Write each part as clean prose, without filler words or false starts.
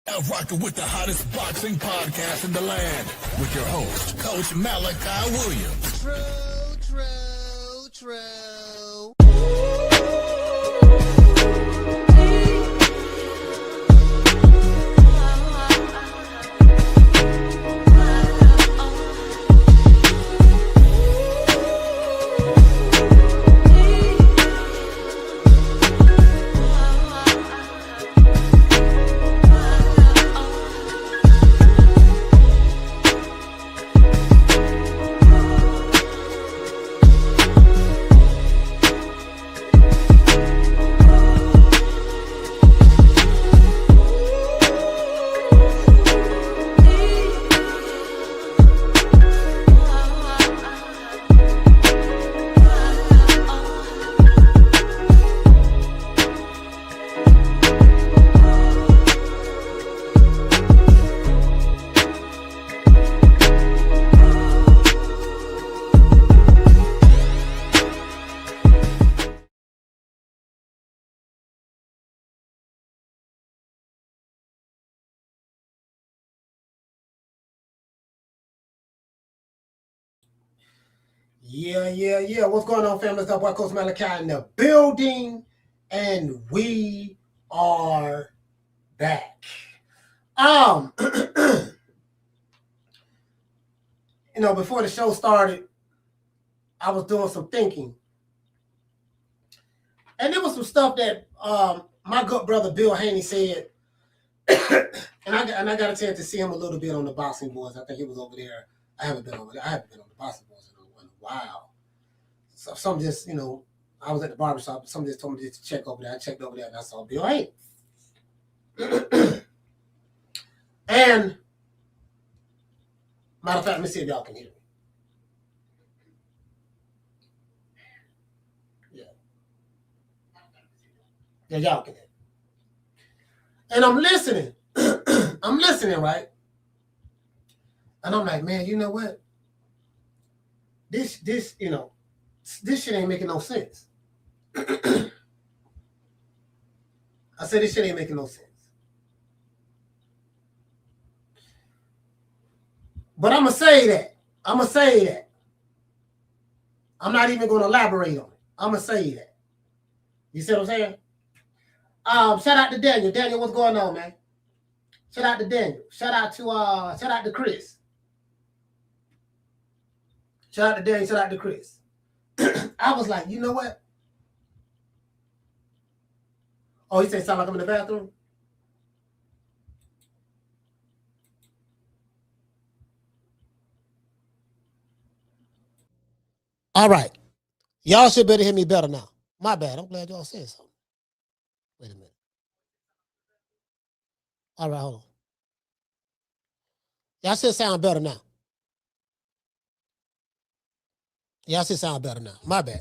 Out rocking with the hottest boxing podcast in the land with your host, Coach Malachi Williams. True. Yeah. What's going on, family? It's our boy, Coach Malachi in the building, and we are back. Before the show started, I was doing some thinking, and there was some stuff that my good brother Bill Haney said, and I got a chance to see him a little bit on the boxing boards. I think he was over there. I haven't been on the boxing boards in a while. So some just, I was at the barbershop. Some just told me to check over there. I checked over there and I saw Bill Haney. And matter of fact, let me see if y'all can hear me. Yeah, y'all can hear me. And I'm listening. I'm listening, right? And I'm like, man, you know what? This shit ain't making no sense. I said, this shit ain't making no sense. But I'm going to say that. I'm not even going to elaborate on it. I'm going to say that. You see what I'm saying? Shout out to Daniel. Daniel, what's going on, man? Shout out to Daniel. Shout out to Chris. Shout out to Daniel. Shout out to Chris. I was like, you know what? Oh, he said sound like I'm in the bathroom? All right. Y'all should better hear me better now. My bad. I'm glad y'all said something. Wait a minute. All right, hold on. Y'all should sound better now. Y'all should sound better now. My bad.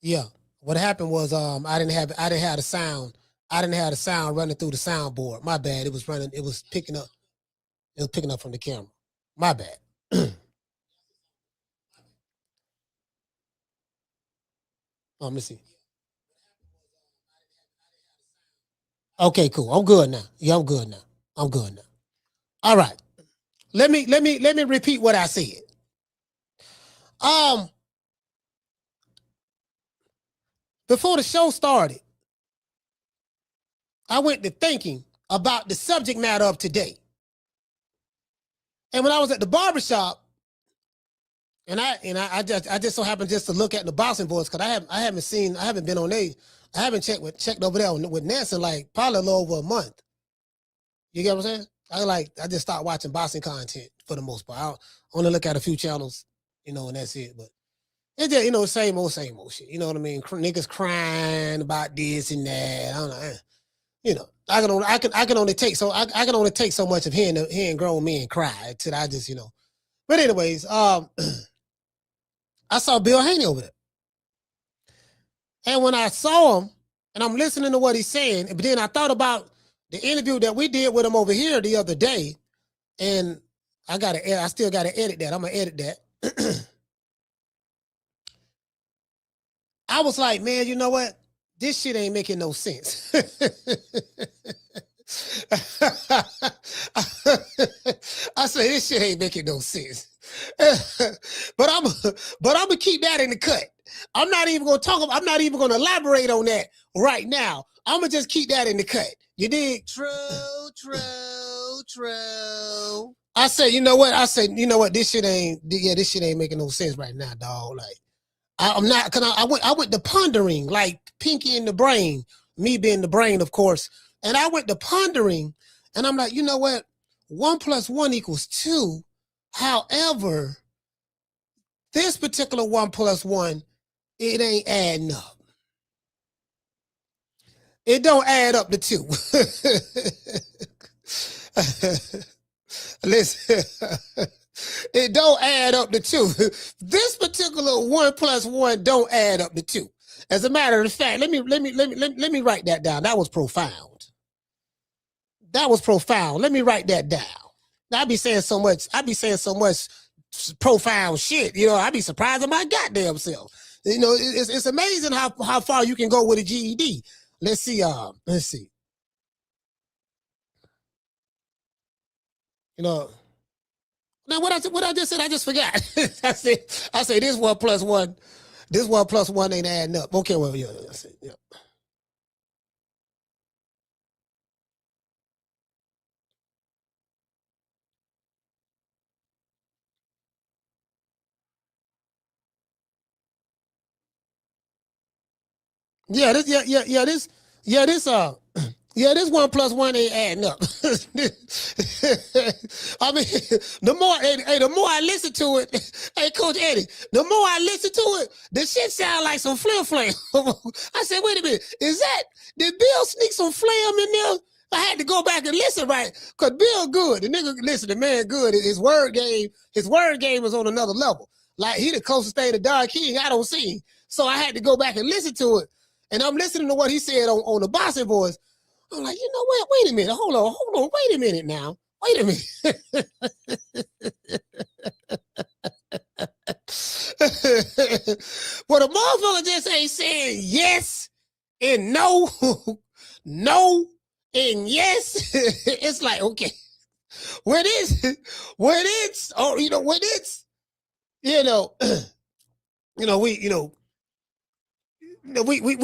Yeah. What happened was I didn't have the sound. I didn't have the sound running through the soundboard. My bad. It was picking up from the camera. My bad. Let me see. Okay, cool. I'm good now. Yeah, I'm good now. All right. Let me repeat what I said. Before the show started, I went to thinking about the subject matter of today. And when I was at the barbershop, and I just so happened just to look at the boxing boards, because I haven't been on there. I haven't checked over there with Nancy like probably a little over a month. You get what I'm saying? I just start watching boxing content for the most part. I only look at a few channels, and that's it. But it's just, same old shit. You know what I mean? Niggas crying about this and that. I don't know. I can only take so much of hearing grown men cry till I just, But anyways, I saw Bill Haney over there. And when I saw him, and I'm listening to what he's saying, but then I thought about the interview that we did with him over here the other day, and I still gotta edit that. I'm gonna edit that. I was like, man, you know what? This shit ain't making no sense. I say this shit ain't making no sense. but I'm gonna keep that in the cut. I'm not even gonna elaborate on that right now. I'm gonna just keep that in the cut. You dig? True. I say, you know what? This shit ain't making no sense right now, dog. Like, I'm not, cause I went to pondering, like Pinky in the brain, me being the brain, of course. And I went to pondering, and I'm like, you know what? 1 + 1 = 2. However, this particular 1 + 1, it ain't adding up. It don't add up to 2. Listen, it don't add up to 2. This particular 1 + 1 don't add up to 2. As a matter of fact, let me write that down. That was profound. Let me write that down. Now, I be saying so much profound shit. You know, I be surprised at my goddamn self. You know, it's amazing how far you can go with a GED. Let's see. You know, now what I just said, I just forgot. I say this 1 + 1, this 1 + 1 ain't adding up. Okay, well, yeah, that's it. Yeah. This 1 + 1 ain't adding up. I mean, the more I listen to it, hey, Coach Eddie, the more I listen to it, the shit sound like some flim. I said, wait a minute, did Bill sneak some flam in there? I had to go back and listen, right? Because Bill good. The nigga, listen, the man good. His word game was on another level. Like, he the closest thing to Don King I don't see. So I had to go back and listen to it. And I'm listening to what he said on the Bossing Boys. I'm like, you know what? Wait a minute. Hold on. Wait a minute now. Wait a minute. Well, the motherfucker just ain't saying yes and no, no and yes. It's like, okay, when it's, we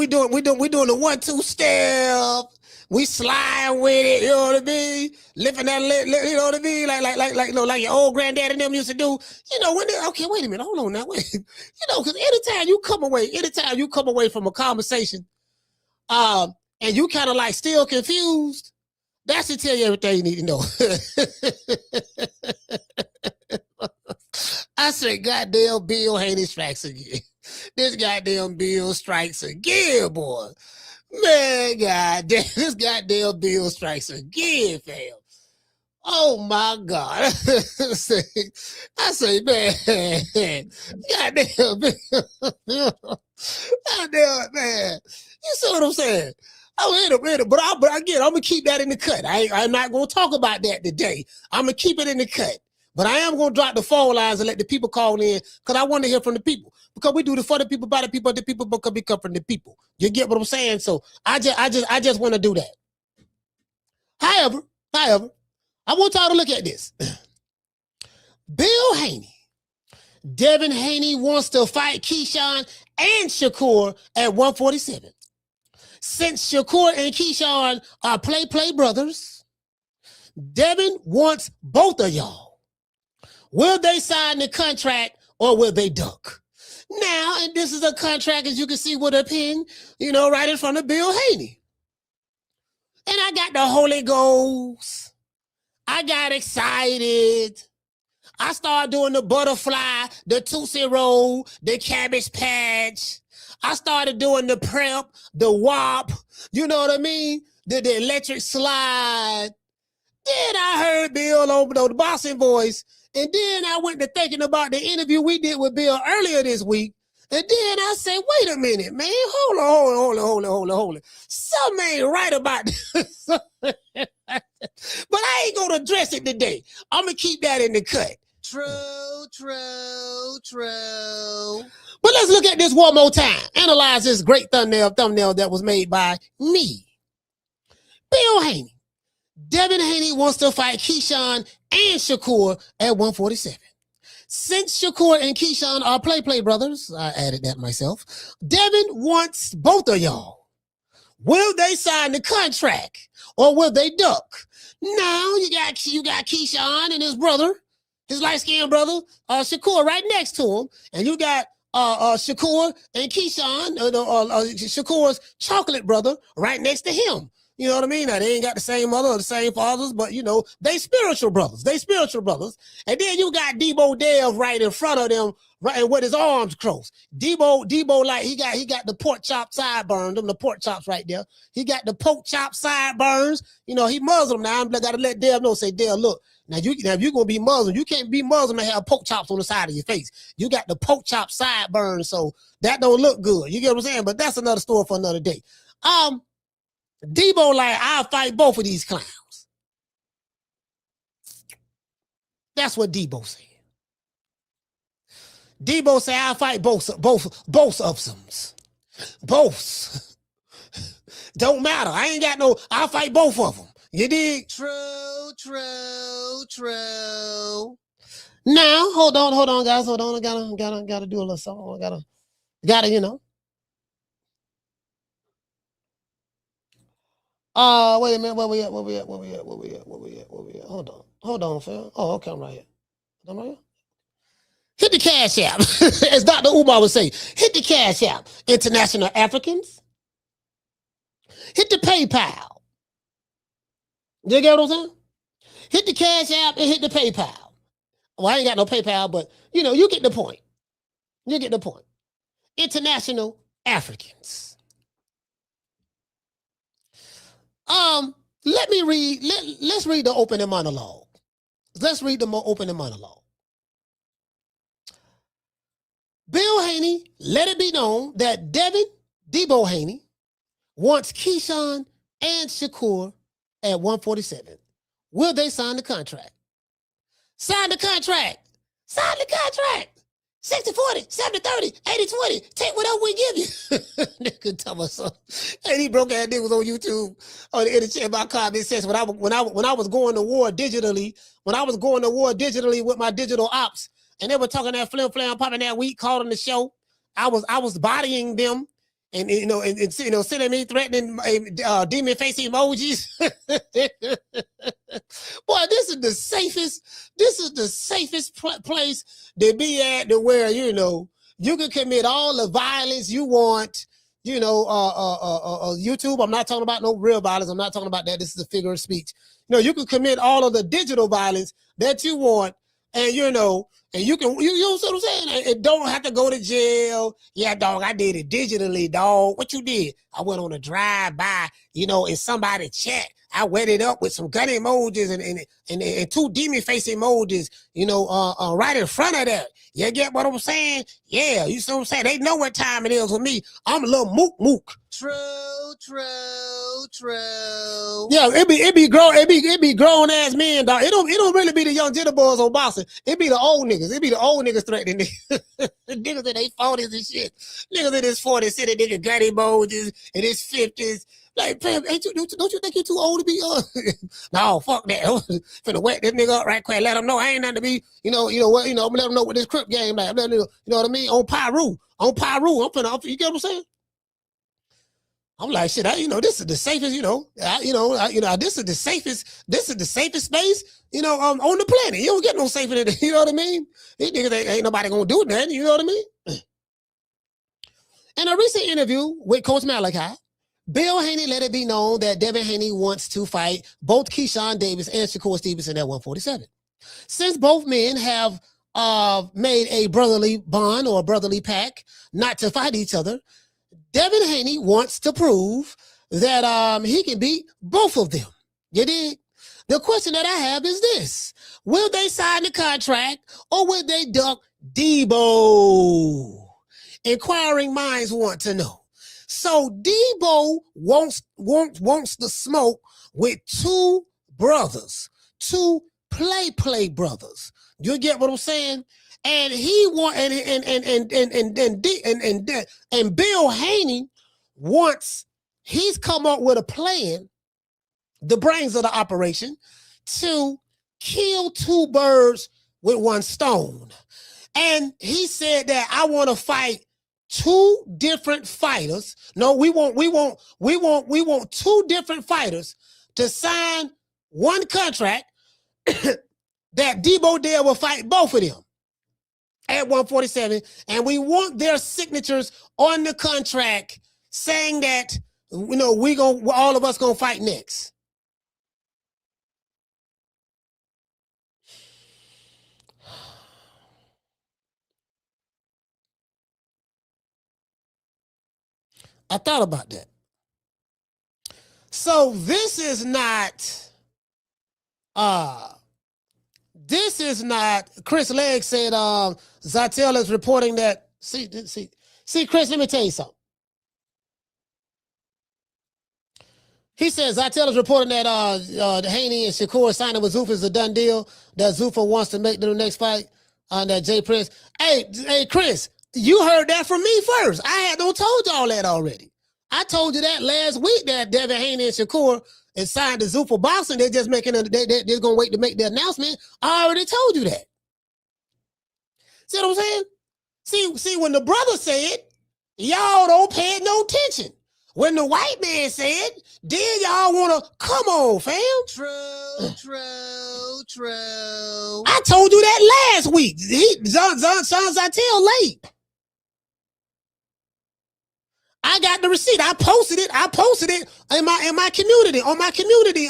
doing the 1-2 step. We slide with it, you know what I mean? Lifting that, you know what I mean? Like your old granddad and them used to do. You know, okay, wait a minute, hold on now, wait. You know, because anytime you come away from a conversation, and you kind of like still confused, that should tell you everything you need to know. I said, goddamn Bill Haney strikes again. This goddamn Bill strikes again, boy. Man, goddamn, this goddamn Bill strikes again, fam. Oh my God. I say, man, goddamn Bill. Goddamn, man. You see what I'm saying? Oh, wait a minute. But again, I'm gonna keep that in the cut. I'm not gonna talk about that today. I'm gonna keep it in the cut. But I am gonna drop the phone lines and let the people call in because I want to hear from the people. Because we do this for the people, by the people, the people because we come from the people. You get what I'm saying? So I just want to do that. However, I want y'all to look at this. Bill Haney, Devin Haney wants to fight Keyshawn and Shakur at 147. Since Shakur and Keyshawn are play brothers, Devin wants both of y'all. Will they sign the contract or will they duck? Now, and this is a contract, as you can see, with a pen, you know, right in front of Bill Haney. And I got the Holy Ghost. I got excited. I started doing the butterfly, the Tootsie Roll, the Cabbage Patch. I started doing the prep, the WAP, you know what I mean? The electric slide. Then I heard Bill on the Bossing Voice. And then I went to thinking about the interview we did with Bill earlier this week. And then I said, wait a minute, man. Hold on. Something ain't right about this. But I ain't going to address it today. I'm going to keep that in the cut. True. But let's look at this one more time. Analyze this great thumbnail that was made by me. Bill Haney. Devin Haney wants to fight Keyshawn and Shakur at 147. Since Shakur and Keyshawn are play brothers, I added that myself, Devin wants both of y'all. Will they sign the contract or will they duck? Now you got Keyshawn and his brother, his light-skinned brother, Shakur, right next to him, and you got Shakur and Keyshawn, Shakur's chocolate brother, right next to him. You know what I mean? Now, they ain't got the same mother or the same fathers, but, you know, they spiritual brothers. And then you got Deebo Dev right in front of them, right with his arms crossed. Deebo, like, he got the pork chop sideburns, the pork chops right there. He got the pork chop sideburns. You know, he Muslim now. I got to let Dev know, say, Dev, look, if you're going to be Muslim, you can't be Muslim and have pork chops on the side of your face. You got the pork chop sideburns, so that don't look good. You get what I'm saying? But that's another story for another day. Deebo like, I'll fight both of these clowns. That's what Deebo said. Deebo said, I'll fight both of them. Both. Don't matter. I ain't got no, I'll fight both of them. You dig? True. Now, hold on, guys. Hold on. I gotta do a little song. Gotta, you know. Wait a minute. Where we at? Hold on, fam. Oh, okay, I'm right here. Hit the Cash App. As Dr. Umar would say, hit the Cash App. International Africans. Hit the PayPal. You get what I'm saying? Hit the Cash App and hit the PayPal. Well, I ain't got no PayPal, but, you know, you get the point. International Africans. Let's read the opening monologue. Bill Haney let it be known that Deebo Haney wants Keyshawn and Shakur at 147. Will they sign the contract? Sign the contract. 60-40, 70-30, 80-20. Take whatever we give you. Nigga tell us something. And he broke ass niggas on YouTube on the internet about comment says when I was going to war digitally, with my digital ops, and they were talking that flim flam popping that week, calling the show. I was bodying them and sending me threatening demon face emojis. Boy, this is the safest place to be at, to where, you know, you can commit all the violence you want. You know, YouTube, I'm not talking about no real violence. I'm not talking about that. This is a figure of speech. You know, you can commit all of the digital violence that you want, and you know, and you know what I'm saying? It don't have to go to jail. Yeah, dog, I did it digitally, dog. What you did? I went on a drive-by, you know, in somebody's chat. I wet it up with some gun emojis and two demon face emojis, you know, right in front of that. You get what I'm saying? Yeah, you see what I'm saying? They know what time it is with me. I'm a little mook. True. Yeah, it be grown ass men, dog. It don't really be the young jitterbugs on boxing. It be the old niggas. It be the old niggas threatening niggas. Niggas in their 40s and shit. Niggas in his 40s sitting nigga gun emojis in his 50s. Like, fam, don't you think you're too old to be No, fuck that. Finna wet this nigga up right quick. Let him know I ain't nothing to be, I'm gonna let him know what this crip game like. You know what I mean? On Pyru. I'm finna, you get what I'm saying? I'm like, shit, this is the safest, this is the safest space, on the planet. You don't get no safer than that, you know what I mean? These niggas ain't nobody gonna do nothing, you know what I mean? In a recent interview with Coach Malachi, Bill Haney let it be known that Devin Haney wants to fight both Keyshawn Davis and Shakur Stevenson at 147. Since both men have made a brotherly bond or a brotherly pact not to fight each other, Devin Haney wants to prove that he can beat both of them. You dig? The question that I have is this: will they sign the contract or will they duck Deebo? Inquiring minds want to know. So Deebo wants the smoke with two brothers, two play brothers. You get what I'm saying? And he want and Bill Haney wants, he's come up with a plan, the brains of the operation, to kill two birds with one stone. And he said that I want to fight two different fighters. No, we want two different fighters to sign one contract that Deebo Dale will fight both of them at 147. And we want their signatures on the contract saying that, you know, all of us gonna fight next. I thought about that. So this is not, Chris Legg said, Zartel is reporting that, see, Chris, let me tell you something. He says Zartel is reporting that Haney and Shakur signing with Zuffa is a done deal, that Zuffa wants to make the next fight, that Jay Prince. Hey, Chris, you heard that from me first. I had told y'all that already. I told you that last week that Devin Haney and Shakur is signed to Zuffa Boxing. They're just making they're going to wait to make the announcement. I already told you that. See what I'm saying? See, when the brother said, y'all don't pay no attention. When the white man said, then y'all want to, come on, fam. True. I told you that last week. Sean Zartel late. I got the receipt. I posted it in my community, on my community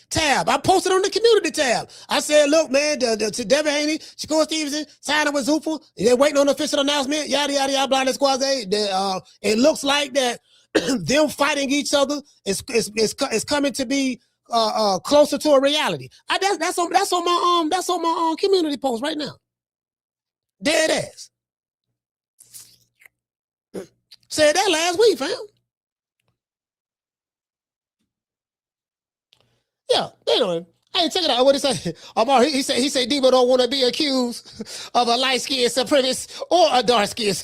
tab. I posted on the community tab. I said, look, man, to Devin Haney, Shakur Stevenson, signing with Zuffa. They're waiting on the official announcement. Yada, yada, yada, blah, blah, blah. It looks like that them fighting each other is coming to be closer to a reality. That's on my community post right now. There it is. Said that last week, fam. Yeah, they know. Hey, check it out. What he say? Omar, he said Deebo don't want to be accused of a light-skinned supremacist or a dark-skinned.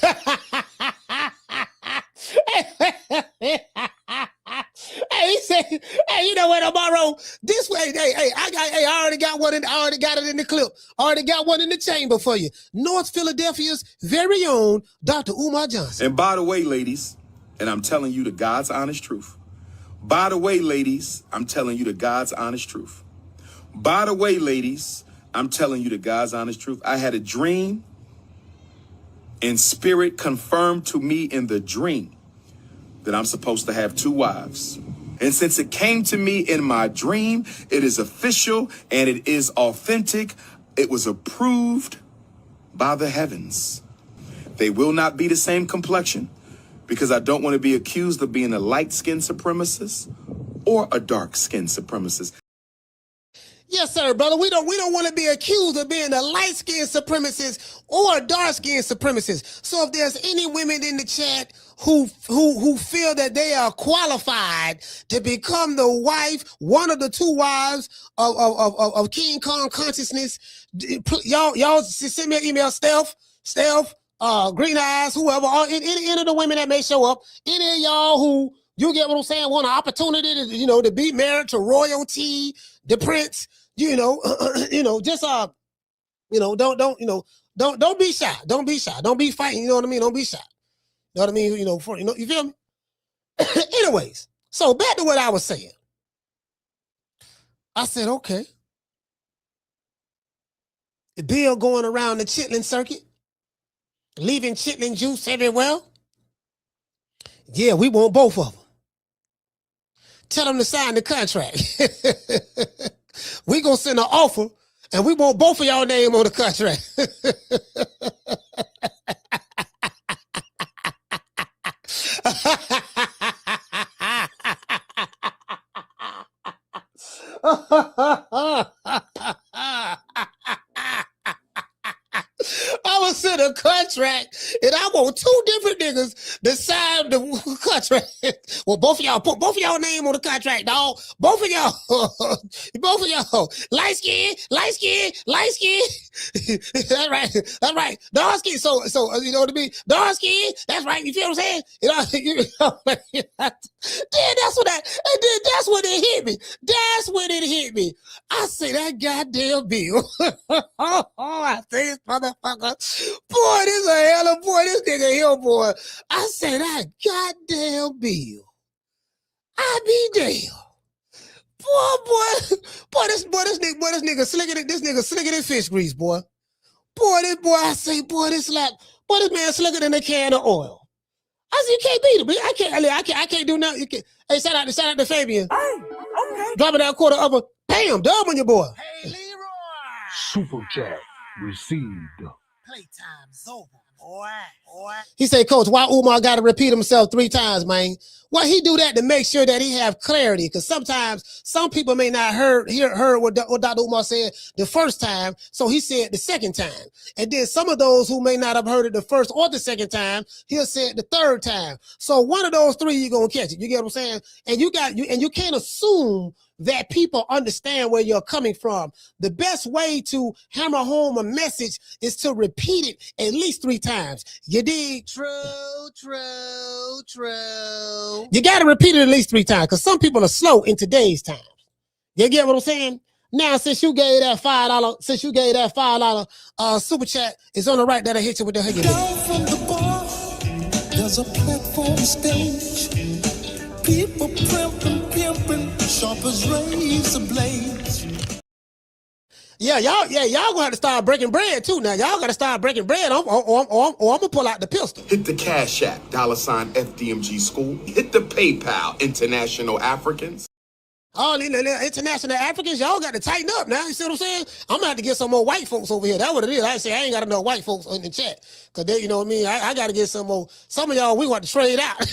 Hey, he said, hey, you know what, Omar? This way, I already got one. I already got it in the clip. I already got one in the chamber for you. North Philadelphia's very own Dr. Umar Johnson. And by the way, ladies, and I'm telling you the God's honest truth. By the way, ladies, I'm telling you the God's honest truth. By the way, ladies, I'm telling you the God's honest truth. I had a dream, and spirit confirmed to me in the dream that I'm supposed to have two wives. And since it came to me in my dream, it is official and it is authentic. It was approved by the heavens. They will not be the same complexion, because I don't want to be accused of being a light-skinned supremacist or a dark-skinned supremacist. Yes, sir, brother. We don't want to be accused of being a light-skinned supremacist or a dark-skinned supremacist. So if there's any women in the chat who feel that they are qualified to become the wife, one of the two wives of King Kong Consciousness, y'all send me an email, Steph, Green Eyes, whoever, or any of the women that may show up, any of y'all who, you get what I'm saying, want an opportunity to, to be married to royalty, the prince, just don't be shy. Don't be shy. Don't be fighting, you know what I mean? Don't be shy. You know what I mean? You feel me? Anyways, so back to what I was saying. I said, okay. The bill going around the chitlin circuit, leaving chitlin juice everywhere. Yeah, we want both of them. Tell them to sign the contract. We gonna send an offer, and we want both of y'all name on the contract. I was in a contract, and I want two different niggas to sign the contract Well, both of y'all put both of y'all name on the contract, dog. Both of y'all, light skin. That's right. That's right. Dark skin. So you know what I mean? Dark skin. That's right. You feel what I'm saying? Then that's when it hit me. That's when it hit me. I say that goddamn bill. I say this motherfucker. Boy, this a hell of boy. This nigga here, boy. I say that goddamn bill. I be damn. Boy, this nigga slicker than fish grease, boy. Boy, I say, this man slicker than a can of oil. I said, you can't beat him. I can't do nothing. Hey, shout out to Fabian. Hey, okay. Dropping that quarter of a bam, dub on your boy. Hey, Leroy. Super chat received. Playtime's over, boy. He said, Coach, why Umar got to repeat himself 3 times, man? Well, he do that to make sure that he have clarity, because sometimes some people may not heard what Dr. Umar said the first time, so he said the second time. And then some of those who may not have heard it the first or the second time, he'll say it the third time. So one of those 3, you're gonna catch it. You get what I'm saying? And you can't assume that people understand where you're coming from. The best way to hammer home a message is to repeat it at least 3 times. You dig? True. You got to repeat it at least 3 times, because some people are slow in today's time. You get what I'm saying? Now, since you gave that $5 super chat, it's on the right that I hit you with the huggy. Down from the bar, there's a platform stage. People pimping, sharp as razor blades. Yeah, y'all gonna have to start breaking bread too. Now y'all gotta start breaking bread. Or I'm gonna pull out the pistol. Hit the Cash App, $FDMG School. Hit the PayPal, International Africans. All the international Africans, y'all got to tighten up now. You see what I'm saying? I'm gonna have to get some more white folks over here. That's what it is. I say I ain't got enough white folks in the chat, because they, you know what I mean. I got to get some more. Some of y'all we want to trade out,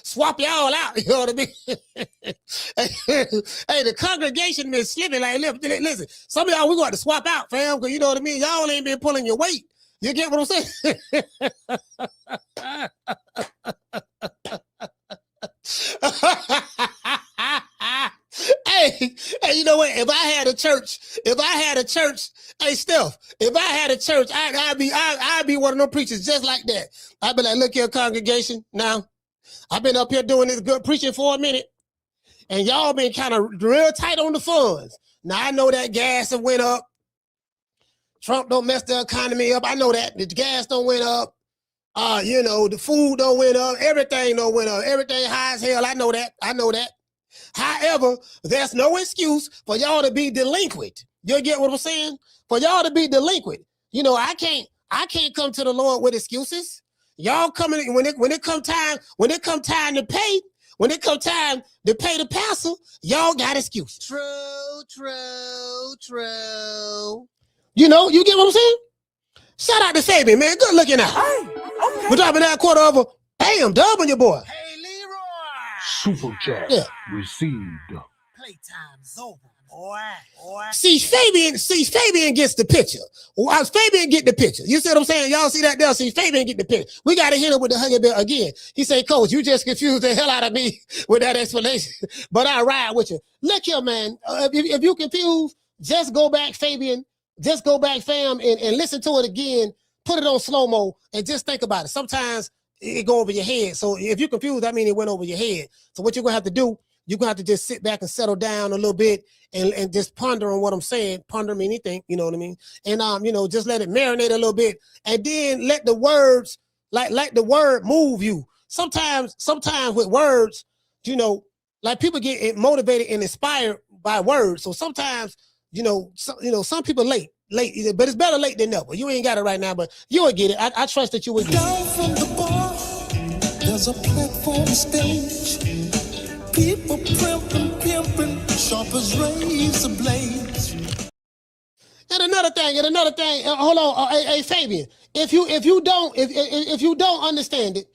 swap y'all out. You know what I mean? Hey, the congregation been slipping. Like, listen, some of y'all we got to swap out, fam, because you know what I mean. Y'all ain't been pulling your weight. You get what I'm saying? Hey, you know what? If I had a church, hey Steph, if I had a church, I'd be one of them preachers just like that. I'd be like, look here, congregation. Now, I've been up here doing this good preaching for a minute, and y'all been kind of real tight on the funds. Now I know that gas have went up. Trump don't mess the economy up. I know that the gas don't went up. You know, the food don't went up. Everything don't went up. Everything high as hell. I know that. However, there's no excuse for y'all to be delinquent. You get what I'm saying? For y'all to be delinquent. You know, I can't come to the Lord with excuses. Y'all coming when it come time to pay, the pastor, y'all got excuses. True. You know, you get what I'm saying? Shout out to Fabian, man. Good looking out. Hey, okay. We're dropping that quarter of a bam, dub on your boy. Hey, Leroy. Super chat received. Playtime's over, boy. See, Fabian gets the picture. Fabian get the picture. You see what I'm saying? Y'all see that there? See, Fabian get the picture. We got to hit him with the huggy bear again. He say, Coach, you just confused the hell out of me with that explanation. But I ride with you. Look here, man. If you confused, just go back, Fabian. Just go back, fam, and listen to it again. Put it on slow-mo and just think about it. Sometimes it go over your head. So if you're confused, that means it went over your head. So what you're going to have to do, you're going to have to just sit back and settle down a little bit and just ponder on what I'm saying. Ponder me anything, you know what I mean? And, you know, just let it marinate a little bit. And then let the words, like the word move you. Sometimes with words, you know, like people get motivated and inspired by words. So sometimes, some people late, but it's better late than never. You ain't got it right now, but you will get it. I trust that you will get it. Down from the bar, there's a platform stage. People pimping, sharp as razor blades. And another thing, hold on, hey Fabian, if you don't understand it,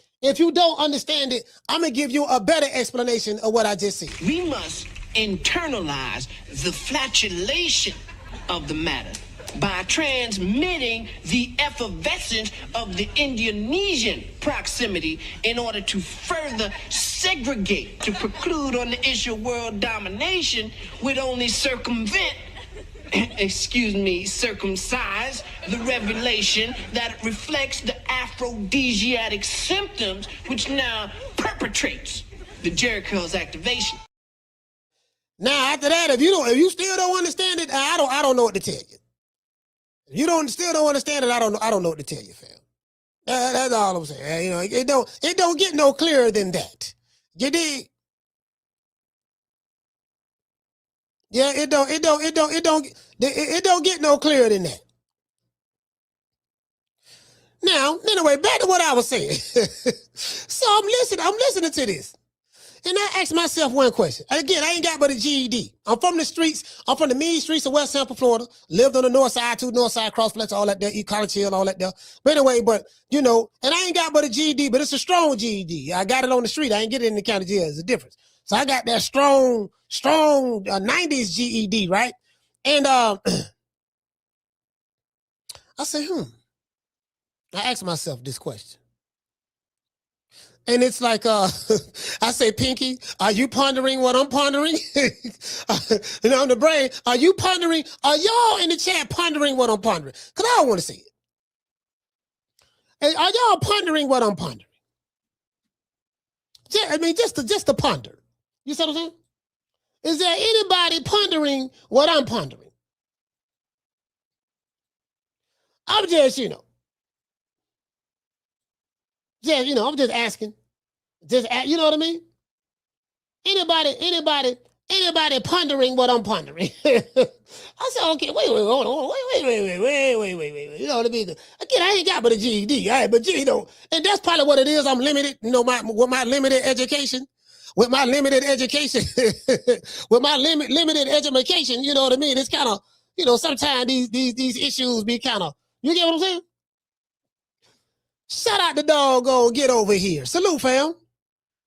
I'm gonna give you a better explanation of what I just said. We must internalize the flatulation of the matter by transmitting the effervescence of the Indonesian proximity in order to further segregate, to preclude on the issue of world domination would only circumcise the revelation that reflects the aphrodisiac symptoms which now perpetrates the Jericho's activation. Now, after that, if you still don't understand it, I don't know what to tell you. If you still don't understand it, I don't know what to tell you, fam. That's all I'm saying. You know, it don't get no clearer than that. You dig? Yeah, it don't get no clearer than that. Now, anyway, back to what I was saying. So I'm listening to this. And I asked myself one question. Again, I ain't got but a GED. I'm from the streets. I'm from the mean streets of West Tampa, Florida. Lived on the north side, Crossplex, all that there, East College Hill, all that there. But anyway, you know, and I ain't got but a GED, but it's a strong GED. I got it on the street. I ain't get it in the county jail. There's a difference. So I got that strong 90s GED, right? And I said, I asked myself this question. And it's like, I say, Pinky, are you pondering what I'm pondering? You know, on the brain, are you pondering? Are y'all in the chat pondering what I'm pondering? Because I don't want to see it. Hey, are y'all pondering what I'm pondering? I mean, just to ponder. You see what I'm saying? Is there anybody pondering what I'm pondering? I'm just, you know. Yeah, you know, I'm just asking. You know what I mean? Anybody pondering what I'm pondering? I said, okay, wait, hold on, wait. You know what I mean? Again, I ain't got but a GED, all right, but you know, and that's probably what it is. I'm limited, you know, with my limited education, with my limited education, you know what I mean? It's kind of, you know, sometimes these issues be kind of, you get what I'm saying? Shout out the doggone Get Over Here. Salute, fam.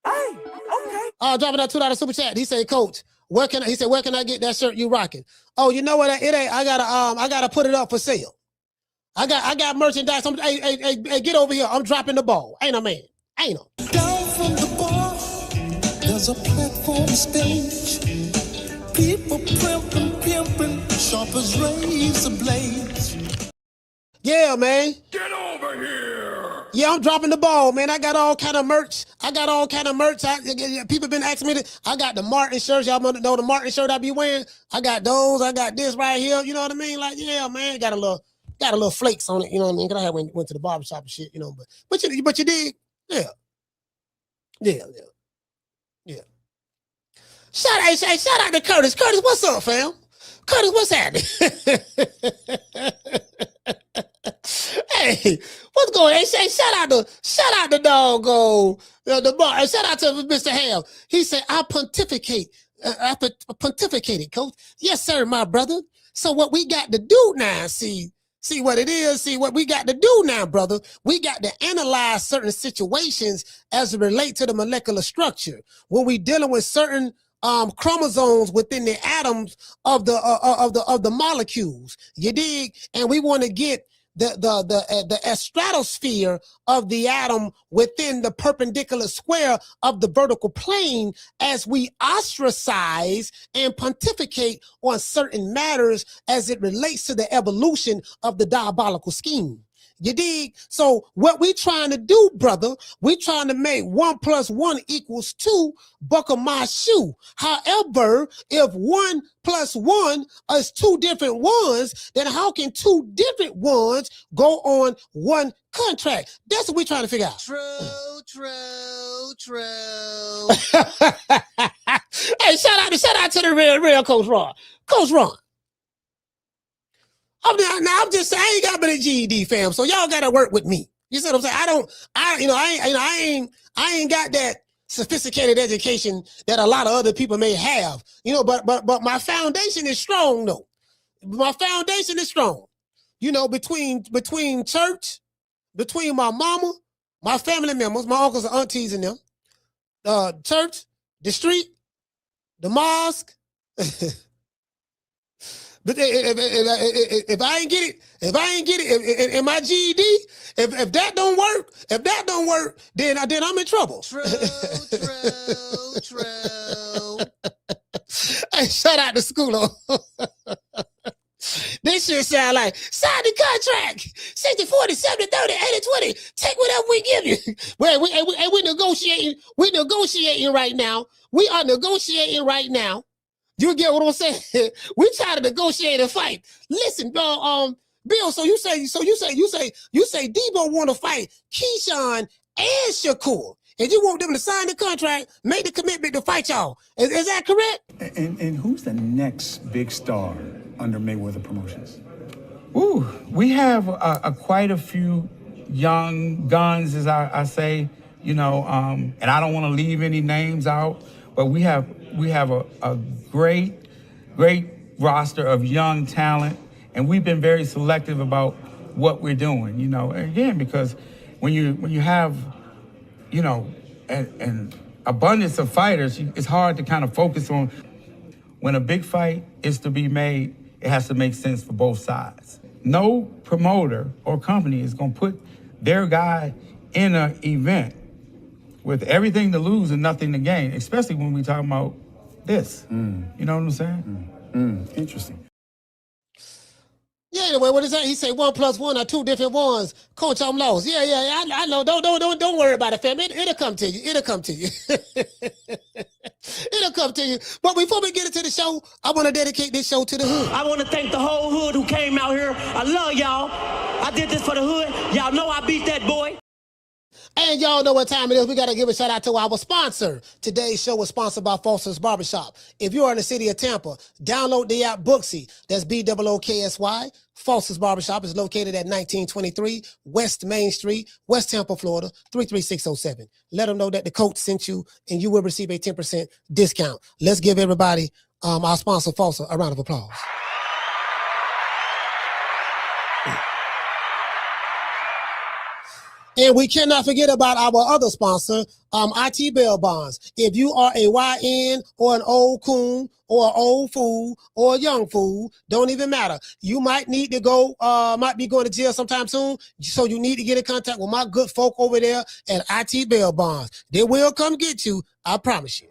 Hey, okay. Dropping that $2 super chat. He said, Coach, where can I get that shirt you rocking? Oh, you know what? It ain't. I gotta put it up for sale. I got merchandise. Hey, get over here. I'm dropping the ball. Ain't a man. Ain't no. Down from the bar, there's a platform stage. People pimping, sharp as razor blades. Yeah, man. Get over here. Yeah, I'm dropping the ball, man. I got all kind of merch. People been asking me I got the Martin shirts. Y'all know the Martin shirt I be wearing? I got those. I got this right here. You know what I mean? Like, yeah, man. Got a little flakes on it. You know what I mean? Because I went to the barbershop and shit, you know. But you did? Yeah. Shout out to Curtis. Curtis, what's up, fam? Curtis, what's happening? Hey, what's going on? Hey, shout out the doggone the bar. Shout out to Mr. Ham. He said, I pontificated, Coach. Yes, sir, my brother. So what we got to do now, see what it is, see what we got to do now, brother. We got to analyze certain situations as it relate to the molecular structure. When we dealing with certain chromosomes within the atoms of the molecules, you dig? And we want to get the stratosphere of the atom within the perpendicular square of the vertical plane as we ostracize and pontificate on certain matters as it relates to the evolution of the diabolical scheme. You dig? So what we trying to do, brother, we trying to make 1 + 1 = 2, buckle my shoe. However, if 1 + 1 is 2 different ones, then how can 2 different ones go on one contract? That's what we trying to figure out. True. Hey, shout out to the real Coach Ron. Coach Ron. I'm just saying, I ain't got but a GED, fam. So y'all gotta work with me. You see what I'm saying? I ain't got that sophisticated education that a lot of other people may have. You know, but my foundation is strong though. My foundation is strong. You know, between church, between my mama, my family members, my uncles and aunties and them, church, the street, the mosque. But if I ain't get it in my GED, if that don't work, then I'm in trouble. True. Hey, shout out to school. This shit sound like sign the contract 60, 40, 70, 30, 80, 20. Take whatever we give you. Well, we negotiating. We negotiating right now. We are negotiating right now. You get what I'm saying? We try to negotiate and fight. Listen, Bill. So you say Deebo want to fight Keyshawn and Shakur, and you want them to sign the contract, make the commitment to fight y'all. Is that correct? And who's the next big star under Mayweather Promotions? Ooh, we have quite a few young guns, as I say, and I don't want to leave any names out, but we have a great roster of young talent, and we've been very selective about what we're doing, again, because when you have, an abundance of fighters, it's hard to kind of focus on. When a big fight is to be made, it has to make sense for both sides. No promoter or company is going to put their guy in an event with everything to lose and nothing to gain, especially when we talking about this. You know what I'm saying? Interesting. Yeah, anyway, what is that? He say 1 + 1 are two different ones. Coach, I'm lost. Yeah, I know. Don't worry about it, fam. It'll come to you. It'll come to you. It'll come to you. But before we get into the show, I want to dedicate this show to the hood. I want to thank the whole hood who came out here. I love y'all. I did this for the hood. Y'all know I beat that boy. And y'all know what time it is. We got to give a shout out to our sponsor. Today's show is sponsored by Foster's Barbershop. If you are in the city of Tampa, download the app Booksy. That's BOOKSY. Foster's Barbershop is located at 1923 West Main Street, West Tampa, Florida, 33607. Let them know that the coach sent you, and you will receive a 10% discount. Let's give everybody, our sponsor, Foster, a round of applause. And we cannot forget about our other sponsor, IT Bell Bonds. If you are a YN or an old coon or an old fool or a young fool, don't even matter. You might need to go, might be going to jail sometime soon. So you need to get in contact with my good folk over there at IT Bell Bonds. They will come get you. I promise you.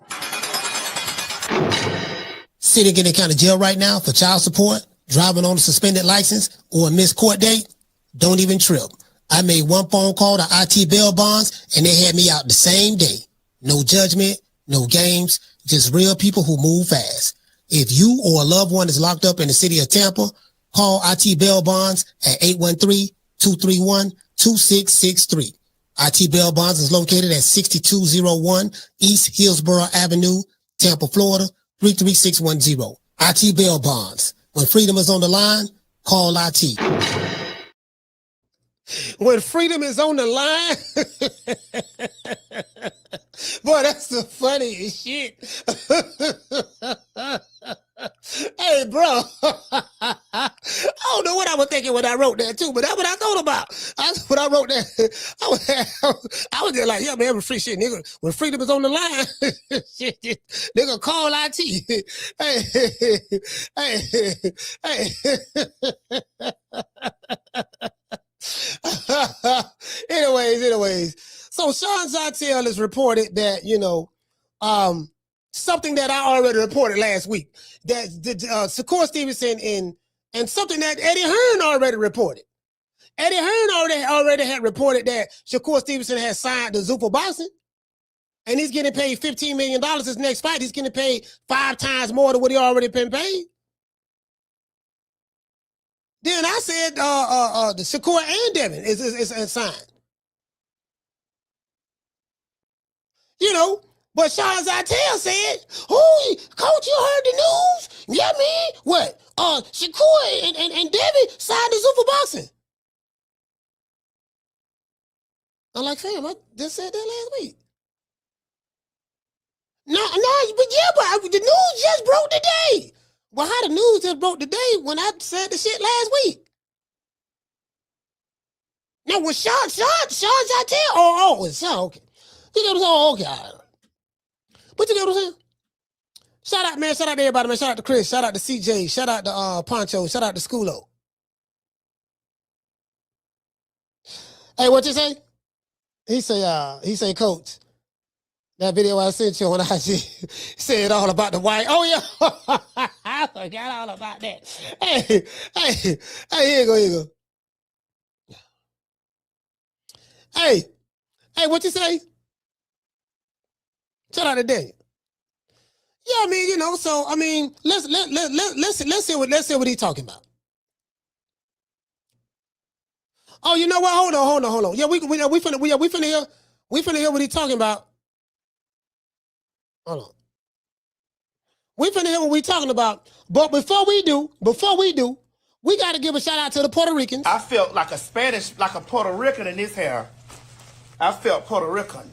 Sitting in any kind of jail right now for child support, driving on a suspended license, or a missed court date? Don't even trip. I made one phone call to IT Bell Bonds, and they had me out the same day. No judgment, no games, just real people who move fast. If you or a loved one is locked up in the city of Tampa, call IT Bell Bonds at 813-231-2663. IT Bell Bonds is located at 6201 East Hillsborough Avenue, Tampa, Florida, 33610. IT Bell Bonds. When freedom is on the line, call IT. When freedom is on the line, boy, that's the funniest shit. Hey, bro, I don't know what I was thinking when I wrote that too, but that's what I thought about. That's what I wrote that. I was just like, yeah, man, free shit, nigga. When freedom is on the line, shit, nigga, call IT. Anyways. So Sean Zartel has reported that, something that I already reported last week, that Shakur Stevenson and something that Eddie Hearn already reported. Eddie Hearn already had reported that Shakur Stevenson has signed the Zuffa Boxing, and he's getting paid $15 million his next fight. He's getting paid 5 times more than what he already been paid. Then I said the Shakur and Devin is signed. But Sean Zartel said, "Oh, coach, you heard the news? Yeah, man. What? Shakur and Devin signed the Zuffa Boxing." I'm like, fam, I just said that last week. No, but the news just broke today. Well, how the news just broke today when I said the shit last week? Now, was Sean Zartel? It's Sean, okay. You get what I'm saying? Okay, all right. But you get what I'm saying? Shout out, man. Shout out to everybody, man. Shout out to Chris. Shout out to CJ. Shout out to Poncho. Shout out to Schoolo. Hey, what you say? He say, Coach, that video I sent you on IG said all about the white. Oh, yeah. I forgot all about that. Hey, here you go. Hey, what you say? Shout out to Daniel. Yeah, I mean, you know, so I mean, let's see what he's talking about. Oh, you know what? Hold on. Yeah, we finna hear what he's talking about. Hold on. We finna hear what we talking about. But before we do, we gotta give a shout out to the Puerto Ricans. I felt like a Puerto Rican in this hair. I felt Puerto Rican.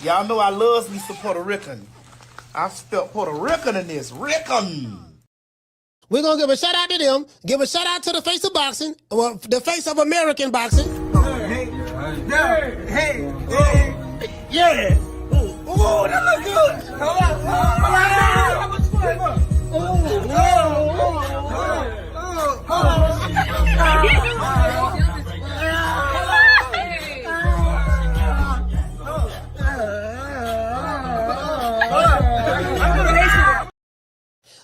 Y'all know I love me some Puerto Rican. I felt Puerto Rican in this. Rican. We're going to give a shout out to them. Give a shout out to the face of boxing. Well, the face of American boxing. Hey. Yeah. Ooh, that look good.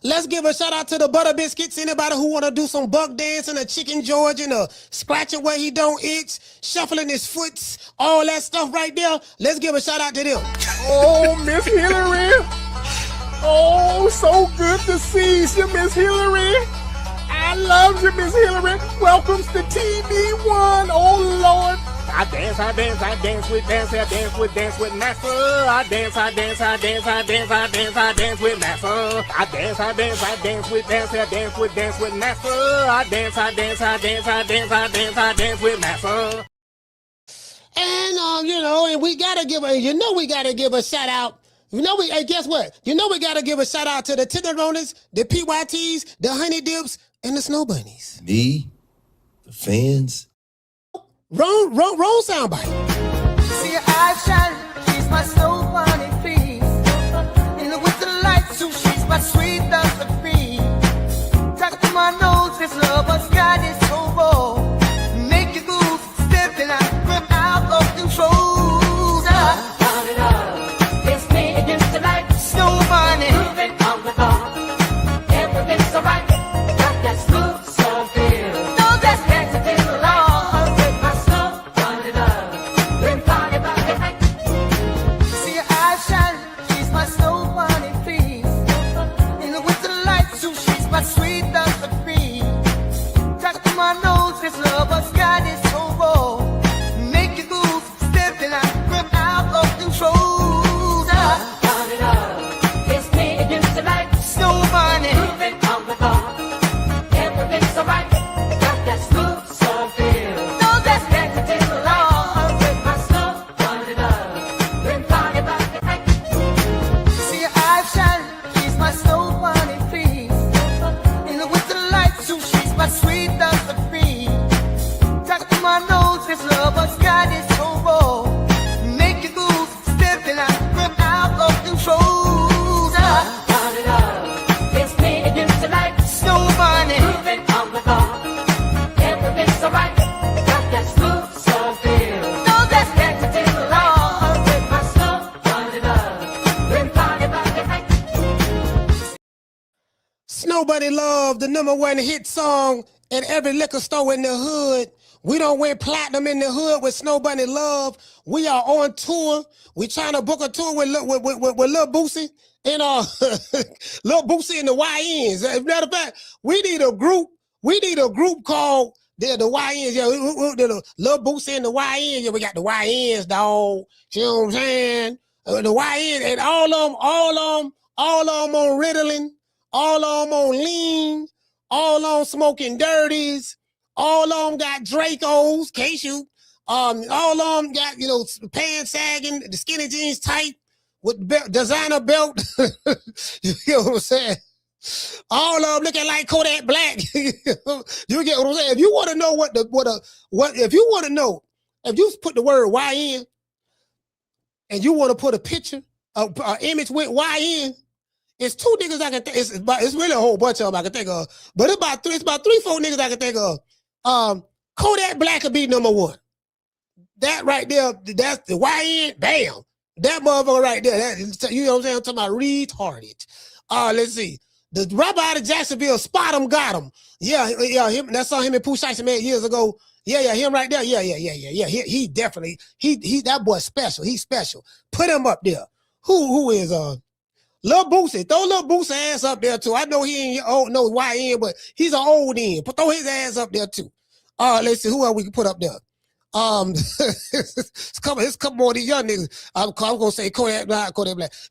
Let's give a shout out to the Butter Biscuits. Anybody who want to do some buck dancing, a chicken George, and a scratching where he don't itch, shuffling his foot, all that stuff right there. Let's give a shout out to them. Oh, Miss Hillary. Oh, so good to see you, Miss Hillary. I love you, Miss Hillary. Welcome to TV1. Oh, Lord. I dance with Master. I dance with Master. I dance with Master. I dance with Master. And you know, and we gotta give a shout out. Guess what? We gotta give a shout out to the tenderonis, the PYTs, the honey dips, and the snow bunnies. Me, the fans. Wrong soundbite. See your eyes shine, she's my snow bunny, please. In the winter light, so she's my sweet Dr. Free. Talk to my nose, this lover's got is so raw. Make you move, stepping out, grip out of control. Turn it up, it's me against the light. Snow bunny, moving on the bar. Everything's alright, got that smooth soul feel. no, that's Dance to the light. see your eyes shine, she's my snow bunny, please. In the winter light, so she's my sweet Dr. Free. Talk to my nose, this lover's got is so raw. Make you move, stepping out, grip out of control. Turn it up, it's me against the light. Snow bunny, Moving on the bar. Everything's alright, got that smooth soul feel. no, that's Dance to the light. With my snow, turn it up. Bring party back to night. see your eyes shine, she's my snow bunny, please. In the winter light, so she's my sweet Dr. Free. Talk to my nose, this lover's got is so raw. Make you move, stepping out, grip out of control. Turn it up, it's me against the light. Snow bunny, Moving on the bar. Everything's alright, got that smooth soul feel. no, that's Dance to the light. With my snow, turn it up. Bring party back to night. Snow Bunny Love, the #1 hit song at every liquor store in the hood. We don't win platinum in the hood with Snow Bunny Love. We are on tour. We trying to book a tour with Lil Boosie and Lil Boosie and the YNs. As a matter of fact, we need a group. We need a group called the YNs. Yeah, Lil Boosie and the YNs. Yeah, we got the YNs, dog. You know what I'm saying? The YNs and all of them on Ritalin, all of them on lean, all on smoking dirties. All of them got Dracos, can't shoot. All of them got, pants sagging, the skinny jeans tight with designer belt. You get what I'm saying? All of them looking like Kodak Black. You get what I'm saying? If you want to know if you put the word YN and you want to put a picture, an image with YN, It's two niggas I can think. It's really a whole bunch of them I can think of. But it's about 3-4 niggas I can think of. Kodak Black would be number one. That right there, that's the YN. Bam. That motherfucker right there. That, you know what I'm saying? I'm talking about retarded. Let's see. The rapper out of Jacksonville, Spot 'em, Got 'em. Yeah, him. That song him and Pooh Shiesty made years ago. Yeah, him right there. Yeah. He definitely, that boy special. He's special. Put him up there. Who is Lil Boosie? Throw Lil Boosie ass up there too. I know he ain't old, no YN, but he's an old end. But throw his ass up there too. Let's see who else we can put up there. It's a couple more of these young niggas. I'm gonna say Kodak Black.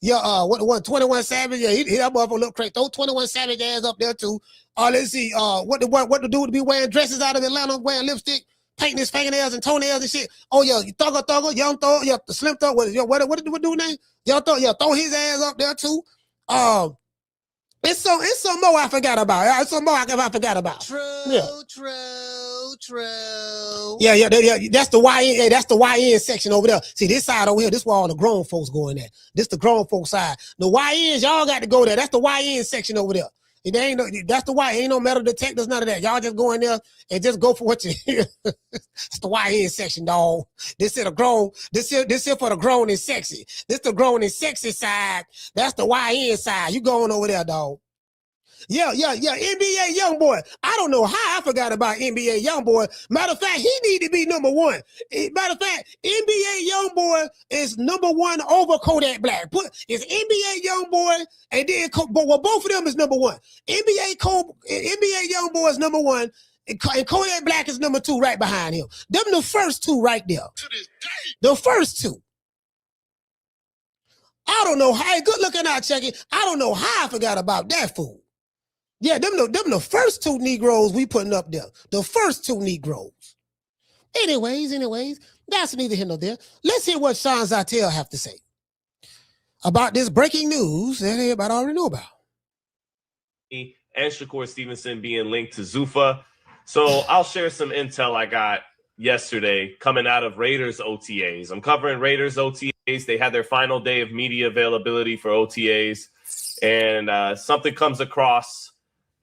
Yeah, what the one? 21 Savage. Yeah, he that motherfucker look crazy. Throw 21 Savage ass up there too. Let's see. What the dude to be wearing dresses out of Atlanta, wearing lipstick, painting his fingernails and toenails and shit. Oh yeah, Thugger, Young Thug, yeah, the Slim Thug. What dude name? Young Thug. Yeah, throw his ass up there too. It's some more I forgot about. It's some more I forgot about. True. Yeah. That's the YN. Hey, that's the YN section over there. See this side over here. This where all the grown folks going at. This the grown folks side. The YNs, y'all got to go there. That's the YN section over there. It ain't no. That's the YN. Ain't no metal detectors. None of that. Y'all just go in there and just go for what you hear. It's the YN section, dog. This is the grown. This here for the grown and sexy. This the grown and sexy side. That's the YN side. You going over there, dog. Yeah. NBA Youngboy. I don't know how I forgot about NBA Youngboy. Matter of fact, he need to be number one. Matter of fact, NBA Youngboy is number one over Kodak Black. It's NBA Youngboy and then both of them is number one. NBA Youngboy is number one and Kodak Black is number two right behind him. Them the first two right there. To this day. The first two. I don't know how. Good looking out, check it. I don't know how I forgot about that fool. Yeah, them the first two Negroes we putting up there. The first two Negroes. Anyways, that's neither here nor there. Let's hear what Sean Zartel have to say about this breaking news that everybody already know about. And Shakur Stevenson being linked to Zuffa. So I'll share some intel I got yesterday coming out of Raiders OTAs. I'm covering Raiders OTAs. They had their final day of media availability for OTAs, and something comes across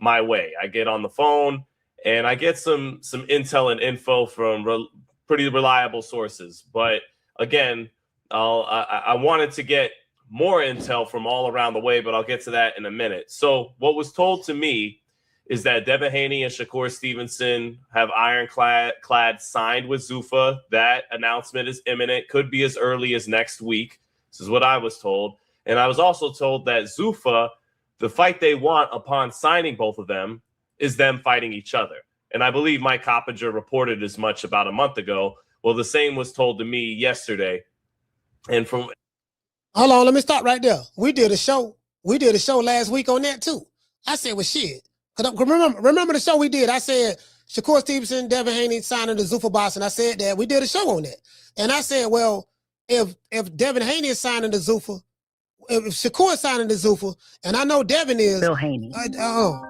my way. I get on the phone and I get some intel and info from pretty reliable sources. But again, I wanted to get more intel from all around the way, but I'll get to that in a minute. So what was told to me is that Devin Haney and Shakur Stevenson have ironclad signed with Zuffa. That announcement is imminent, could be as early as next week. This is what I was told. And I was also told that Zuffa, the fight they want upon signing both of them is them fighting each other. And I believe Mike Coppinger reported as much about a month ago. Well, the same was told to me yesterday. And from hold on, let me stop right there. We did a show last week on that too. I said, well, shit. Remember the show we did? I said Shakur Stevenson, Devin Haney signing the Zuffa box, and I said that we did a show on that. And I said, well, if Devin Haney is signing the Zuffa, if Shakur is signing the Zuffa, and I know Devin is Bill Haney.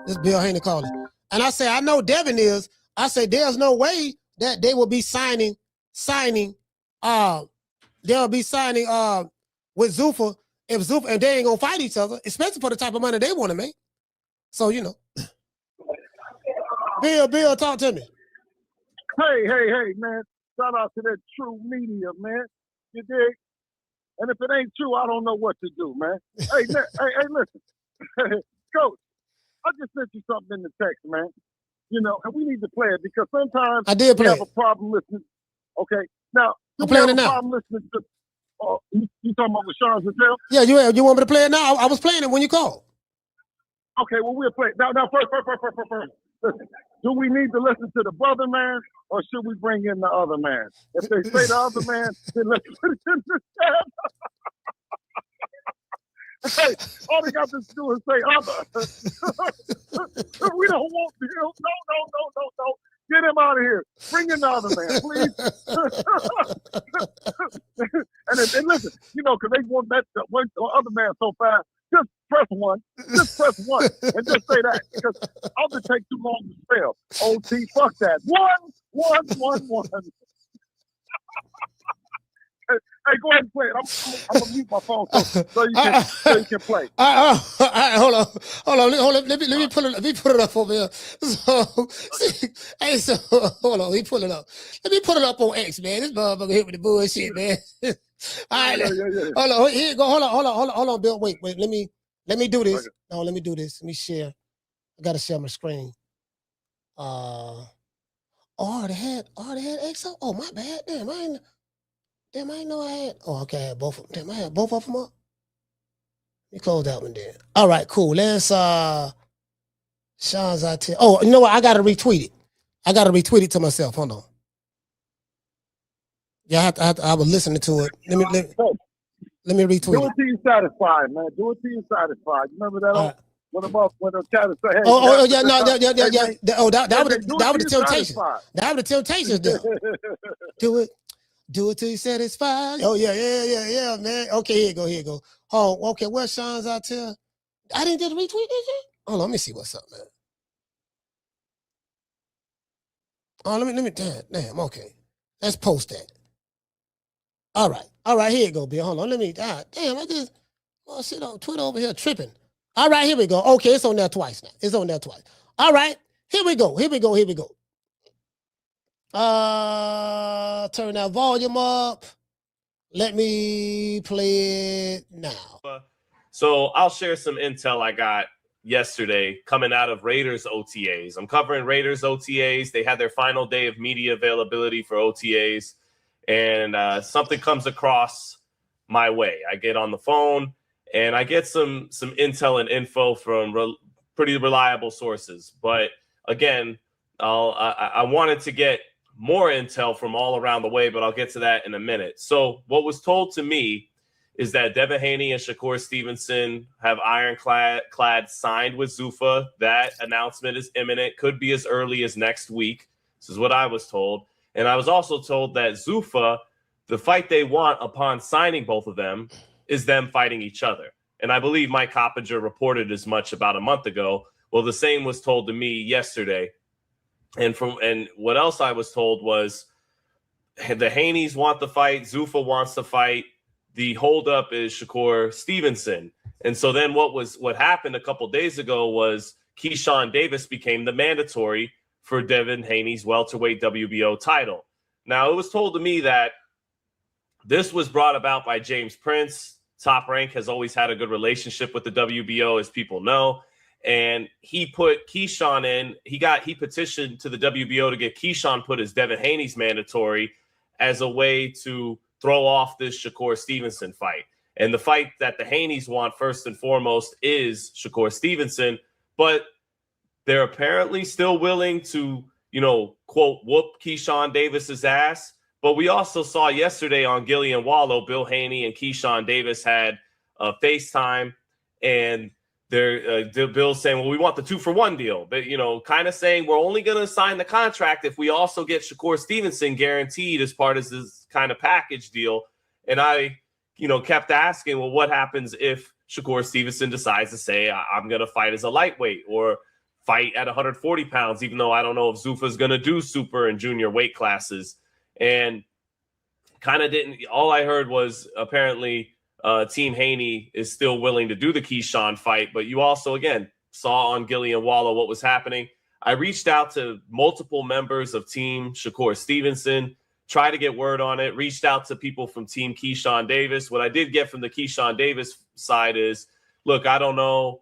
This Bill Haney calling. And I say, I know Devin is. I say, there's no way that they will be signing they'll be signing with Zuffa if they ain't gonna fight each other, especially for the type of money they want to make. So, you know. Bill, talk to me. Hey, man. Shout out to that True Media, man. You dig? And if it ain't true, I don't know what to do, man. Hey, listen. Coach, I just sent you something in the text, man. You know, and we need to play it because sometimes I did play we have a problem listening. Okay. Now, I'm playing it now. Problem listening to, you talking about with Sean Zartel? Yeah, you want me to play it now? I was playing it when you called. Okay, well, we'll play it. Now, first. Listen, do we need to listen to the brother man or should we bring in the other man? If they say the other man, then let's put it in the chat. Hey, all they got to do is say other. We don't want him. No. Get him out of here. Bring in the other man, please. and listen, you know, because they want that the other man so fast. Just press one. And just say that because other take too long to spell. OT, fuck that. One. Hey, go ahead and play it. I'm gonna mute my phone so you can play. Hold on. Let me pull it. Let me put it up over here. So, so hold on. Let me pull it up. Let me put it up on X, man. This motherfucker hit with the bullshit, man. All right, Yeah. hold on. Here you go. Hold on, Bill. Wait. Let me do this. Okay. No, let me do this. Let me share. I gotta share my screen. They had X up. Oh, my bad. Damn, I didn't know I had. Oh, okay, I had both of them. Damn, I had both of them up. Let me close that one then. All right, cool. Let's Sean's out here. Oh, you know what? I gotta retweet it. I gotta retweet it to myself. Hold on. Yeah, I was listening to it. Let me retweet Do it till you satisfied, man. Do it till you satisfied. You remember that? What about when the cat say, "Hey"? Yeah. Oh, that was the Temptations. That was the Temptations. Do it till you satisfied. Oh yeah, man. Okay, here you go. Oh, okay. Where's Sean's out here? I didn't just retweet this shit. Hold on, let me see what's up, man. Oh, let me. Damn. Okay, let's post that. All right. Here you go, Bill. Hold on, let me. Damn, I just sit on Twitter over here tripping. All right, here we go. Okay, it's on there twice now. It's on there twice. All right, here we go. Turn that volume up. Let me play it now. So I'll share some intel I got yesterday coming out of Raiders OTAs. I'm covering Raiders OTAs. They had their final day of media availability for OTAs, and something comes across my way. I get on the phone, and I get some intel and info from pretty reliable sources. But again, I wanted to get more intel from all around the way, but I'll get to that in a minute. So what was told to me is that Devin Haney and Shakur Stevenson have ironclad signed with Zuffa. That announcement is imminent, could be as early as next week. This is what I was told. And I was also told that Zuffa, the fight they want upon signing both of them is them fighting each other. And I believe Mike Coppinger reported as much about a month ago. Well, the same was told to me yesterday. And what else I was told was the Haneys want the fight, Zuffa wants the fight. The holdup is Shakur Stevenson. And so then what happened a couple days ago was Keyshawn Davis became the mandatory for Devin Haney's welterweight WBO title. Now, it was told to me that this was brought about by James Prince. Top Rank has always had a good relationship with the WBO, as people know. And he put Keyshawn in. He petitioned to the WBO to get Keyshawn put as Devin Haney's mandatory as a way to throw off this Shakur Stevenson fight. And the fight that the Haneys want first and foremost is Shakur Stevenson, but they're apparently still willing to, quote, whoop Keyshawn Davis's ass. But we also saw yesterday on Gillian Wallow, Bill Haney and Keyshawn Davis had a FaceTime, and Bill's saying, well, we want the 2-for-1 deal. But, kind of saying we're only going to sign the contract if we also get Shakur Stevenson guaranteed as part of this kind of package deal. And I, kept asking, well, what happens if Shakur Stevenson decides to say, I'm going to fight as a lightweight or fight at 140 pounds, even though I don't know if Zuffa's going to do super and junior weight classes. And kind of didn't. All I heard was apparently Team Haney is still willing to do the Keyshawn fight. But you also, again, saw on Gillian Wallow what was happening. I reached out to multiple members of Team Shakur Stevenson, tried to get word on it, reached out to people from Team Keyshawn Davis. What I did get from the Keyshawn Davis side is, look, I don't know,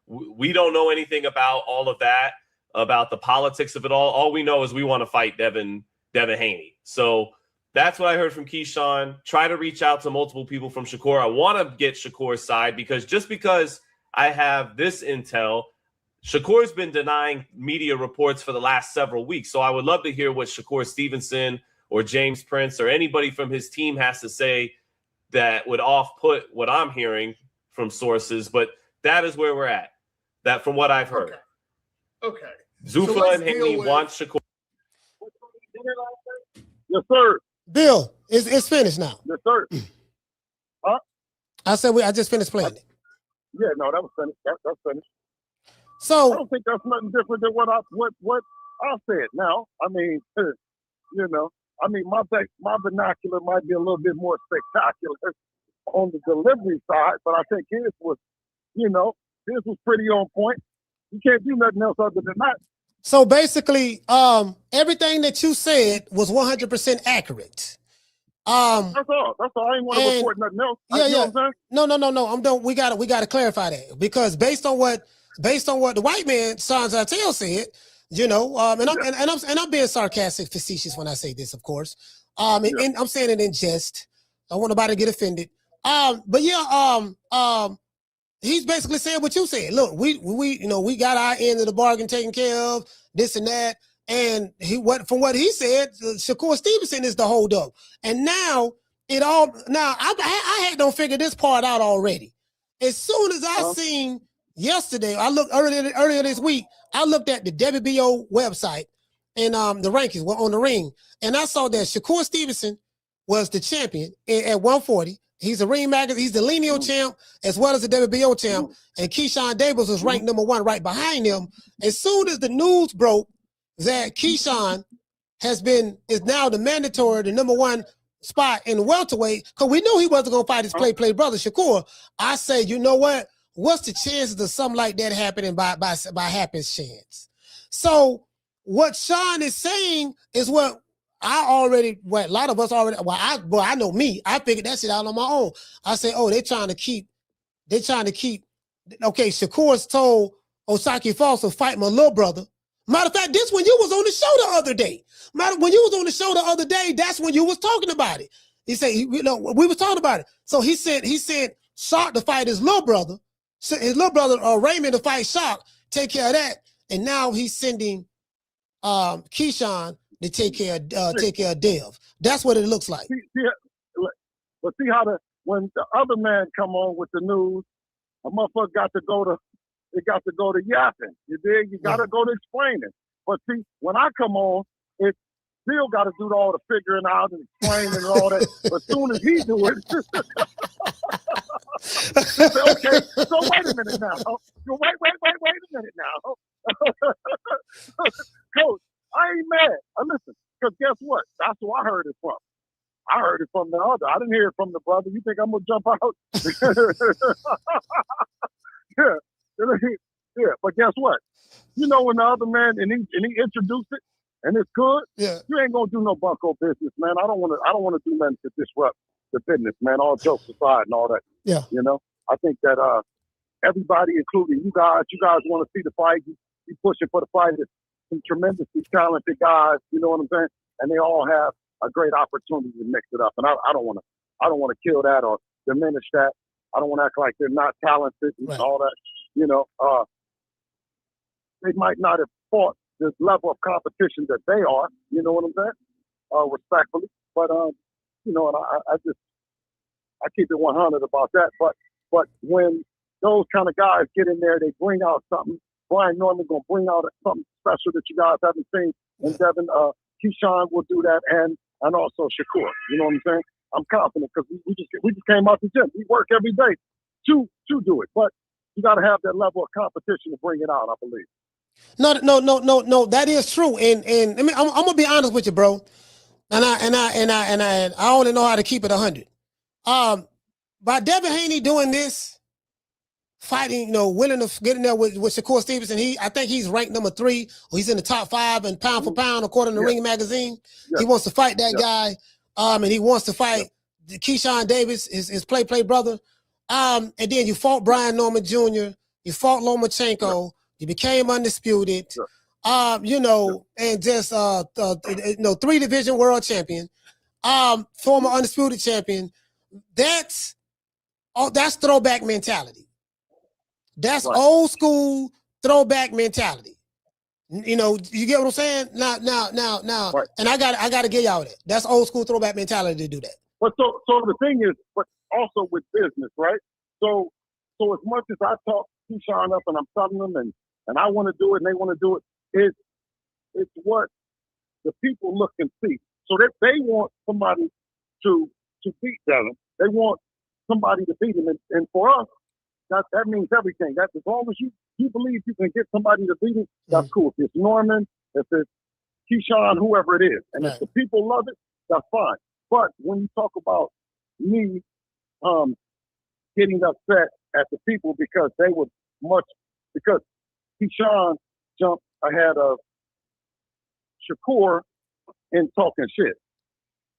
we don't know anything about all of that, about the politics of it all. All we know is we want to fight Devin Haney. So that's what I heard from Keyshawn. Try to reach out to multiple people from Shakur. I want to get Shakur's side because just because I have this intel, Shakur's been denying media reports for the last several weeks. So I would love to hear what Shakur Stevenson or James Prince or anybody from his team has to say that would off-put what I'm hearing from sources. But that is where we're at. That from what I've heard. Okay. Zuffa and Haney want Shakur. Yes, sir. Bill, it's finished now. Yes, sir. Huh? I said I just finished playing it. Yeah, no, that was finished. That's finished. So I don't think that's nothing different than what I said. Now, I mean, I mean, my vernacular might be a little bit more spectacular on the delivery side, but I think his was, his was pretty on point. You can't do nothing else other than that. So basically, everything that you said was 100% accurate. That's all. I ain't want to report nothing else. Yeah, you know what I'm saying? No. I'm done. We gotta clarify that, because based on what the white man Sans Artel said, and I'm being sarcastic, facetious when I say this, of course. And I'm saying it in jest. I don't want nobody to get offended. He's basically saying what you said. Look, we got our end of the bargain taken care of, this and that. And from what he said, Shakur Stevenson is the holdup. And now I had don't figure this part out already. As soon as I seen yesterday, I looked earlier this week, I looked at the WBO website and the rankings were on the ring. And I saw that Shakur Stevenson was the champion at 140. He's a ring magazine. He's the lineal champ as well as the WBO champ. And Keyshawn Davis was ranked number 1 right behind him. As soon as the news broke that Keyshawn is now the number 1 spot in welterweight, because we knew he wasn't going to fight his play brother Shakur. I say, you know what? What's the chances of something like that happening by happenstance? So what Sean is saying is what a lot of us already, I know me, I figured that shit out on my own. I say, they're trying to keep, okay, Shakur's told Osaki Falls to fight my little brother. Matter of fact, this when you was on the show the other day. When you was on the show the other day, that's when you was talking about it. He said, we was talking about it. So he said Shark to fight his little brother, Raymond to fight Shark, take care of that. And now he's sending Keyshawn to take care of Dev. That's what it looks like. But see how when the other man come on with the news, a motherfucker got to go to yapping. You dig? You got to go to explaining. But see, when I come on, it's still got to do all the figuring out and explaining and all that. But as soon as he do it, okay, so wait a minute now. Wait a minute now. Coach, I ain't mad. Listen, because guess what? That's who I heard it from. I heard it from the other. I didn't hear it from the brother. You think I'm going to jump out? Yeah. But guess what? When the other man and he introduced it and it's good, you ain't gonna do no bunko business, man. I don't want to do nothing to disrupt the business, man. All jokes aside and all that. Yeah. I think that everybody, including you guys want to see the fight. You pushing for the fight. It's some tremendously talented guys. You know what I'm saying? And they all have a great opportunity to mix it up. And I don't want to kill that or diminish that. I don't want to act like they're not talented and all that. They might not have fought this level of competition that they are, you know what I'm saying? Respectfully. But, and I keep it 100 about that. But when those kind of guys get in there, they bring out something. Brian Norman going to bring out something special that you guys haven't seen. And Devin, Keyshawn will do that. And also Shakur, you know what I'm saying? I'm confident because we just came out the gym. We work every day to do it. But you got to have that level of competition to bring it out, I believe. No. That is true. And I mean, I'm gonna be honest with you, bro. And I only know how to keep it 100. By Devin Haney doing this, fighting, willing to get in there with Shakur Stevenson, I think he's ranked number 3, or he's in the top 5 and pound for pound according to Ring Magazine. He wants to fight that guy, and he wants to fight Keyshawn Davis, his play brother. And then you fought Brian Norman Jr., you fought Lomachenko, you became undisputed, and just 3-division world champion, former undisputed champion. That's throwback mentality. That's old school throwback mentality. You get what I'm saying? Now, and I got to give y'all that. That's old school throwback mentality to do that. But so the thing is, but also with business, right? So as much as I talk Keyshawn up and I'm telling them and I want to do it and they want to do it, it's what the people look and see. So they want somebody to beat Devin. They want somebody to beat him. And for us, that means everything. That as long as you believe you can get somebody to beat him, that's cool. If it's Norman, if it's Keyshawn, whoever it is. And Right. if the people love it, that's fine. But when you talk about me getting upset at the people because they were because Keyshawn jumped ahead of Shakur in talking shit.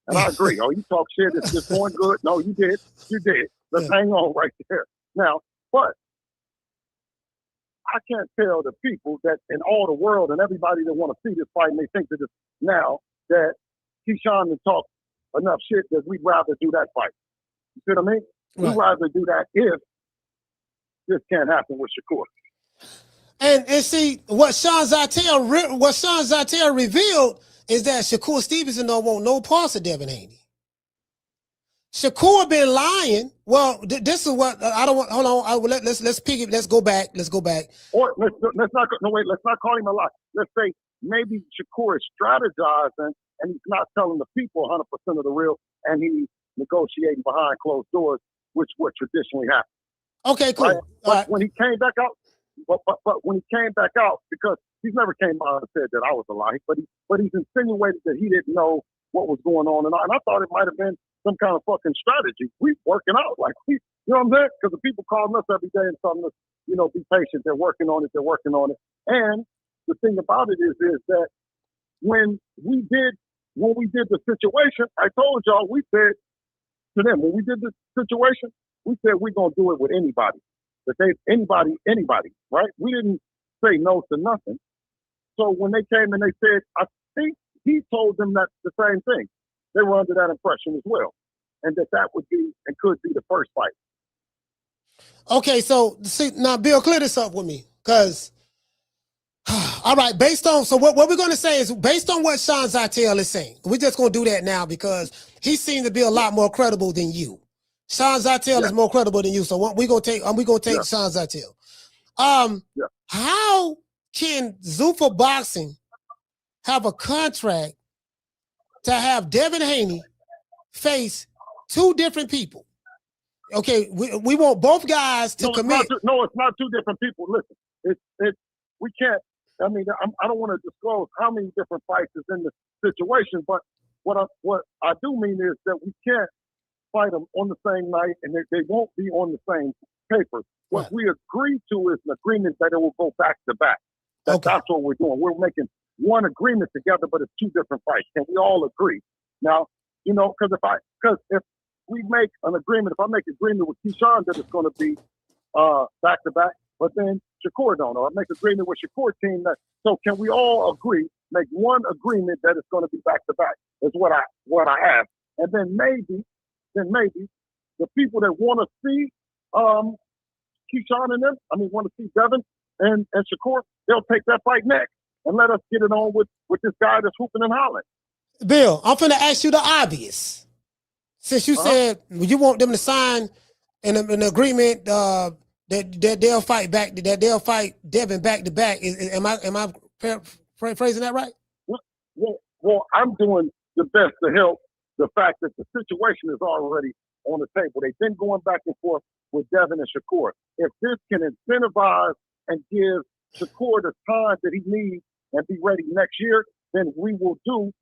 And I agree. Oh, you talk shit. It's just going good. No, you did. You did. Let's hang on right there. Now, but I can't tell the people that in all the world and everybody that want to see this fight and they think that it's now that Keyshawn has talked enough shit that we'd rather do that fight. You see what I mean? Right. We'd rather do that if this can't happen with Shakur. And see what Sean Zartel revealed is that Shakur Stevenson don't want no parts of Devin Haney. Shakur been lying. Well, this is what I don't want. Hold on. Let's pick it. Let's go back. Or let's not call him a lie. Let's say maybe Shakur is strategizing and he's not telling the people 100% of the real, and he's negotiating behind closed doors, which would traditionally happen. Okay, cool. Right? But when he came back out, but when he came back out, because he's never came out and said that I was a lie, but he's insinuated that he didn't know what was going on, and I thought it might have been some kind of fucking strategy. We working out like you know what I'm saying? Because the people calling us every day and telling us, be patient. They're working on it. And the thing about it is that when we did the situation, I told y'all, we said to them, when we did the situation, we said we're gonna do it with anybody. Anybody, right? We didn't say no to nothing. So when they came and they said, I think he told them that the same thing. They were under that impression as well. And that would be and could be the first fight. Okay, so see now, Bill, clear this up with me, because all right, what we're going to say is based on what Sean Zartel is saying. We're just going to do that now because he seems to be a lot more credible than you. Sean Zartel is more credible than you, so we're going to take Sean Zartel. How can Zuffa Boxing have a contract to have Devin Haney face two different people? Okay, we want both guys to commit. It's not two different people. Listen, we can't. I mean, I don't want to disclose how many different fights is in the situation, but what I do mean is that we can't fight them on the same night, and they won't be on the same paper. What we agree to is an agreement that it will go back to back. That's what we're doing. We're making one agreement together, but it's two different fights. Can we all agree? Now, because if we make an agreement, if I make an agreement with Keyshawn that it's going to be back to back, but then Shakur don't know. I make an agreement with Shakur team so can we all agree, make one agreement that it's going to be back to back? Is what I ask, and then maybe the people that want to see Keyshawn and them, want to see Devin and Shakur, they'll take that fight next and let us get it on with this guy that's hooping and hollering. Bill, I'm finna ask you the obvious. Since you said you want them to sign an agreement that they'll fight back, that they'll fight Devin back to back. Am I paraphrasing that right? Well, I'm doing the best to help the fact that the situation is already on the table. They've been going back and forth with Devin and Shakur. If this can incentivize and give Shakur the time that he needs and be ready next year, then we will do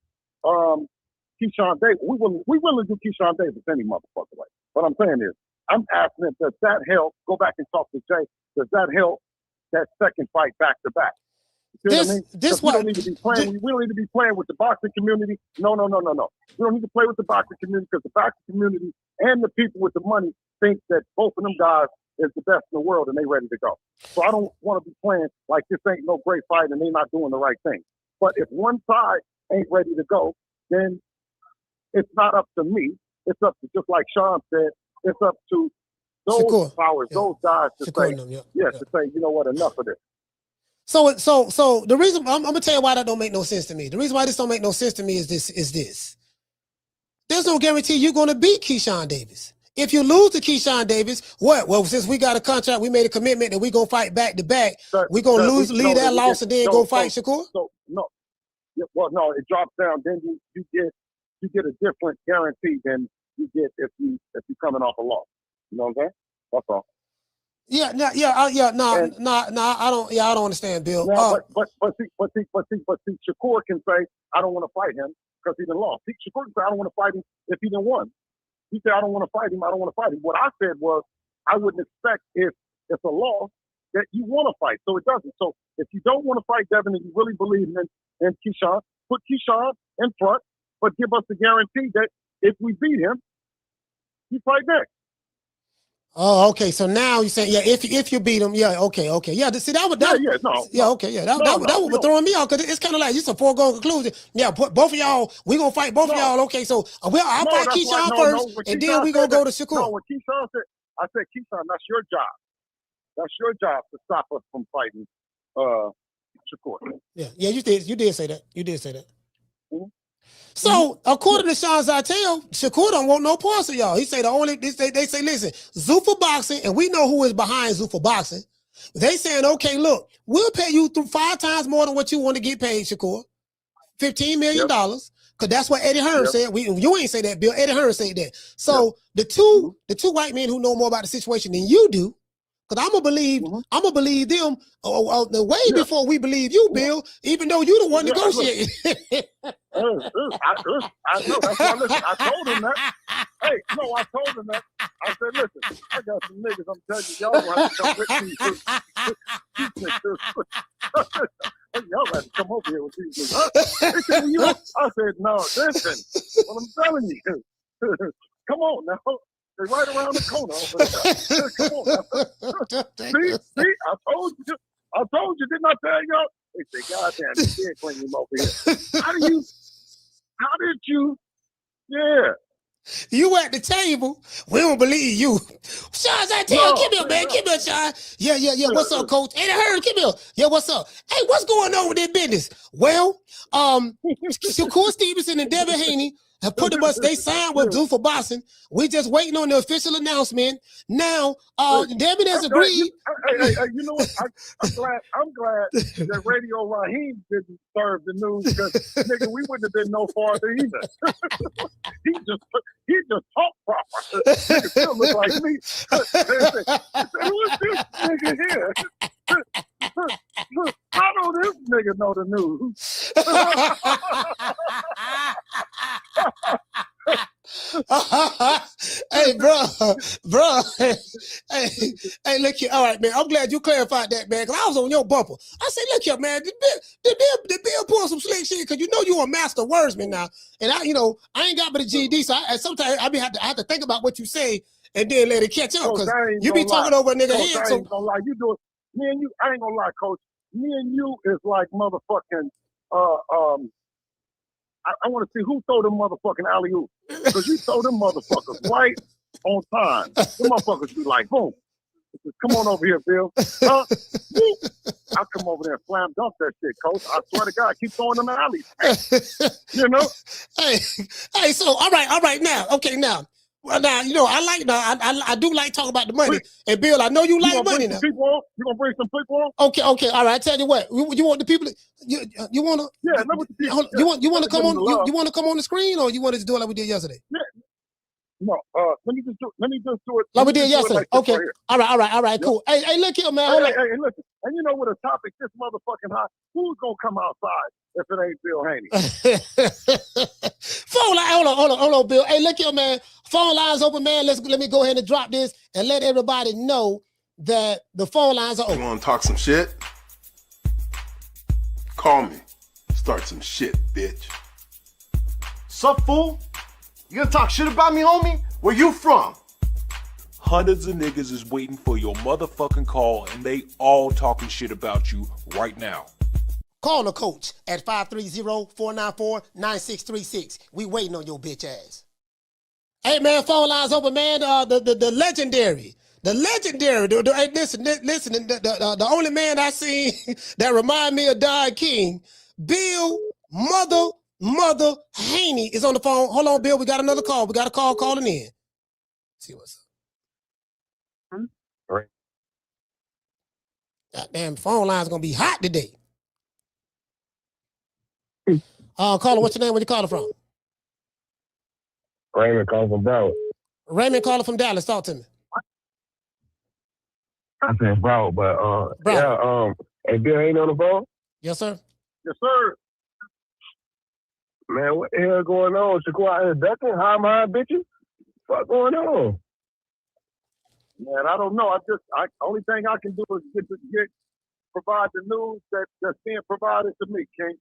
Keyshawn Davis. We willing to do Keyshawn Davis any motherfucker way. What I'm saying is, I'm asking him, does that help? Go back and talk to Jay. Does that help that second fight back to back? You see what I mean? We don't need to be playing. We don't need to be playing with the boxing community. No. We don't need to play with the boxing community because the boxing community and the people with the money think that both of them guys is the best in the world and they ready to go. So I don't want to be playing like this ain't no great fight and they not doing the right thing. But if one side ain't ready to go, then it's not up to me. It's up to, just like Sean said, it's up to those powers, those guys to say, to say, you know what, enough of this. So the reason I'm gonna tell you why that don't make no sense to me. The reason why this don't make no sense to me is this. There's no guarantee you're gonna beat Keyshawn Davis. If you lose to Keyshawn Davis, what? Well, since we got a contract, we made a commitment that we're gonna fight back to back. We're gonna leave that loss and then go fight Shakur? No, it drops down. Then you get a different guarantee than you get if you coming off a loss. You know what I'm saying? That's all. No, I don't understand, Bill. Now, but see, Shakur can say, I don't want to fight him because he done lost. Shakur can say, I don't want to fight him if he done won. He said, I don't want to fight him. I don't want to fight him. What I said was, I wouldn't expect if it's a loss that you want to fight. So it doesn't. So if you don't want to fight Devin and you really believe in Keyshawn, put Keyshawn in front, but give us the guarantee that if we beat him, you fight next. Oh, okay. So now you're saying, if you beat him, okay. Yeah, see, that was that was throwing me off because it's kind of like it's a foregone conclusion. Yeah, both of y'all, we gonna fight both of y'all. Okay, so I'll fight Keyshawn first, and then we gonna go to Shakur. No, when Keyshawn said, I said, Keyshawn, that's your job. That's your job to stop us from fighting Shakur. Yeah, you did say that. You did say that. Mm-hmm. So, according to Sean Zartel, Shakur don't want no parts of y'all. He say they say, listen, Zuffa Boxing, and we know who is behind Zuffa Boxing. They saying, okay, look, we'll pay you 5 times more than what you want to get paid, Shakur. $15 million. Because that's what Eddie Hearn said. You ain't say that, Bill. Eddie Hearn said that. So the two white men who know more about the situation than you do, because I'm gonna believe them way before we believe you, Bill, even though you the one negotiating. I know. That's why, listen, I told him that. Hey, no, I told him that. I said, listen, I got some niggas, I'm telling you, y'all gonna have to come with me. Y'all have to come over here with these niggas. I said, no, listen, what I'm telling you, come on now. They're right around the corner. Come on now. See, I told you, didn't I tell y'all? They say, God damn, you can't bring him over here. How did you, You at the table, we don't believe you. Sean, give me a man, give me a Sean. Yeah. What's up, Coach? Eddie Hearn, give me a. Yeah, what's up? Hey, what's going on with this business? Well, Shakur Stevenson and Devin Haney have put us. They signed with Zuffa Boxing. We just waiting on the official announcement. Now, Devin has agreed. Hey, you know what? I'm glad that Radio Raheem didn't serve the news because nigga, we wouldn't have been no farther either. he just talked proper. Nigga still look like me. Who is this nigga here? How do this nigga know the news? Hey, bro. Hey, look here. All right, man. I'm glad you clarified that, man, because I was on your bumper. I said, look here, man. Did Bill pull some slick shit? Because you know you a master wordsman now. And I ain't got but a GED, so sometimes I have to think about what you say and then let it catch up. Because you be talking over a nigga head. I ain't gonna lie. You do it. Me and you, I ain't gonna lie, Coach. Me and you is like motherfucking, I want to see who throw them motherfucking alley-oop. Because you throw them motherfuckers right on time. Them motherfuckers be like, boom. Come on over here, Bill. I come over there and slam dunk that shit, Coach. I swear to God, keep throwing them alleys. You know? Hey, so, all right, now. Okay, now. Well, now, I do like talking about the money. And Bill, I know you like money now. You gonna bring some people on? Okay. All right. I tell you what. You want the people? You want to? Yeah. Let me the people. You want to come on? You want to come on the screen, or you want to do it like we did yesterday? Yeah. No. Let me just do it. Like we did yesterday. Like okay. Right all right. Cool. Yep. Hey, look here, man. Hey, listen. And you know what a topic this motherfucking hot? Who's gonna come outside if it ain't Bill Haney? Phone line. Hold on, Bill. Hey, look here, man. Phone lines open, man. Let me go ahead and drop this and let everybody know that the phone lines are open. You want to talk some shit? Call me. Start some shit, bitch. Sup, fool? You gonna talk shit about me, homie? Where you from? Hundreds of niggas is waiting for your motherfucking call, and they all talking shit about you right now. Call the coach at 530-494-9636. We waiting on your bitch ass. Hey, man, phone lines open, man. The legendary. Hey, listen. The only man I seen that remind me of Don King, Bill Mother Haney is on the phone. Hold on, Bill. We got another call. We got a call calling in. See what's up. All right. Goddamn, phone line's gonna be hot today. Caller, what's your name? Where you calling from? Raymond calling from Dallas. Raymond calling from Dallas. Talk to me. I said Broward, but yeah, hey Bill ain't on the phone? Yes, sir. Yes, sir. Man, what the hell going on? Shakur out here ducking, high mind bitches? What going on? Man, I don't know. Only thing I can do is provide the news that's being provided to me, King.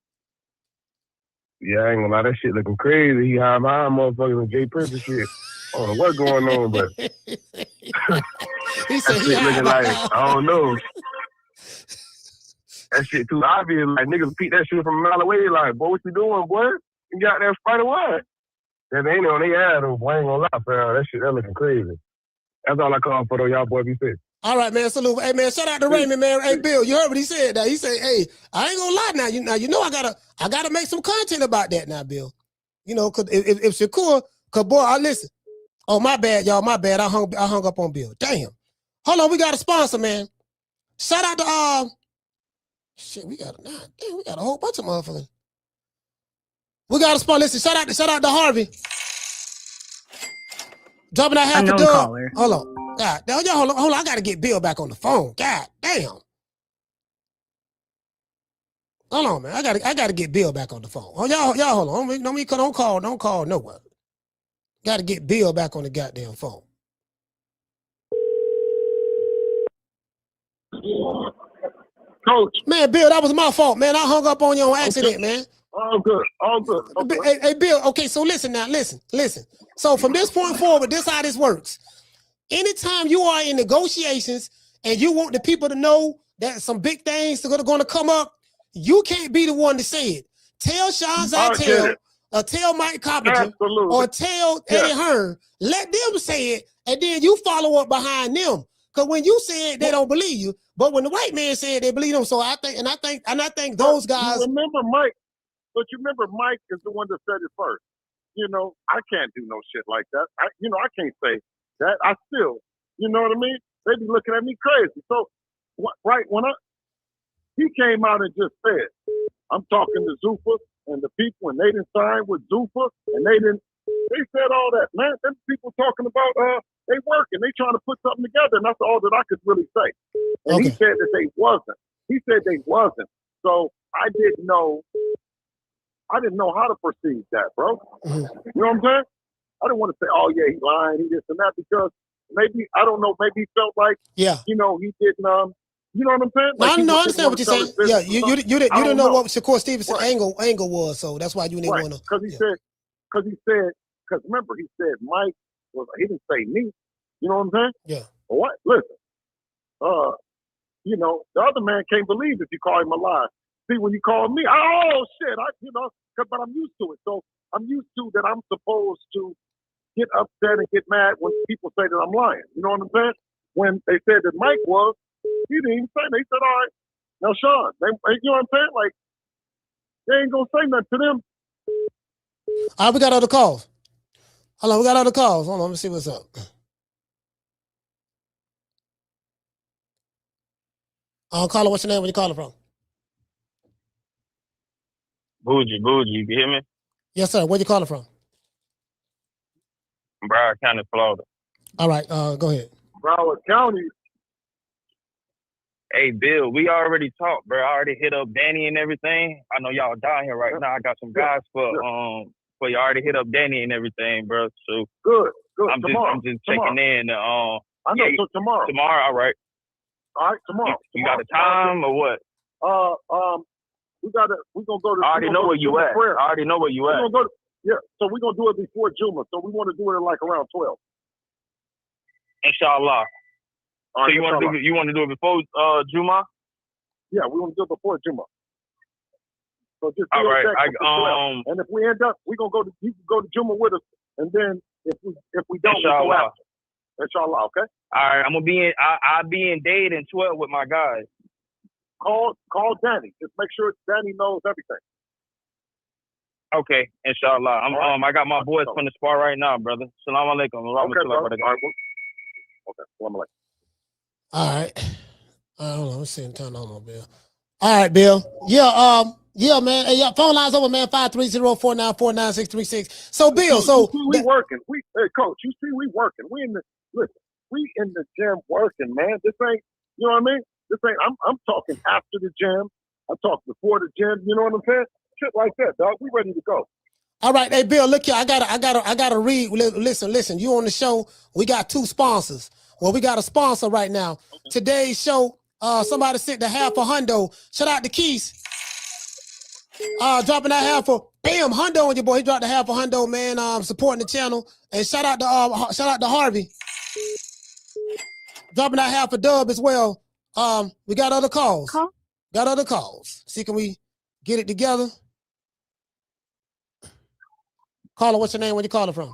Yeah, I ain't gonna lie, that shit looking crazy. He high mind motherfuckers and Jay Prince and shit. I don't know what's going on, but he said that shit looking like, I don't know. That shit too obvious. Like, niggas peek that shit from a mile away. Like, boy, what you doing, boy? You got that spider what? That ain't on their ass, though, boy. I ain't gonna lie, fam. That looking crazy. That's all I call for, though. Y'all boy be safe. All right, man. Salute. Hey, man, shout out to Raymond, man. Hey, Bill, you heard what he said. Now he said, "Hey, I ain't gonna lie. Now you know I gotta make some content about that now, Bill. You know, cause if Shakur, cause boy, I listen. Oh, my bad, y'all. My bad. I hung up on Bill. Damn. Hold on, we got a sponsor, man. Shout out to shit. We got a whole bunch of motherfuckers. We got a sponsor. Listen, shout out to Harvey. Dropping that half a dub. Caller. Hold on. God, y'all, hold on. I gotta get Bill back on the phone. God damn. Hold on, man. I gotta get Bill back on the phone. Oh, y'all hold on. Don't call no one. Gotta get Bill back on the goddamn phone. Coach. Man, Bill, that was my fault, man. I hung up on you on accident, man. All good. Okay. Hey, Bill, okay, so listen now. Listen. So from this point forward, this how this works. Anytime you are in negotiations and you want the people to know that some big things are going to come up, you can't be the one to say it. Tell Sean Zytel, or tell Mike Carpenter, or tell Eddie Hearn. Let them say it, and then you follow up behind them. Because when you say it, they don't believe you. But when the white man said, they believe them. So I think those guys. You remember Mike is the one that said it first. You know, I can't do no shit like that. I can't say that. I still, you know what I mean? They be looking at me crazy. So, right when he came out and just said, I'm talking to Zuffa and the people, and they didn't sign with Zuffa, and they said all that. Man, them people talking about they working, they trying to put something together, and that's all that I could really say. And he said that they wasn't. He said they wasn't. So I didn't know how to perceive that, bro. Mm-hmm. You know what I'm saying? I didn't want to say, oh yeah, he lying, he this and that, because maybe, I don't know, maybe he felt like, he didn't, you know what I'm saying? Like I understand what you're saying. Yeah, you didn't know what Shakur Stevenson angle was, so that's why you didn't want to. Because remember, he said Mike he didn't say me. You know what I'm saying? Yeah. But what? Listen, the other man can't believe if you call him a lie. See, when you call me, oh shit, but I'm used to it. So I'm used to that. I'm supposed to get upset and get mad when people say that I'm lying. You know what I'm saying? When they said that Mike was, he didn't even say. They said, all right, now Sean, you know what I'm saying? Like, they ain't gonna say nothing to them. All right, we got other calls. Hold on, we got other calls. Hold on, let me see what's up. Caller, what's your name? Where you calling from? Bougie, you can hear me? Yes, sir. Where you calling from? Broward County, Florida. All right, go ahead. Broward County. Hey, Bill, we already talked, bro. I already hit up Danny and everything. I know y'all down here right now. I got some guys for you. Already hit up Danny and everything, bro. So good. I'm just checking in. I know. So tomorrow. Tomorrow, all right. All right, tomorrow. You got a time or what? We're gonna go to. I already know where you at. So we're gonna do it before Juma. So we want to do it like around 12. Inshallah. All right, so you want to do it before Juma? Yeah, we want to do it before Juma. So just all right. And if we end up, you can go to Juma with us, and then if we don't, inshallah. We go after. Inshallah, okay. All right, I'm gonna be in. I'll be in Dade and 12 with my guys. Call Danny. Just make sure Danny knows everything. Okay, inshallah. I got my boys from the spar right now, brother. Salam alaikum. Okay, bro. All right. Okay, salam alaikum. All right. Hold on. I'm sitting turn on Bill. All right, Bill. Yeah, man. Hey, phone lines over, man. 530-494-9636. So, Bill, we working. Hey, Coach, you see, we working. We in the gym working, man. This ain't You know what I mean? This ain't. I'm talking after the gym. I talk before the gym. You know what I'm saying? Shit like that, dog. We ready to go. All right, hey Bill, look here. I gotta read. Listen. You on the show? We got 2 sponsors. Well, we got a sponsor right now. Okay. Today's show. Somebody sent the half a hundo. Shout out to Keys. Dropping that half a bam hundo on your boy. He dropped the half a hundo, man. Supporting the channel. And shout out to Harvey. Dropping that half a dub as well. We got other calls. Got other calls. See, can we get it together? Caller, what's your name? Where you calling from?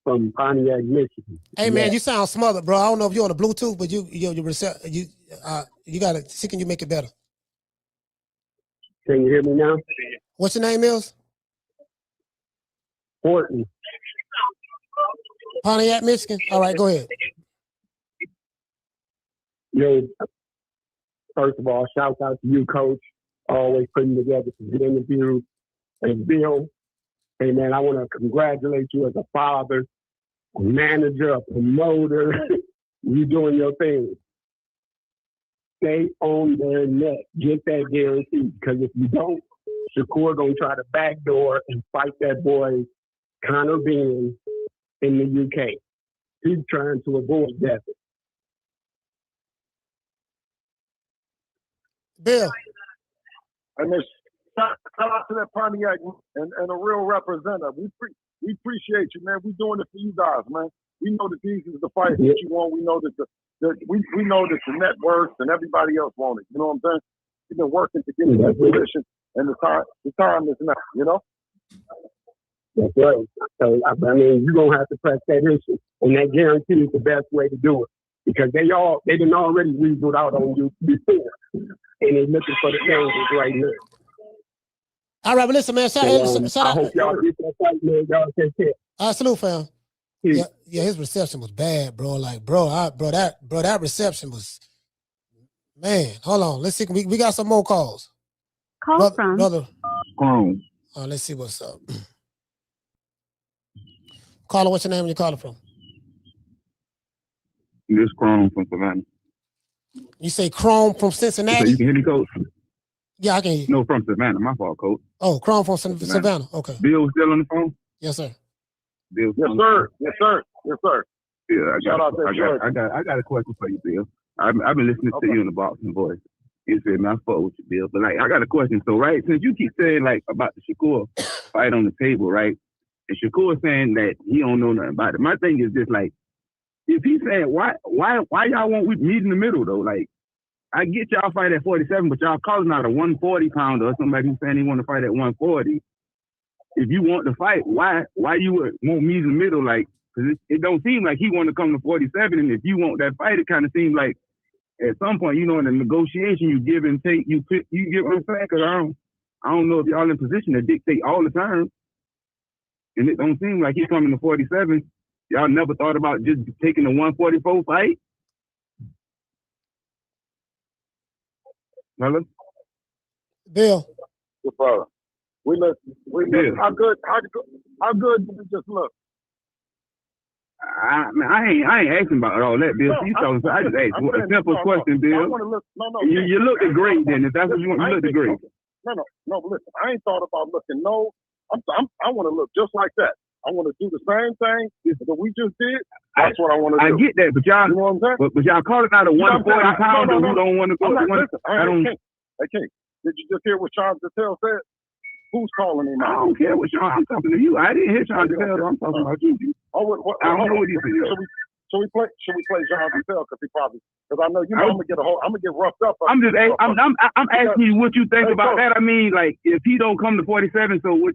From Pontiac, Michigan. Hey man, you sound smothered, bro. I don't know if you're on the Bluetooth, but you gotta see. Can you make it better? Can you hear me now? What's your name, Mills? Horton. Pontiac, Michigan. All right, go ahead. Yo, first of all, shout out to you, Coach. Always putting together some good interviews. And Bill, hey man, I want to congratulate you as a father, a manager, a promoter. You doing your thing. Stay on their neck. Get that guarantee. Because if you don't, Shakur gonna try to backdoor and fight that boy Connor Bean in the UK. He's trying to avoid that. Bill. And there's shout out to that Pontiac and a real representative. We appreciate you, man. We're doing it for you guys, man. We know that these is the fight that you want. We know that we know that the networks and everybody else want it. You know what I'm saying? We've been working to get to that position, and the time is now. You know. That's right. So I mean, you're gonna have to press that issue, and that guarantee is the best way to do it because they done already weaseled out on you before, and they're looking for the changes right now. All right, but listen, man. Shout out. I hope y'all get that fight, man. Y'all take care. Salute, fam. Yeah, his reception was bad, bro. Like, that reception was, man. Hold on, let's see. We got some more calls. Brother. Let's see what's up. Caller, what's your name? Where you calling from? This Chrome from Savannah. You say Chrome from Cincinnati? So you can hear me, Coach? Yeah, I can hear you. No, from Savannah. My fault, Coach. Oh, Chrome from Savannah. Okay. Bill still on the phone? Yes, sir. Bill. Yes, sir. Yes, sir. Yes, sir. Yeah, I got a question for you, Bill. I've been listening to you in the boxing voice. You said, man, I fuck with you, Bill. But like, I got a question. So, right, since you keep saying like about the Shakur fight on the table, right? And Shakur saying that he don't know nothing about it. My thing is just like, if he's saying why y'all won't meet in the middle though? Like, I get y'all fight at 47, but y'all calling out a 140 pounder or somebody who's saying he want to fight at 140. If you want to fight, why you won't meet in the middle? Like, cause it don't seem like he want to come to 47. And if you want that fight, it kind of seems like at some point, you know, in the negotiation, you give and take. You get what I'm saying? Cause I don't know if y'all in position to dictate all the time. And it don't seem like he's coming to 47. Y'all never thought about just taking a 144 fight? Hello? Bill. Good brother. We listen. How good did it just look? I ain't asking about all that, Bill. No, I just asked a simple question, Bill. You look great then. If that's what you want, you look great. No, but listen, I ain't thought about looking. No, I want to look just like that. I want to do the same thing that we just did. That's what I want to do. I get that, but y'all, you know what I'm saying? But y'all calling out a 140 pounder who don't want to go. I can't. Did you just hear what Sean Giselle said? Who's calling him out? I don't care what Sean. I'm talking to you. I didn't hear Sean Giselle. I'm talking about you. I don't know what he said. Should we play Sean Giselle? Because I know you know I'm gonna get roughed up. I'm asking you what you think about that. I mean, like if he don't come to 47, so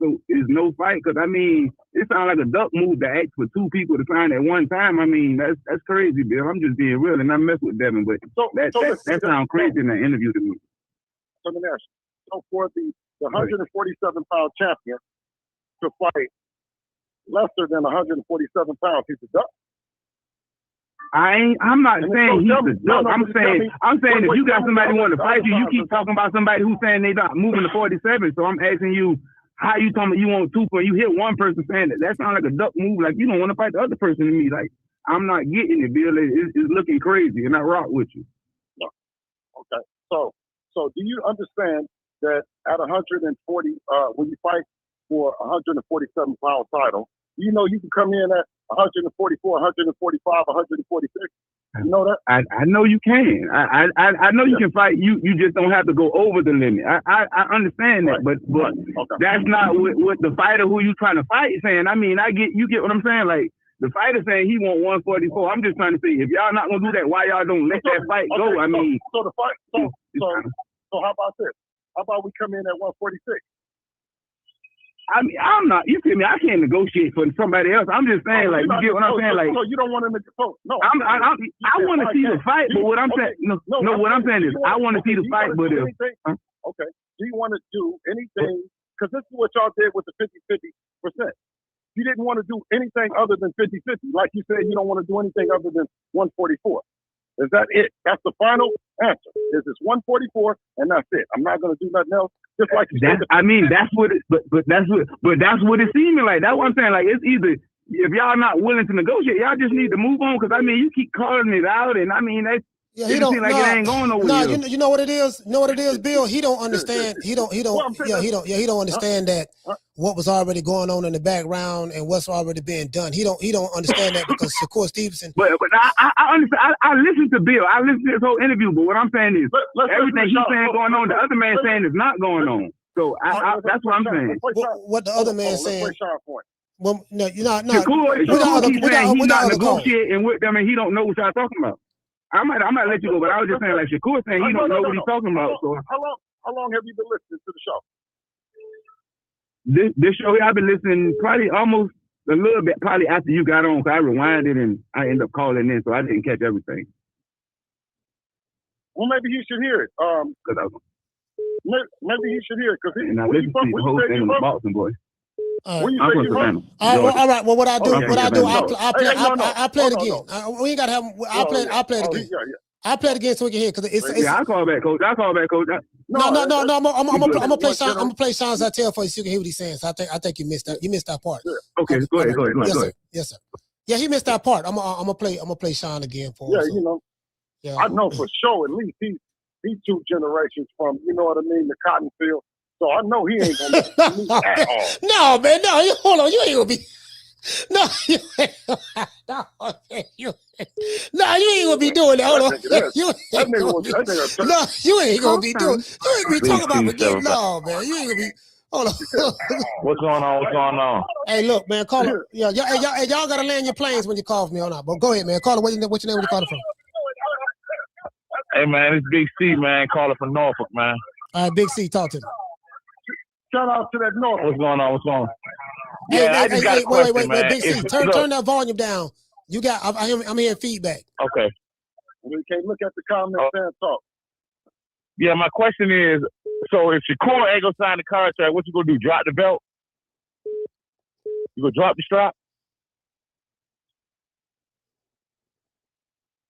is no fight? Because I mean, it sounds like a duck move to ask for two people to sign at one time. I mean, that's crazy, Bill. I'm just being real, and I mess with Devin, but that sounds crazy in that interview to me. So let me ask you. So for the 147-pound champion to fight lesser than 147 pounds, he's a duck. I'm not saying he's a duck. I'm saying if you got somebody wanting to fight you, you keep talking about somebody who's saying they not moving to 47. So I'm asking you, how you talking about you want two, but you hear one person saying that sounds like a duck move, like you don't want to fight the other person to me. Like I'm not getting it, Bill. It's looking crazy, and I rock with you. No. Okay. So do you understand that at 140, when you fight for 147 pound title, you know you can come in at 144, 145, 146. You know that? I know you can. I know you can fight. You just don't have to go over the limit. I understand that, but that's not what the fighter who you trying to fight is saying. I mean, you get what I'm saying. Like the fighter saying he want 144. I'm just trying to say if y'all not gonna do that, why y'all don't let that fight go? I mean, so the fight. So how about this? How about we come in at 146? I mean, I'm not. You feel me? I can't negotiate for somebody else. I'm just saying, like, you get what I'm saying? Like, so you don't want to negotiate? No. I want to see the fight, but what I'm saying, what I'm saying is, I want to see the fight, but if. Okay. Do you want to do anything? Because this is what y'all did with the 50-50%. You didn't want to do anything other than 50-50. Like you said, you don't want to do anything other than 144. Is that it? That's the final answer. Is it's 144 and that's it. I'm not going to do nothing else. Just like you said. I mean, that's what it. But that's what it's seeming like. That's what I'm saying. Like it's either if y'all not willing to negotiate, y'all just need to move on. Because I mean, you keep calling it out, and I mean that's. Yeah, it seems like it ain't going nowhere. No, you know what it is. You know what it is, Bill. He don't understand. He don't understand that what was already going on in the background and what's already being done. He don't understand that because Shakur Stevenson. But I understand. I listened to Bill. I listened to his whole interview. But what I'm saying is everything he's saying going on, the other man saying is not going on. So that's what I'm saying. What the other man saying? Well, no, you're not. Shakur keeps saying he's not negotiating with them, and he don't know what y'all talking about. I might let you go, but I was just saying, like Shakur saying he don't know what he's talking about. So how long have you been listening to the show? This show, I've been listening probably almost a little bit, probably after you got on. So I rewinded and I ended up calling in, so I didn't catch everything. Well, maybe you should hear it. Maybe you should hear it because and I listened to the whole thing in the boxing, boy. I'm from Savannah. All right. Well, what I do, I'll play it again. We ain't gotta have. I'll play it again. I'll play it again so we can hear because it's. Yeah, I'll call back, coach. No. I'm gonna play Sean. I'm gonna play Sean's I tell for you so you can hear what he's saying. So I think you missed that. You missed that part. Okay, go ahead. Yes, sir. Yeah, he missed that part. I'm gonna play Sean again for him. Yeah, you know. Yeah. I know for sure. At least he's 2 generations from. You know what I mean? The cotton field. So I know he ain't gonna be at all. No, man, no. Hold on, you ain't gonna be. No, you ain't gonna be doing that. Hold on, you ain't gonna be doing. You ain't gonna be talking about forgetting. No, man, you ain't gonna be. Hold on. What's going on? Hey, look, man, call it. Yeah, y'all gotta land your planes when you call for me or not. But go ahead, man. Call it. What's your name? Where you calling from? Hey, man, it's Big C, man. Calling from Norfolk, man. All right, Big C, talk to me. Shout out to that Norfolk. What's going on? Hey, wait, Big C, turn that volume down. You got, I'm hearing feedback. Okay. We can't look at the comments and talk. Yeah, my question is, so if Shakur ain't gonna sign the contract, what you gonna do? Drop the belt? You gonna drop the strap?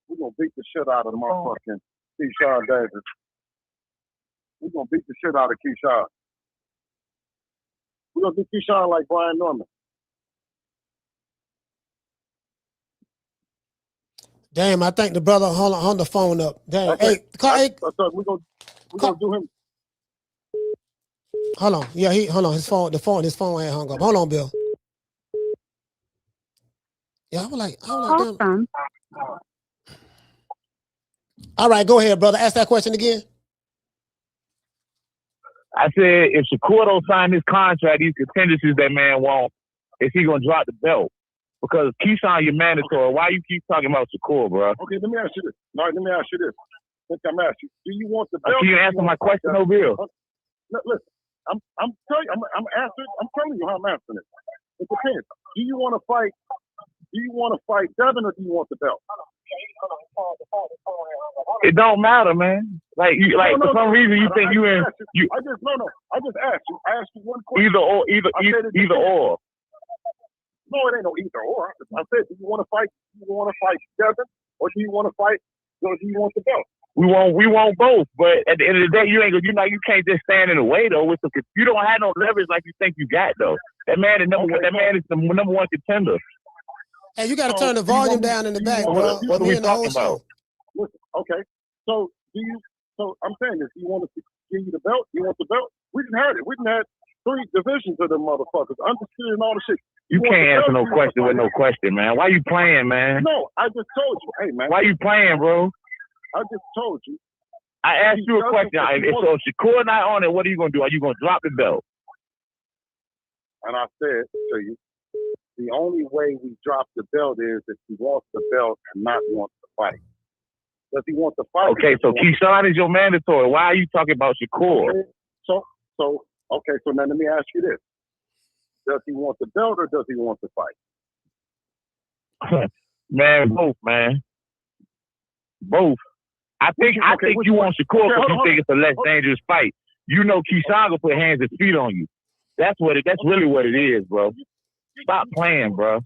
We're gonna beat the shit out of the motherfucking Keyshawn Davis. We're gonna beat the shit out of Keyshawn. We're gonna do Keyshawn like Brian Norman. Damn, I think the brother on the phone up. Damn, we're gonna do him. Hold on, yeah, hold on. His phone ain't hung up. Hold on, Bill. Yeah, I was like, damn. All right, go ahead, brother. Ask that question again. I said, if Shakur don't sign his contract, these contingencies that man wants, is he gonna drop the belt? Because Keyshawn, you're mandatory. Why you keep talking about Shakur, bro? Okay, let me ask you this. No, let me ask you this. I'm asking you, do you want the belt? Can you answer my question, no Bill? Listen, I'm telling you, I'm telling you how I'm answering it. It depends. Do you want to fight? Do you want to fight Devin or do you want the belt? It don't matter, man. Like for some reason you think you in you. I just asked you. I asked you one question. Either or. No, it ain't no either or. I said, do you want to fight? Do you want to fight Devin or do you want to fight? Or do you want the belt? We want both, but at the end of the day, you can't just stand in the way though. You don't have no leverage like you think you got though. That man is the number one contender. Hey, you got to turn the volume down in the back, bro. What are we talking show. about? Listen, okay. So I'm saying this. You want us to give you the belt? You want the belt? We didn't have it. We didn't have 3 divisions of them motherfuckers. Undisputed and all the shit. You can't answer no question with no question, man. Why you playing, man? No, I just told you. Hey, man. Why you playing, bro? I just told you. I asked you a question. So Shakur not on it, what are you going to do? Are you going to drop the belt? And I said to you, the only way we drop the belt is if he wants the belt and not wants to fight. Does he want to fight? Okay, so Keyshawn is your mandatory. Why are you talking about Shakur? Okay, so now let me ask you this. Does he want the belt or does he want to fight? Man, both, man. Both. I think you want Shakur because you think it's a less dangerous fight. You know Keyshawn will put hands and feet on you. That's really what it is, bro. Stop playing, bro.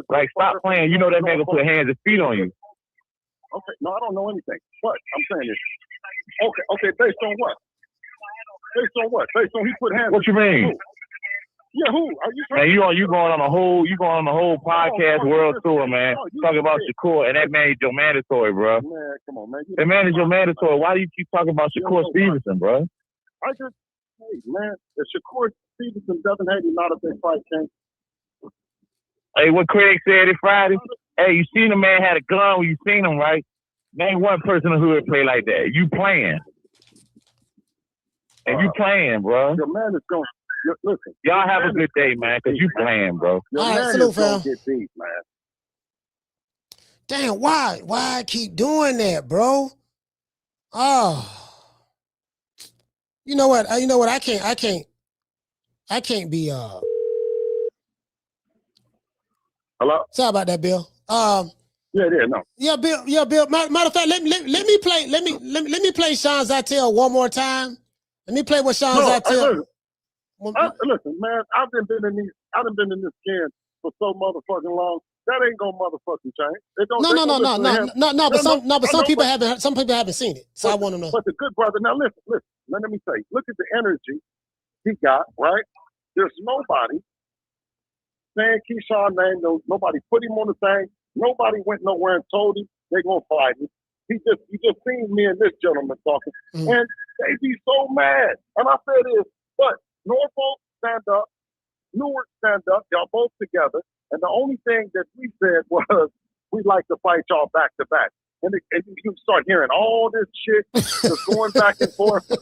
Like, stop playing. You know that man will put hands and feet on you. Okay, no, I don't know anything. But I'm saying this. Okay, based on what? Based on what? Based on he put hands. What you mean? Yeah, who? Are you man, you going on a whole podcast world tour, man. Talking about Shakur, and that man is your mandatory, bro. Man, come on, man. That man is your mandatory. Why do you keep talking about Shakur Stevenson, bro? Hey, man, if Shakur Stevenson, Devin Haney not a big fight, King. Hey, what Craig said it Friday? Hey, you seen the man had a gun when you seen him, right? Name one person in the hood play like that. You playing. And you playing, bro. Your man is going. Listen. Y'all have a good day, man, because you playing, bro. All right, salute, fam. Get beat, man. Damn, why I keep doing that, bro? Oh. You know what? I can't be Hello? Sorry about that, Bill. No. Yeah, Bill. Matter of fact, let me play Sean Zattel one more time. Let me play what Sean Zattel. Listen, man, I've been in this can for so motherfucking long. That ain't gonna motherfucking change. No. But some people haven't seen it. So I want to know. But the good brother, now listen. Let me say, look at the energy he got, right? There's nobody saying Keyshawn name. Nobody put him on the thing. Nobody went nowhere and told him they're gonna fight him. You just seen me and this gentleman talking, and they be so mad. And I said this, but Norfolk stand up, Newark stand up, y'all both together. And the only thing that we said was we'd like to fight y'all back to back. And you start hearing all this shit just going back and forth. Look,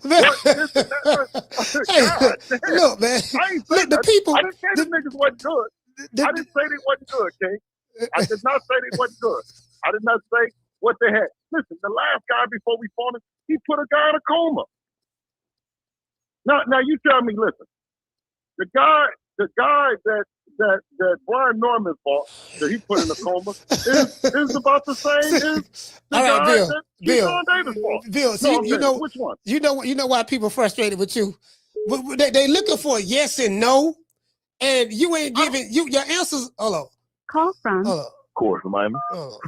man. The people. I didn't say the niggas wasn't good. I didn't say they wasn't good, King. I did not say they wasn't good. I did not say what they had. Listen, the last guy before we fought him, he put a guy in a coma. Now you tell me, listen, the guy that Brian Norman fought, that he put in a coma, is about the same as the all right, guy Bill, that Bill, Keyshawn Davis fought. Bill. So you know which one? You know why people are frustrated with you. They looking for a yes and no, and you ain't giving your answers. Hold on. Call from. Of course, Miami. Hold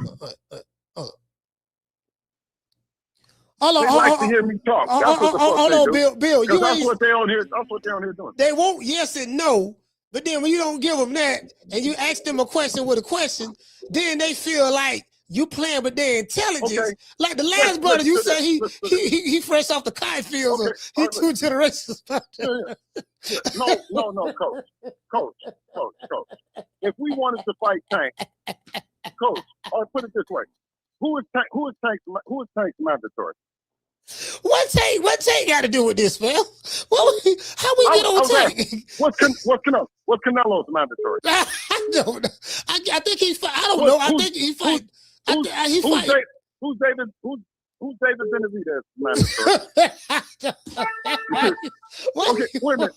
They like to hear me talk. Hold on, Bill. You that's ain't. what they on here. That's what they on here doing. They want yes and no, but then when you don't give them that, and you ask them a question with a question, then they feel like you playing with their intelligence. Okay. Like the last brother, you say he fresh off the kite fields, or he 2 generations. No, coach. If we wanted to fight Tank, coach, or put it this way, who is Tank's mandatory? What Tank got to do with this, man? How we get on Tank? What's Canelo's mandatory? I don't know. I think he fight. I don't know. I think he fight. Who's David Benavidez mandatory? Okay, wait a minute.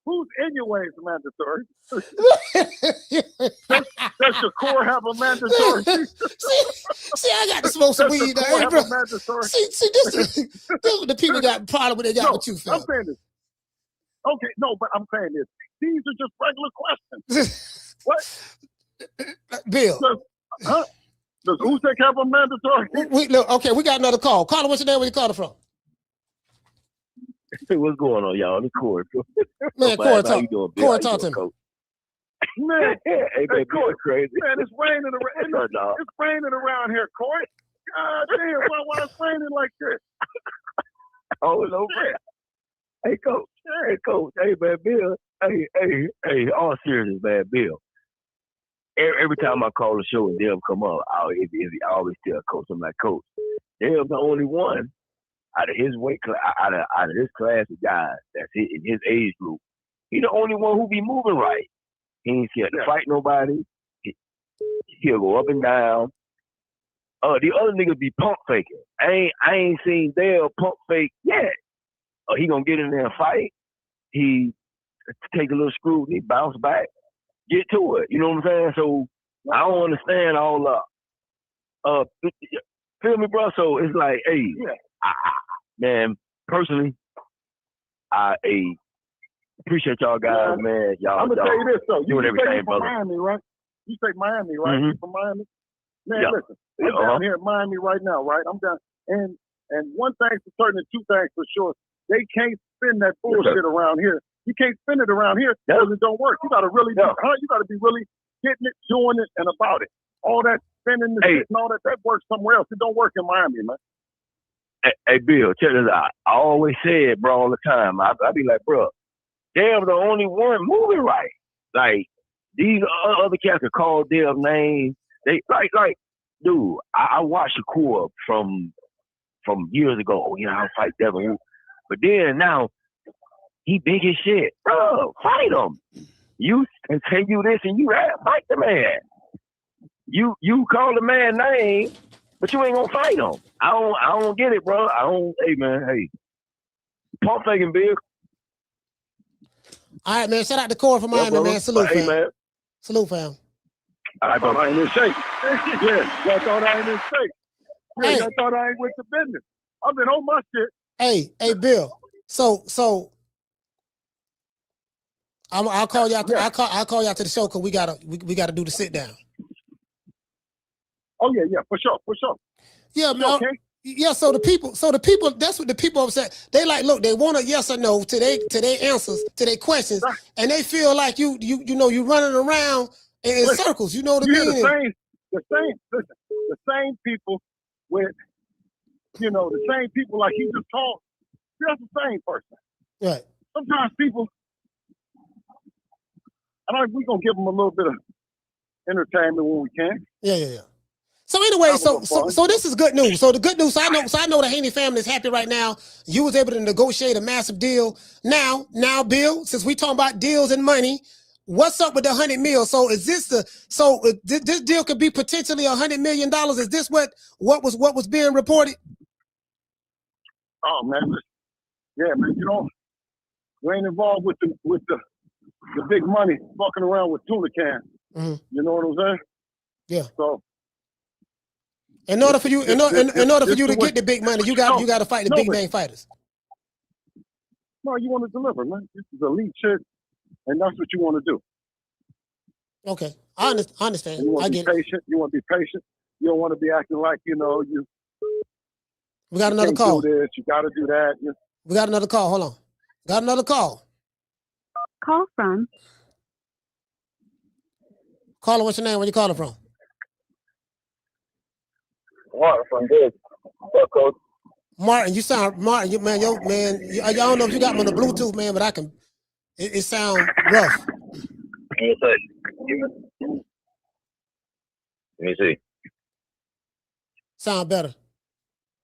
Who's Inquiring's mandatory? Does Shakur have a mandatory? see, I got to smoke some weed. See, this the people got problem with they got with you, fam. I'm saying this. Okay, no, but I'm saying this. These are just regular questions. What? Bill. Does Usyk have a mandatory? Look, okay, we got another call. Caller, what's your name? Where you calling from? What's going on, y'all? It's Corey. Man, Corey, talk to me. Coach? Man, hey, baby, Court, crazy. Man, it's raining around. It's raining around here, Court. God damn, why it's raining like this? Oh no, man. Hey, Coach. Hey, Coach. Hey, man, Bill. Hey. All seriousness, man, Bill. Every time I call the show and Dev come up, I always tell Coach, I'm like, Coach, Dev's the only one out of his weight class, out of this class of guys that's in his age group. He's the only one who be moving right. He ain't scared to fight nobody. He'll go up and down. The other niggas be pump faking. I ain't seen Dale pump fake yet. He gonna get in there and fight. He take a little scrutiny, bounce back, get to it. You know what I'm saying? So I don't understand all feel me, bro? So it's like, hey, man, personally, I appreciate y'all guys, man. Y'all, I'm gonna tell you this though. Doing you everything, from brother. Miami, right? You say Miami, right? Mhm. You from Miami? Man, Yeah. listen, I'm down here in Miami right now, right? I'm down, and one thing's for certain, and two things for sure. They can't spin that bullshit around here. You can't spin it around here because it don't work. You gotta really, you gotta be really getting it, doing it, and about it. All that spinning the shit and all that works somewhere else. It don't work in Miami, man. Hey, Bill, check this out. I always say it, bro, all the time. I be like, bro, Dev's the only one moving right. Like, these other cats can call Dev's name. They like, dude, I watched Shakur from years ago. Oh, yeah, I'll fight Devin. But then now, he big as shit. Bro, fight him. You continue this and you that. Fight the man. You call the man name, but you ain't gonna fight him. I don't get it, bro. Hey, man, hey. Pump faking, Bill. All right, man. Shout out to Corey from Miami, man. Salute, fam. Man. Salute, fam. All right, I ain't in shape. Yeah, y'all thought I ain't in shape. Yeah, y'all thought I ain't with the business. I've been on my shit. Hey, Bill. So I'll call you out. I'll call you out to the show because we gotta do the sit down. Oh yeah, for sure. Yeah, man. Okay. Yeah, so the people, that's what the people have said. They like, look, they want a yes or no to their answers, to their questions, and they feel like you running around in circles. You know what I mean? The same people with, the same people like he just talked. That's the same person. Right. Sometimes people, we're gonna give them a little bit of entertainment when we can. Yeah. So anyway, so this is good news. So the good news, so I know the Haney family is happy right now. You was able to negotiate a massive deal. Now, Bill, since we talking about deals and money, what's up with the $100 million? So is this this deal could be potentially $100 million? Is this what was being reported? Oh man, yeah, man. You ain't involved with the big money, walking around with tuna cans. Mm-hmm. You know what I'm saying? Yeah. So. In order for you to get the big money, you got to fight the big name fighters. No, you want to deliver, man. This is elite shit, and that's what you want to do. Okay, I understand. You want to be patient. You want to be patient. You don't want to be acting like you. We got another call. Do this, you got to do that. We got another call. Hold on. Got another call. Call from. Caller, what's your name? Where you calling from? Martin from this. What, Coach? Martin, you sound Martin. I don't know if you got me on the Bluetooth, man, but I can. It sound rough. Let me see. Sound better.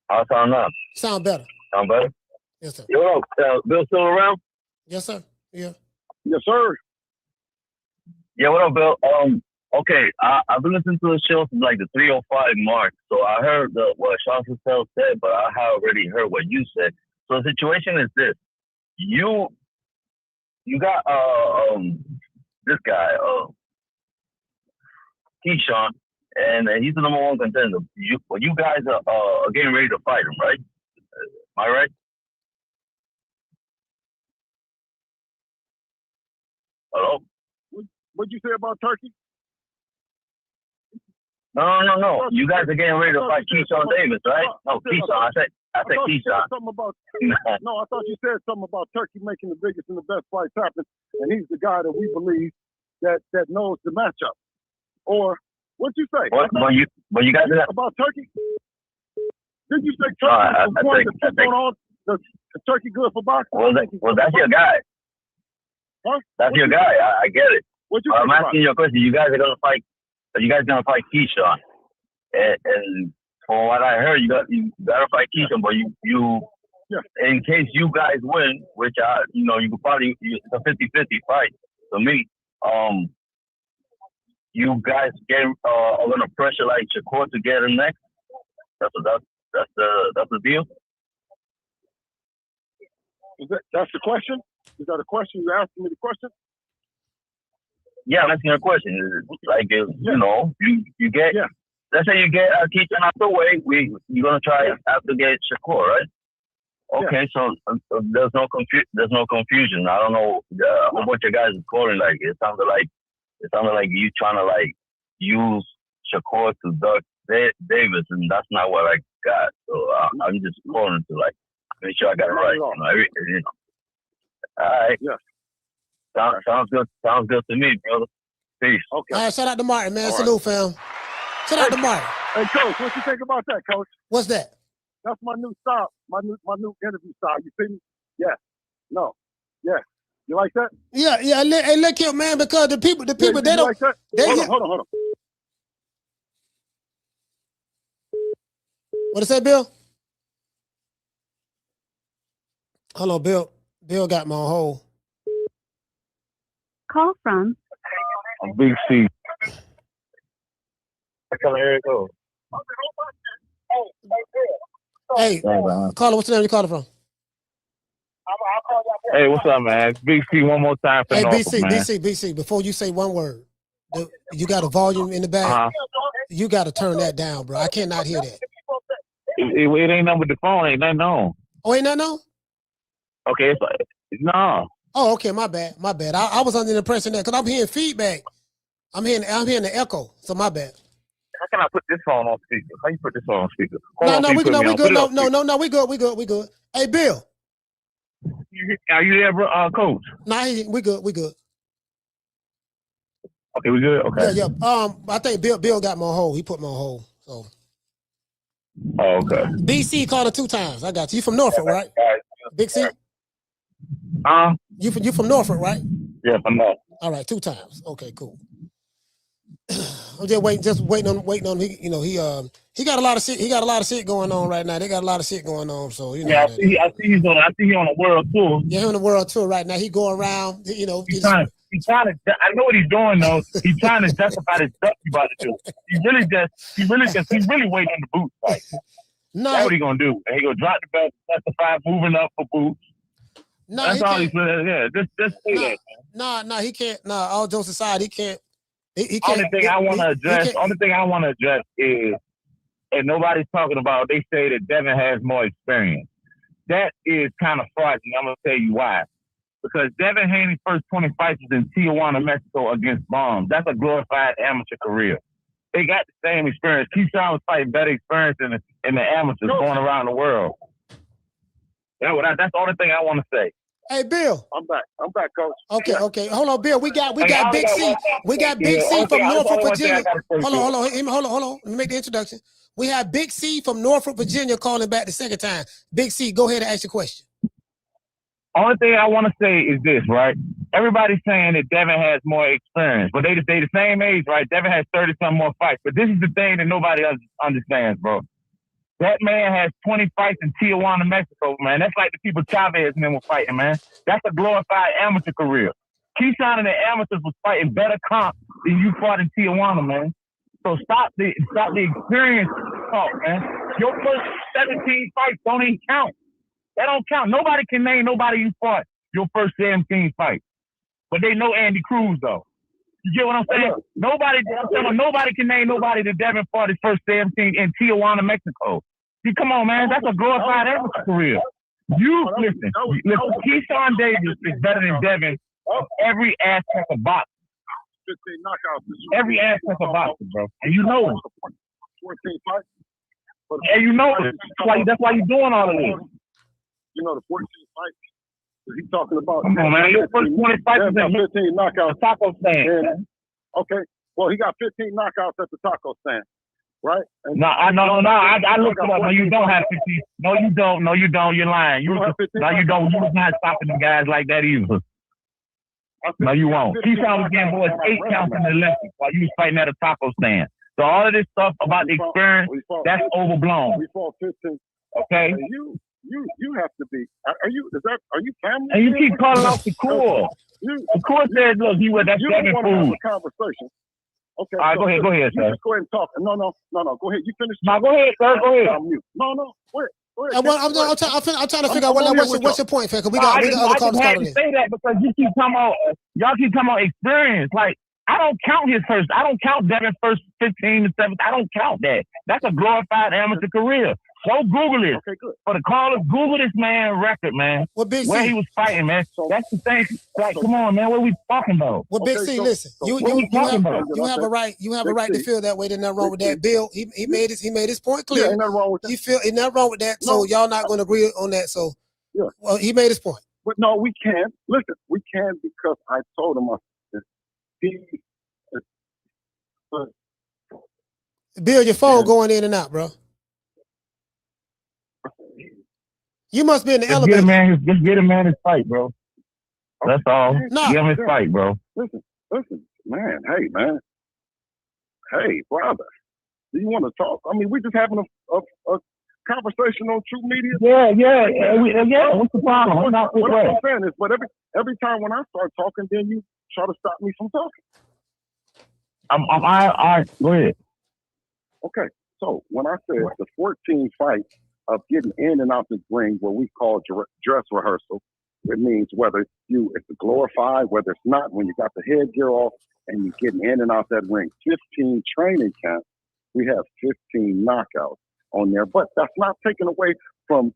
I'll sound now. Sound better. Sound better? Yes, sir. Yo, Bill still around? Yes, sir. Yeah. Yes, sir. Yeah, what up, Bill? Okay, I've been listening to the show since like the 3:05 mark. So I heard what Sean Cassell said, but I have already heard what you said. So the situation is this: you got this guy, Keyshawn, and he's the #1 contender. You guys are getting ready to fight him, right? Am I right? Hello? What'd you say about Turkey? No. You guys are getting ready to fight Keyshawn Davis, right? No, Keyshawn. I said Keyshawn. No, I thought you said something about Turkey making the biggest and the best fights happen, and he's the guy that we believe that knows the matchup. Or what you say? But you guys about turkey? Did you say turkey was one that took on the turkey good for boxing? Well, that's your guy. Huh? That's your guy. I get it. I'm asking you a question. You guys are gonna fight. You guys gonna fight Keyshawn, and from what I heard, you gotta fight Keyshawn, but you in case you guys win, which you could probably, it's a 50-50 fight for me. You guys are gonna pressure like Shakur to get him next. That's the deal. That's the question? Is that a question? You asking me the question? Yeah, I'm asking you a question. Like, you get, let's say you get Keyshawn out the way, you're gonna try to get Shakur, right? Okay, so there's no confusion. I don't know what you guys are calling. Like, it sounded like you trying to like use Shakur to duck Davis, and that's not what I got. So I'm just calling to like make sure I got it right. All right. Yeah. Sounds good. Sounds good to me, brother. Peace. Okay. All right, shout out to Martin, man. Salute, fam. Shout out to Martin. Hey, Coach, what you think about that, Coach? What's that? That's my new style, my new interview style. You see me? Yeah. No. Yeah. You like that? Yeah. Hey, look here, man, because the people, they don't. Like that? Hold on. What did it say, Bill? Hello, Bill. Bill got me on hold. Call from Big C. Come here, go. Hey, caller, what's the name you calling from? Hey, what's up, man? Big C, one more time for Norfolk, man. BC. Before you say one word, you got a volume in the back. You got to turn that down, bro. I cannot hear that. It ain't nothing with the phone. Ain't nothing on. Oh, ain't nothing on? Okay, it's like, no. Oh, okay, my bad. I was under the impression that because I'm hearing feedback. I'm hearing the echo. So my bad. How can I put this phone on speaker? How you put this phone on speaker? We good. No, we good. Hey, Bill. Are you there, bro? Coach? Nah, we good. Okay, we good. Okay. Yeah. I think Bill got me on hold. He put me on hold. So. Oh, okay. BC called her 2 times. I got you. You from Norfolk, right? Big C. You from Norfolk, right? Yeah, from Norfolk. All right, 2 times. Okay, cool. I'm just waiting on he got a lot of shit. He got a lot of shit going on right now. They got a lot of shit going on. So Yeah, I see he's on a world tour. Yeah, he's on a world tour right now. He going around. He's trying to. I know what he's doing though. He's trying to justify this stuff he's about to do. He's really waiting on the boots fight. No, that's what he's gonna do. And he gonna drop the belt, justify moving up for boots. No, that's all he's doing. Yeah, just say that. No, he can't. No, all jokes aside, he can't. He can't. Only thing I want to address is, and nobody's talking about. They say that Devin has more experience. That is kind of frightening. I'm gonna tell you why. Because Devin Haney's first 20 fights was in Tijuana, Mexico against bombs. That's a glorified amateur career. They got the same experience. Keyshawn was fighting better experience in the amateurs going around the world. That's the only thing I want to say. Hey, Bill. I'm back, Coach. Okay. Hold on, Bill. We got Big C. We got Big C from Norfolk, Virginia. Hold on. Let me make the introduction. We have Big C from Norfolk, Virginia calling back the second time. Big C, go ahead and ask your question. Only thing I want to say is this, right? Everybody's saying that Devin has more experience, but they the same age, right? Devin has 30-some more fights. But this is the thing that nobody understands, bro. That man has 20 fights in Tijuana, Mexico, man. That's like the people Chavez and them were fighting, man. That's a glorified amateur career. Keyshawn and the amateurs was fighting better comp than you fought in Tijuana, man. So stop the experience talk, man. Your first 17 fights don't even count. That don't count. Nobody can name nobody you fought your first 17 fights. But they know Andy Cruz, though. You get what I'm saying? Nobody can name nobody that Devin fought his first 17 in Tijuana, Mexico. See, come on, man. That's a glorified amateur career. Listen, Keyshawn Davis is better than Devin in every aspect of boxing. Every aspect of boxing, bro. And you know it. And you know it. That's why you're doing all of this. You know the 14 fights He's talking about. Come on, man. Your first 20 fights is got 15 knockouts. Taco stand. And, okay. Well, he got 15 knockouts at the taco stand, right? And No, I looked it up. No, you don't have 15. No, you don't. No, you don't. You're lying. You have 15 no, you don't. You're not stopping the guys like that either. No, you won't. Keyshawn was getting boys 8 counts in the left while you was fighting at a taco stand. So all of this stuff about the experience, that's overblown. We fought 15. Okay. And you have to be. Are you family? And you keep calling out Shakur. Shakur said, "Look, he was that you seven don't want to have food." a conversation. Okay. All right, go ahead, you sir. Just go ahead and talk. No. Go ahead. You finish. No, go ahead, sir. Go ahead. I'm mute. No. Go ahead. I'm trying to figure out what's your point, fam? Because we got other callers I calling just had to say that because you keep talking about y'all keep talking about experience. Like I don't count his first. I don't count Devin's first 15 to 7. I don't count that. That's a glorified amateur career. Go Google it. Okay, good. For the callers, Google this man record, man. Where he was fighting, man. That's the thing. Like, come on, man. What are we talking about? Well, Big C, listen. You have a right. You have a right to feel that way. There's nothing wrong with that. Bill, he made his point clear. Yeah, ain't nothing wrong with that. Ain't nothing wrong with that. So y'all not going to agree on that. So, well, he made his point. But no, we can't. Listen, we can't because I told him. Bill, your phone going in and out, bro. You must be in the elevator. Just get a man his fight, bro. That's all. No. Give him his fight, bro. Listen, man. Hey, man. Hey, brother. Do you want to talk? I mean, we just having a conversation on True Media. Yeah. What's the problem? What I'm saying is, but every time when I start talking, then you try to stop me from talking. All right. Go ahead. Okay. So when I said the 14 fights of getting in and out the ring, what we call dress rehearsal, it means whether it's glorified, whether it's not, when you got the headgear off and you're getting in and out that ring. 15 training camps, we have 15 knockouts on there. But that's not taken away from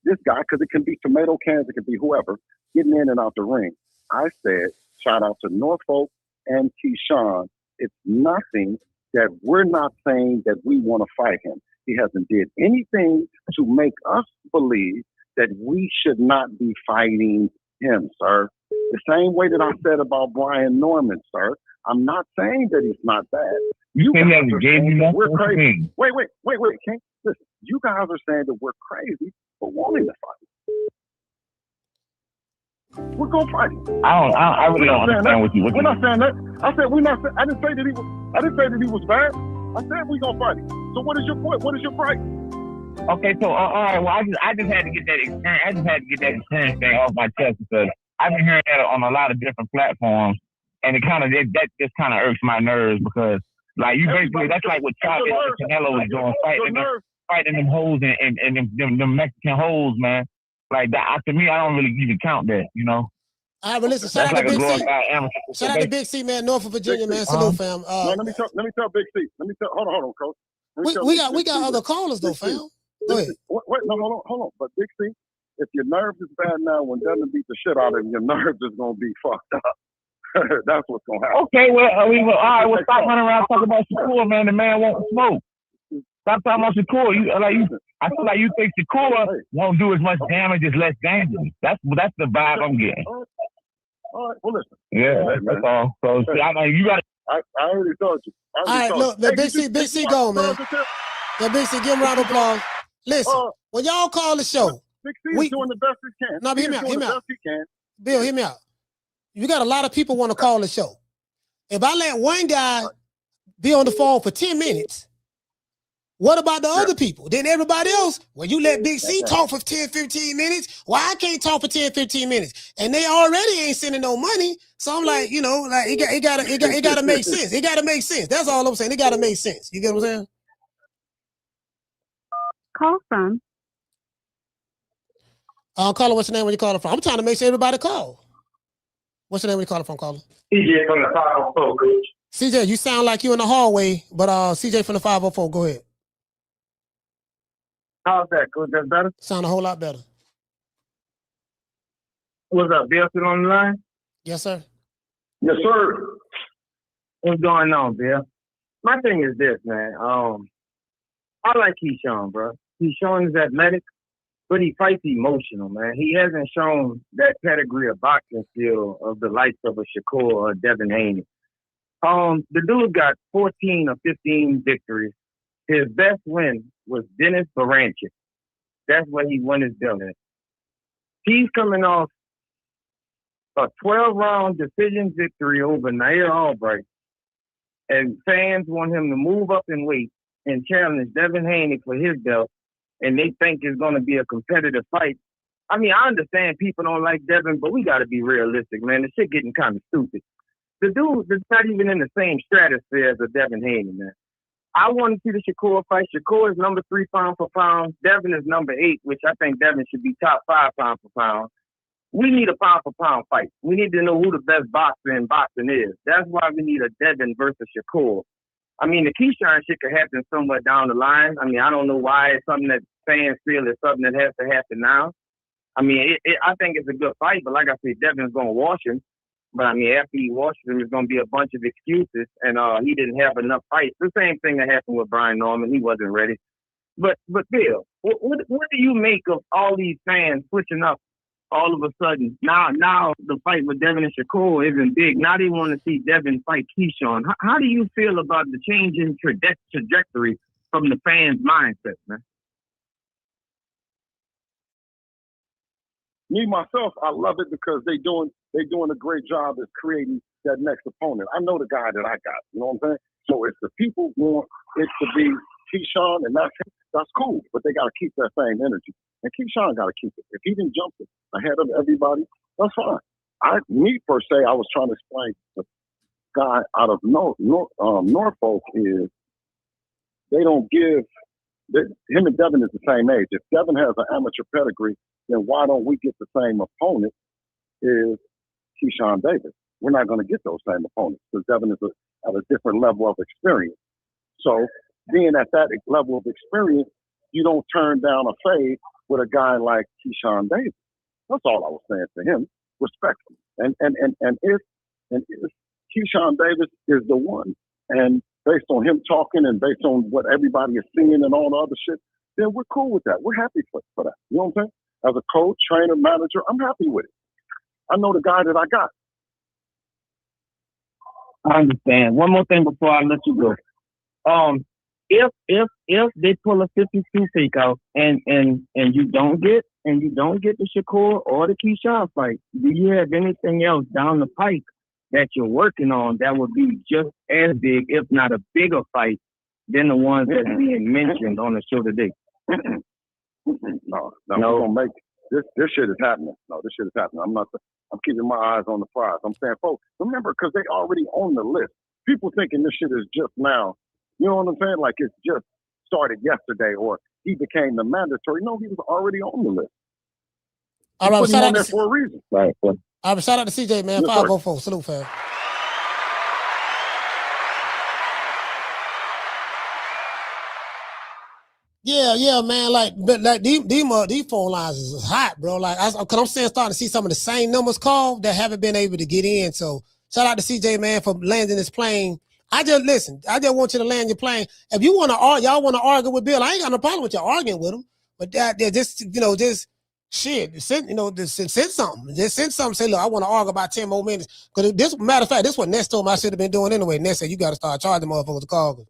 this guy, because it can be tomato cans, it can be whoever, getting in and out the ring. I said, shout out to Norfolk and Keyshawn. It's nothing that we're not saying that we want to fight him. He hasn't did anything to make us believe that we should not be fighting him, sir. The same way that I said about Brian Norman, sir. I'm not saying that he's not bad. You guys are saying that we're crazy. Wait, King. Listen, you guys are saying that we're crazy for wanting to fight. We're gonna fight him. I really don't understand what you. We're not saying that. I said we're not. I didn't say that he was bad. I said we gonna fight him. So what is your point? What is your price? Okay, so all right. Well, I just had to get that experience. I just had to get that experience thing off my chest because I've been hearing that on a lot of different platforms, and that just kind of irks my nerves because like you basically that's like what Chavez and Canelo was doing, fighting them hoes and them Mexican hoes, man. Like that to me, I don't really even count that, you know. All right, but listen, shout out to Big C. Shout out to Big C, man, Norfolk, Virginia, man. Salute, fam. Let me tell Big C. Hold on, Coach. We got other callers though, fam. Go ahead. Wait, no, hold on. But Big C, if your nerves is bad now, when Devin beat the shit out of him, your nerves is gonna be fucked up. That's what's gonna happen. Okay, well, all right, well, stop running around talking about Shakur, man. The man won't smoke. Stop talking about Shakur. I feel like you think Shakur won't do as much damage as less dangerous. That's the vibe I'm getting. All right, well, listen. Yeah, that's all. So, I mean, you got. I already told you. All right, look, Big C, go, man. Yeah, Big C, give him a round of applause. Listen, when y'all call the show, Big C is doing the best he can. No, but hear me out. Bill, hear me out. You got a lot of people want to call the show. If I let one guy be on the phone for 10 minutes, what about the other people? Then everybody else, when you let Big C talk for 10, 15 minutes, why I can't talk for 10, 15 minutes? And they already ain't sending no money. So I'm like, like it gotta make sense. It gotta make sense. That's all I'm saying. It gotta make sense. You get what I'm saying? Call from. Caller, what's your name when you calling from? I'm trying to make sure everybody call. What's your name when you calling from, caller? CJ from the 504, Coach. CJ, you sound like you in the hallway, but CJ from the 504, go ahead. How's that, Coach? That's better? Sound a whole lot better. What's up, Bill? Still on the line? Yes, sir. Yes, sir. What's going on, Bill? My thing is this, man. I like Keyshawn, bro. Keyshawn is athletic. but he fights emotional, man. He hasn't shown that pedigree of boxing skill of the likes of a Shakur or Devin Haney. The dude got 14 or 15 victories. His best win was Dennis Baranchik. That's where he won his belt at. He's coming off a 12-round decision victory over Nair Albright, and fans want him to move up in weight and challenge Devin Haney for his belt, and they think it's going to be a competitive fight. I mean, I understand people don't like Devin, but we got to be realistic, man. The shit getting kind of stupid. The dude is not even in the same stratosphere as a Devin Haney, man. I want to see the Shakur fight. Shakur is number 3 pound for pound. Devin is number 8, which I think Devin should be top 5 pound for pound. We need a pound for pound fight. We need to know who the best boxer in boxing is. That's why we need a Devin versus Shakur. I mean, the Keyshawn shit could happen somewhere down the line. I mean, I don't know why it's something that fans feel is something that has to happen now. I mean, I think it's a good fight, but like I said, Devin's going to wash him. But I mean, after he washes him, there's going to be a bunch of excuses, and he didn't have enough fights. The same thing that happened with Brian Norman. He wasn't ready. But Bill, what do you make of all these fans switching up all of a sudden? Now the fight with Devin and Shakur isn't big. Now they want to see Devin fight Keyshawn. How do you feel about the change in trajectory from the fans' mindset, man? Me, myself, I love it because they doing a great job at creating that next opponent. I know the guy that I got, you know what I'm saying? So if the people want it to be Keyshawn and that's cool, but they got to keep that same energy. And Keyshawn got to keep it. If he didn't jump it ahead of everybody, that's fine. Me per se, I was trying to explain the guy out of Norfolk is they don't give. Him and Devin is the same age. If Devin has an amateur pedigree, then why don't we get the same opponent as Keyshawn Davis? We're not going to get those same opponents because Devin is at a different level of experience. So being at that level of experience, you don't turn down a fade with a guy like Keyshawn Davis. That's all I was saying to him, respectfully. And if Keyshawn Davis is the one, and based on him talking and based on what everybody is seeing and all the other shit, then we're cool with that. We're happy for that. You know what I'm saying? As a coach, trainer, manager, I'm happy with it. I know the guy that I got. I understand. One more thing before I let you go. If they pull a 52 fake out and you don't get the Shakur or the Keyshawn fight, do you have anything else down the pike that you're working on that would be just as big, if not a bigger fight than the ones that are being mentioned on the show today? No, we're gonna make this shit is happening. No, this shit is happening. I'm keeping my eyes on the prize. I'm saying, folks, remember, because they already on the list. People thinking this shit is just now. You know what I'm saying? Like it's just started yesterday, or he became the mandatory. No, he was already on the list. All right, shout out for a reason. Right. All right, shout out to CJ, man. Yes, 504. Salute, fam. Yeah, man. Like these phone lines is hot, bro. Like, cause I'm starting to see some of the same numbers called that haven't been able to get in. So shout out to CJ, man, for landing this plane. I just want you to land your plane. If you want to y'all want to argue with Bill, I ain't got no problem with y'all arguing with him. But they're just, shit. Send something. Just send something. Say, look, I want to argue about 10 more minutes. Because matter of fact, this is what Ness told me I should have been doing anyway. Ness said, you got to start charging motherfuckers to call.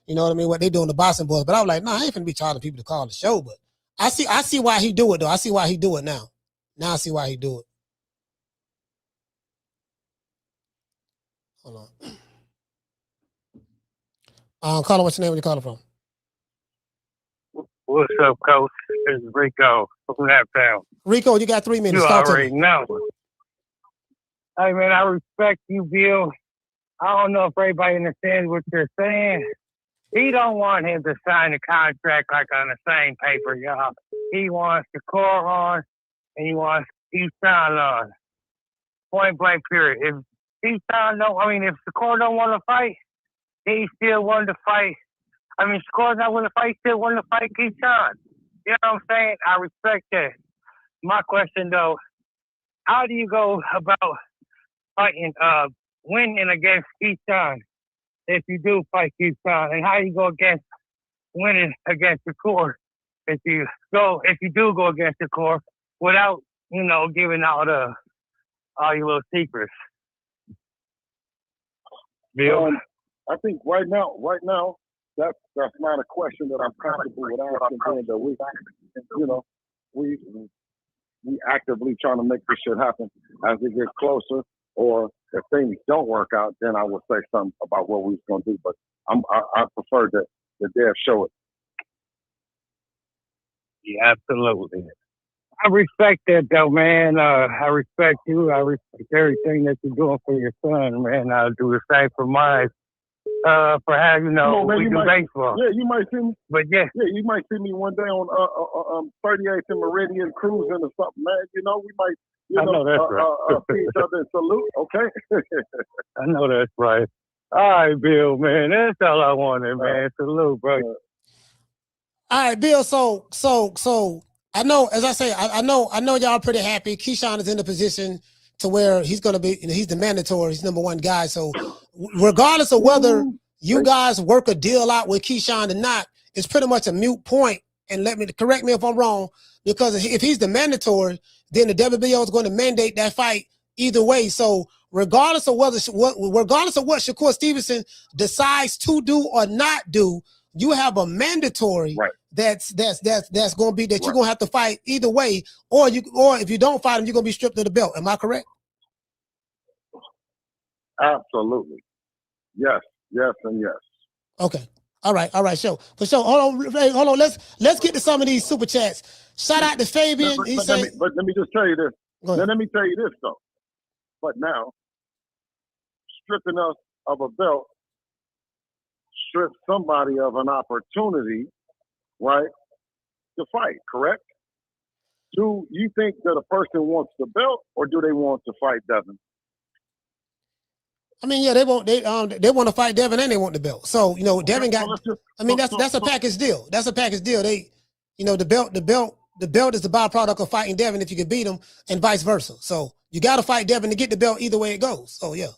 You know what I mean? What they doing the boxing boys. But I was like, I ain't finna be charging people to call the show. But I see why he do it, though. I see why he do it now. Now I see why he do it. Hold on. Caller, what's your name? Where you calling from? What's up, Coach? This is Rico from Naptown. Rico, you got 3 minutes. You Start already know. Hey, man, I respect you, Bill. I don't know if everybody understands what you're saying. He don't want him to sign a contract like on the same paper, y'all. He wants the core on, and he wants Keyshawn on. Point blank, period. If the core don't want to fight, he still wanted to fight. Shakur's not want to fight, still want to fight Keyshawn. You know what I'm saying? I respect that. My question, though, how do you go about fighting, winning against Keyshawn if you do fight Keyshawn? And how do you go against winning against Shakur if you do go against the core without, giving out all your little secrets. Bill? I think right now, that's not a question that I'm comfortable with asking. Being that we actively trying to make this shit happen as it gets closer. Or if things don't work out, then I will say something about what we're gonna do. But I prefer that the Dev show it. Yeah, absolutely. I respect that though, man. I respect you. I respect everything that you're doing for your son, man. I'll do the same for mine. For how we do baseball. Yeah, you might see me. But yeah, you might see me one day on 38th and Meridian cruising or something, man. We might. I know that's right. See each other and salute, okay? I know that's right. All right, Bill, man. That's all I wanted, man. Salute, bro. All right, Bill. So I know, as I say, I know y'all are pretty happy. Keyshawn is in the position to where he's going to be, he's the mandatory, he's number one guy. So regardless of whether you guys work a deal out with Keyshawn or not, it's pretty much a moot point. And correct me if I'm wrong, because if he's the mandatory, then the WBO is going to mandate that fight either way. So regardless of what Shakur Stevenson decides to do or not do, you have a mandatory that's going to be that you're going to have to fight either way, or if you don't fight him, you're going to be stripped of the belt. Am I correct? Absolutely. Yes, and yes. Okay. All right. So for sure. Hold on. Let's get to some of these super chats. Shout out to Fabian. But let me just tell you this. Let me tell you this though. But now, stripping us of a belt strips somebody of an opportunity, right, to fight. Correct? Do you think that a person wants the belt, or do they want to fight Devin? I mean, yeah, they want to fight Devin and they want the belt. So, Devin got, that's a package deal. That's a package deal. They, the belt is the byproduct of fighting Devin if you can beat him, and vice versa. So you got to fight Devin to get the belt either way it goes. So yeah.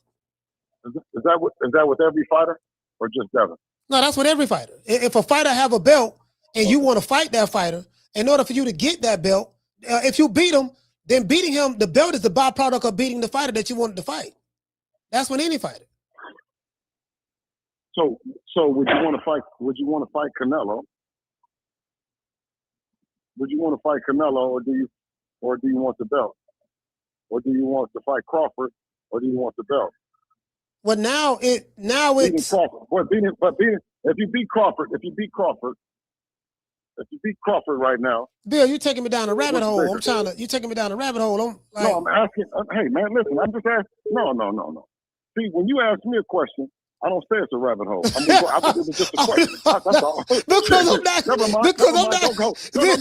Is that with every fighter or just Devin? No, that's with every fighter. If a fighter have a belt and you want to fight that fighter, in order for you to get that belt, if you beat him, then beating him, the belt is the byproduct of beating the fighter that you wanted to fight. That's with any fighter. So would you want to fight? Would you want to fight Canelo? Would you want to fight Canelo, or do you want the belt? Or do you want to fight Crawford, or do you want the belt? Well, now it's Crawford. If you beat Crawford right now. Bill, you taking me down a rabbit hole. You taking me down a rabbit hole. No, I'm asking. Hey, man, listen. I'm just asking. No. See, when you ask me a question, I don't say it's a rabbit hole. I believe it's just a question. That's all. Because I'm not. Never mind. Don't go. No.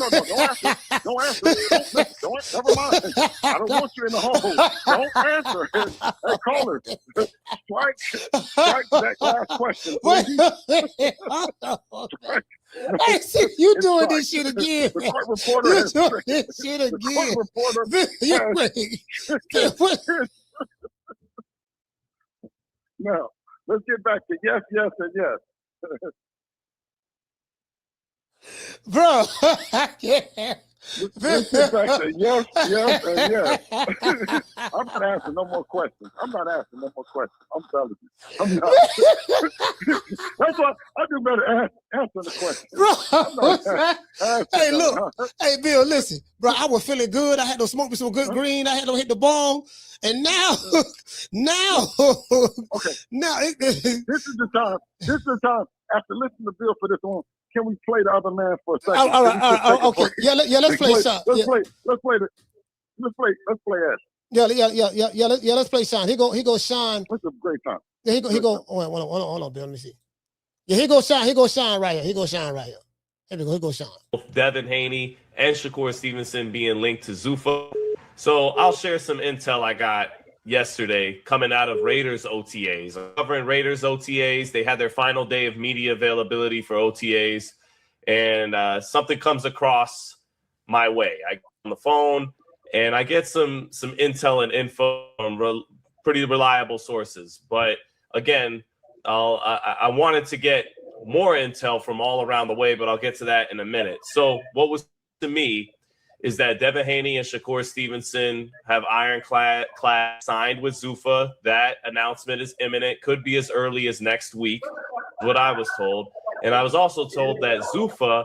Don't answer. Never mind. I don't want you in the hole. Don't answer. Hey, caller. Strike that last question. Hey, see, you doing this shit again. The court reporter has this shit again. Now, let's get back to yes, and yes. Bro, I can't. Let's get back to yes, and yes. I'm not asking no more questions. I'm telling you. I'm not. That's why I do better answer the question. Bro, hey, look. Hey, Bill, listen. Bro, I was feeling good. I had to smoke me some good green. I had to hit the ball. And now, okay. Now, this is the time. After listening to Bill for this one, can we play the other man for a second? All right. Okay. Yeah, let's play Sean. Let's play Ash. Yeah, let's play Sean. He go Sean. It's a great time. Yeah, he go. Oh, hold on, Bill. Let me see. Yeah, he go Sean. He go Sean right here. Here we go. He go Sean. Devin Haney and Shakur Stevenson being linked to Zuffa. So I'll share some intel I got yesterday coming out of Raiders OTAs. I'm covering Raiders OTAs. They had their final day of media availability for OTAs, and something comes across my way. I get on the phone, and I get some intel and info from pretty reliable sources. But again, I wanted to get more intel from all around the way, but I'll get to that in a minute. So what was to me is that Devin Haney and Shakur Stevenson have ironclad signed with Zuffa. That announcement is imminent, could be as early as next week, is what I was told. And I was also told that Zuffa,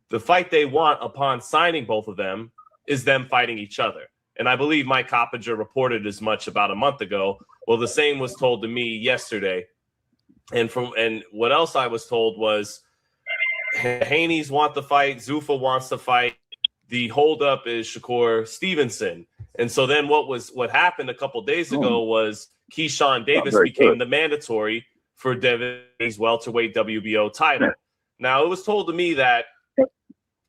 the fight they want upon signing both of them is them fighting each other. And I believe Mike Coppinger reported as much about a month ago. Well, the same was told to me yesterday. And what else I was told was Haney's want the fight, Zuffa wants to fight. The holdup is Shakur Stevenson. And so then what happened a couple days ago was Keyshawn Davis became the mandatory for Devin Haney's welterweight WBO title. Now, it was told to me that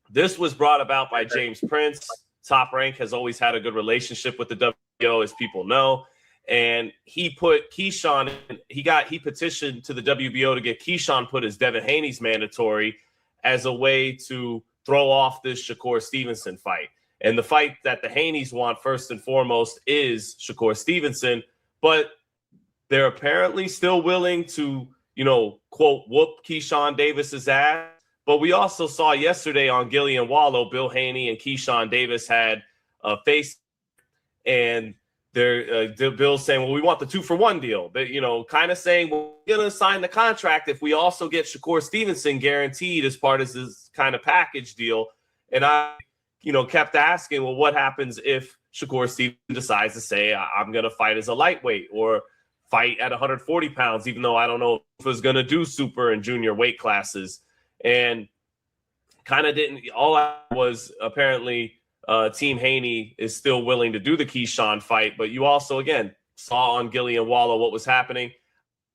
this was brought about by James Prince. Top Rank has always had a good relationship with the WBO, as people know. And he put Keyshawn, he petitioned to the WBO to get Keyshawn put as Devin Haney's mandatory as a way to throw off this Shakur Stevenson fight. And the fight that the Haneys want first and foremost is Shakur Stevenson, but they're apparently still willing to, quote, whoop Keyshawn Davis's ass. But we also saw yesterday on Gilly and Wallow, Bill Haney and Keyshawn Davis had a face, and Bill's saying, well, we want the 2-for-1 deal. But, kind of saying, well, we're going to sign the contract if we also get Shakur Stevenson guaranteed as part of this kind of package deal. And I, kept asking, well, what happens if Shakur Stevenson decides to say, I'm going to fight as a lightweight or fight at 140 pounds, even though I don't know if it's going to do super and junior weight classes. And kind of didn't. All I was apparently Team Haney is still willing to do the Keyshawn fight, but you also again saw on Gilly and Wallow what was happening.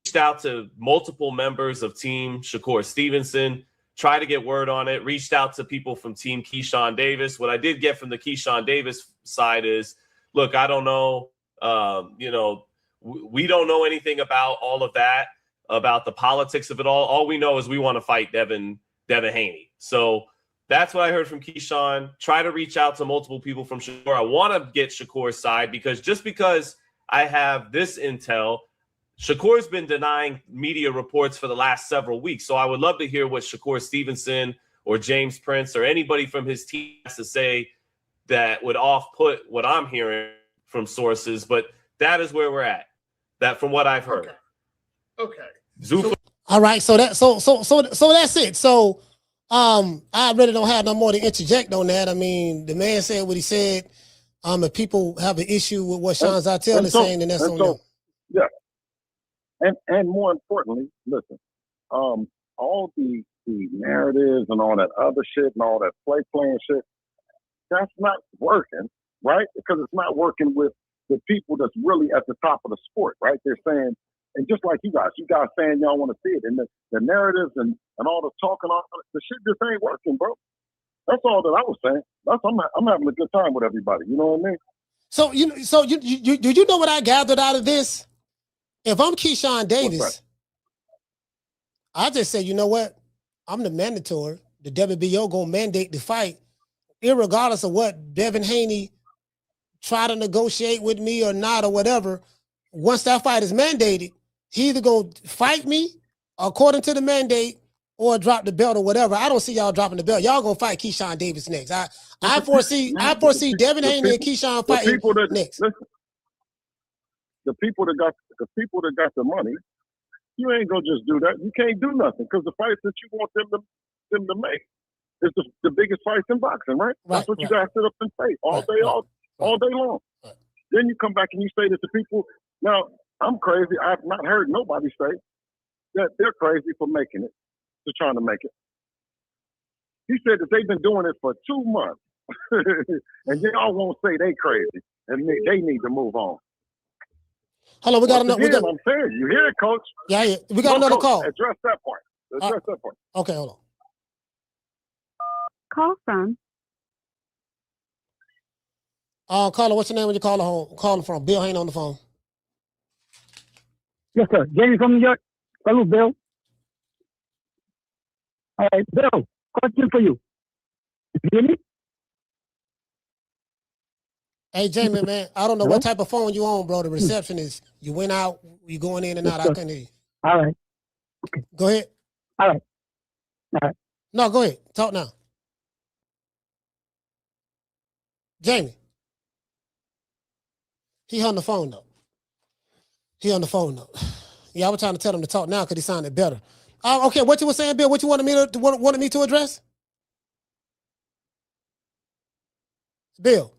Reached out to multiple members of Team Shakur Stevenson, tried to get word on it. Reached out to people from Team Keyshawn Davis. What I did get from the Keyshawn Davis side is, look, I don't know. We don't know anything about all of that, about the politics of it all. All we know is we want to fight Devin Haney. So that's what I heard from Keyshawn. Try to reach out to multiple people from Shakur. I want to get Shakur's side because I have this intel, Shakur's been denying media reports for the last several weeks. So I would love to hear what Shakur Stevenson or James Prince or anybody from his team has to say that would off-put what I'm hearing from sources. But that is where we're at. That from what I've heard. Okay. All right, so that's it. So I really don't have no more to interject on that. I mean, the man said what he said. If people have an issue with what Sean Zartel is saying, then that's on them. Yeah. And more importantly, listen, all the narratives and all that other shit and all that playing shit, that's not working, right? Because it's not working with the people that's really at the top of the sport, right? They're saying, and just like you guys saying y'all want to see it, and the narratives and all the talking, all the shit just ain't working, bro. That's all that I was saying. I'm having a good time with everybody. You know what I mean? So you know what I gathered out of this? If I'm Keyshawn Davis, I just say, you know what? I'm the mandatory. The WBO gonna mandate the fight, irregardless of what Devin Haney try to negotiate with me or not or whatever. Once that fight is mandated, he either gonna fight me according to the mandate or drop the belt or whatever. I don't see y'all dropping the belt. Y'all gonna fight Keyshawn Davis next. I foresee Devin Haney and Keyshawn fighting next. The people that got the money, you ain't gonna just do that. You can't do nothing because the fights that you want them to make is the biggest fights in boxing, right? That's what you guys sit up and say all day long. Then you come back and you say that the people. Now I'm crazy. I've not heard nobody say that they're crazy for making it, for trying to make it. He said that they've been doing it for 2 months, and y'all won't say they crazy and they need to move on. Hold on, we got another. I'm saying, you hear it, Coach? Yeah. We got another call. Address that point. Okay, hold on. Call from. Caller, what's your name when you calling from? Bill Haney on the phone. Yes, sir. Jamie from New York. Hello, Bill. All right, Bill, question for you. You hear me? Hey, Jamie, man, I don't know what type of phone you on, bro. The reception is, you went out, you going in and out. I couldn't hear you. All right. Go ahead. All right. No, go ahead. Talk now. Jamie. He on the phone though. Yeah, I was trying to tell him to talk now because he sounded better. Okay, what you were saying, Bill? What you wanted me to address? Bill.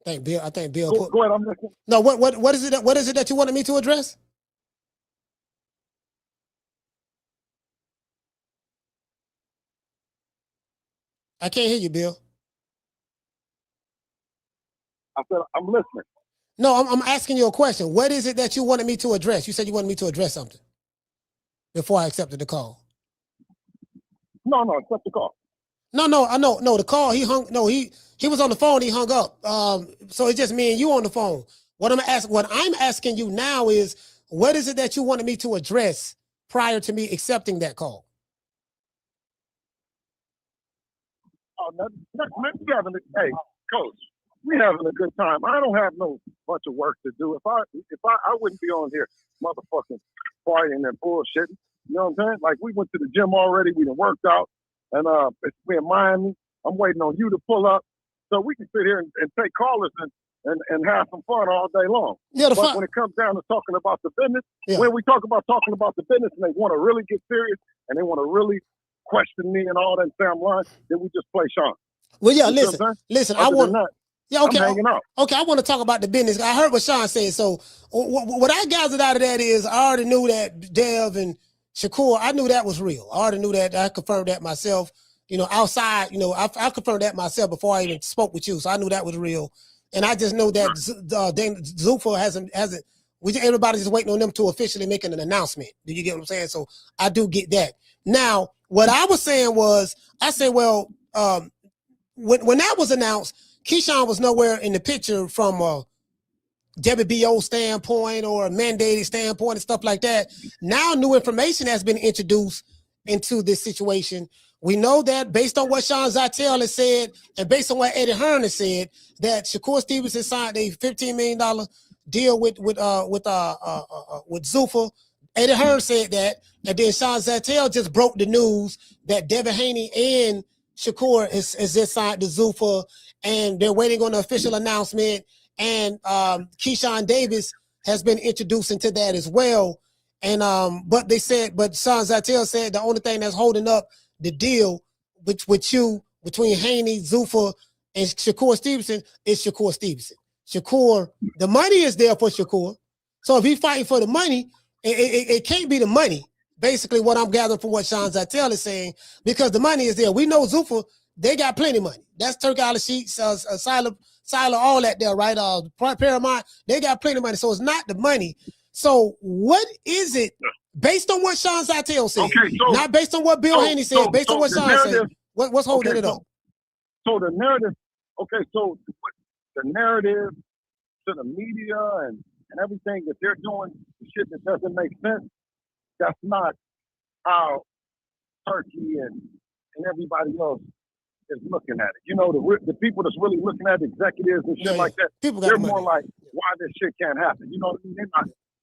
I think Bill. Go ahead. I'm listening. No, what is it? What is it that you wanted me to address? I can't hear you, Bill. I said I'm listening. No, I'm asking you a question. What is it that you wanted me to address? You said you wanted me to address something before I accepted the call. No, accept the call. No, I know. No, the call, he was on the phone, he hung up. So it's just me and you on the phone. What I'm asking you now is, what is it that you wanted me to address prior to me accepting that call? Hey, Coach, we having a good time. I don't have no bunch of work to do. If I wouldn't be on here motherfucking partying and bullshitting. You know what I'm saying? Like, we went to the gym already. We done worked out. And we're in Miami. I'm waiting on you to pull up so we can sit here and take callers and have some fun all day long. Yeah, but when it comes down to talking about the business, when we talk about talking about the business and they want to really get serious and they want to really question me and all that damn line, then we just play Sean. Well, yeah, you listen. I want that. Yeah, okay. I'm hanging out. Okay, I want to talk about the business. I heard what Sean said. So what I gathered out of that is I already knew that Dev and Shakur, I knew that was real. I already knew that. I confirmed that myself. Outside, I confirmed that myself before I even spoke with you. So I knew that was real. And I just know that Zuffa hasn't. Everybody's just waiting on them to officially make an announcement. Do you get what I'm saying? So I do get that. Now, what I was saying was, I said, well, when that was announced, Keyshawn was nowhere in the picture from a WBO standpoint or a mandated standpoint and stuff like that. Now new information has been introduced into this situation. We know that based on what Sean Zytel has said and based on what Eddie Hearn has said, that Shakur Stevenson signed a $15 million deal with Zuffa. Eddie Hearn said that, and then Sean Zytel just broke the news that Devin Haney and Shakur is just signed to Zuffa, and they're waiting on the official announcement. And Keyshawn Davis has been introduced into that as well. And but Sean Zytel said the only thing that's holding up the deal with you between Haney, Zuffa, and Shakur Stevenson is Shakur Stevenson. Shakur, the money is there for Shakur. So if he's fighting for the money, it can't be the money. Basically, what I'm gathering from what Sean Zytel is saying, because the money is there. We know Zuffa, they got plenty of money. That's Turk Island Sheets, Siler, all that there, right? Paramount, they got plenty of money. So it's not the money. So what is it, based on what Sean Zytel said, not based on what Bill Haney said, based on what Sean said, what's holding it up? So the narrative, so the narrative to the media and everything that they're doing, shit that doesn't make sense, that's not how Turkey and everybody else is looking at it. The people that's really looking at executives and shit like that, they're more like, why this shit can't happen.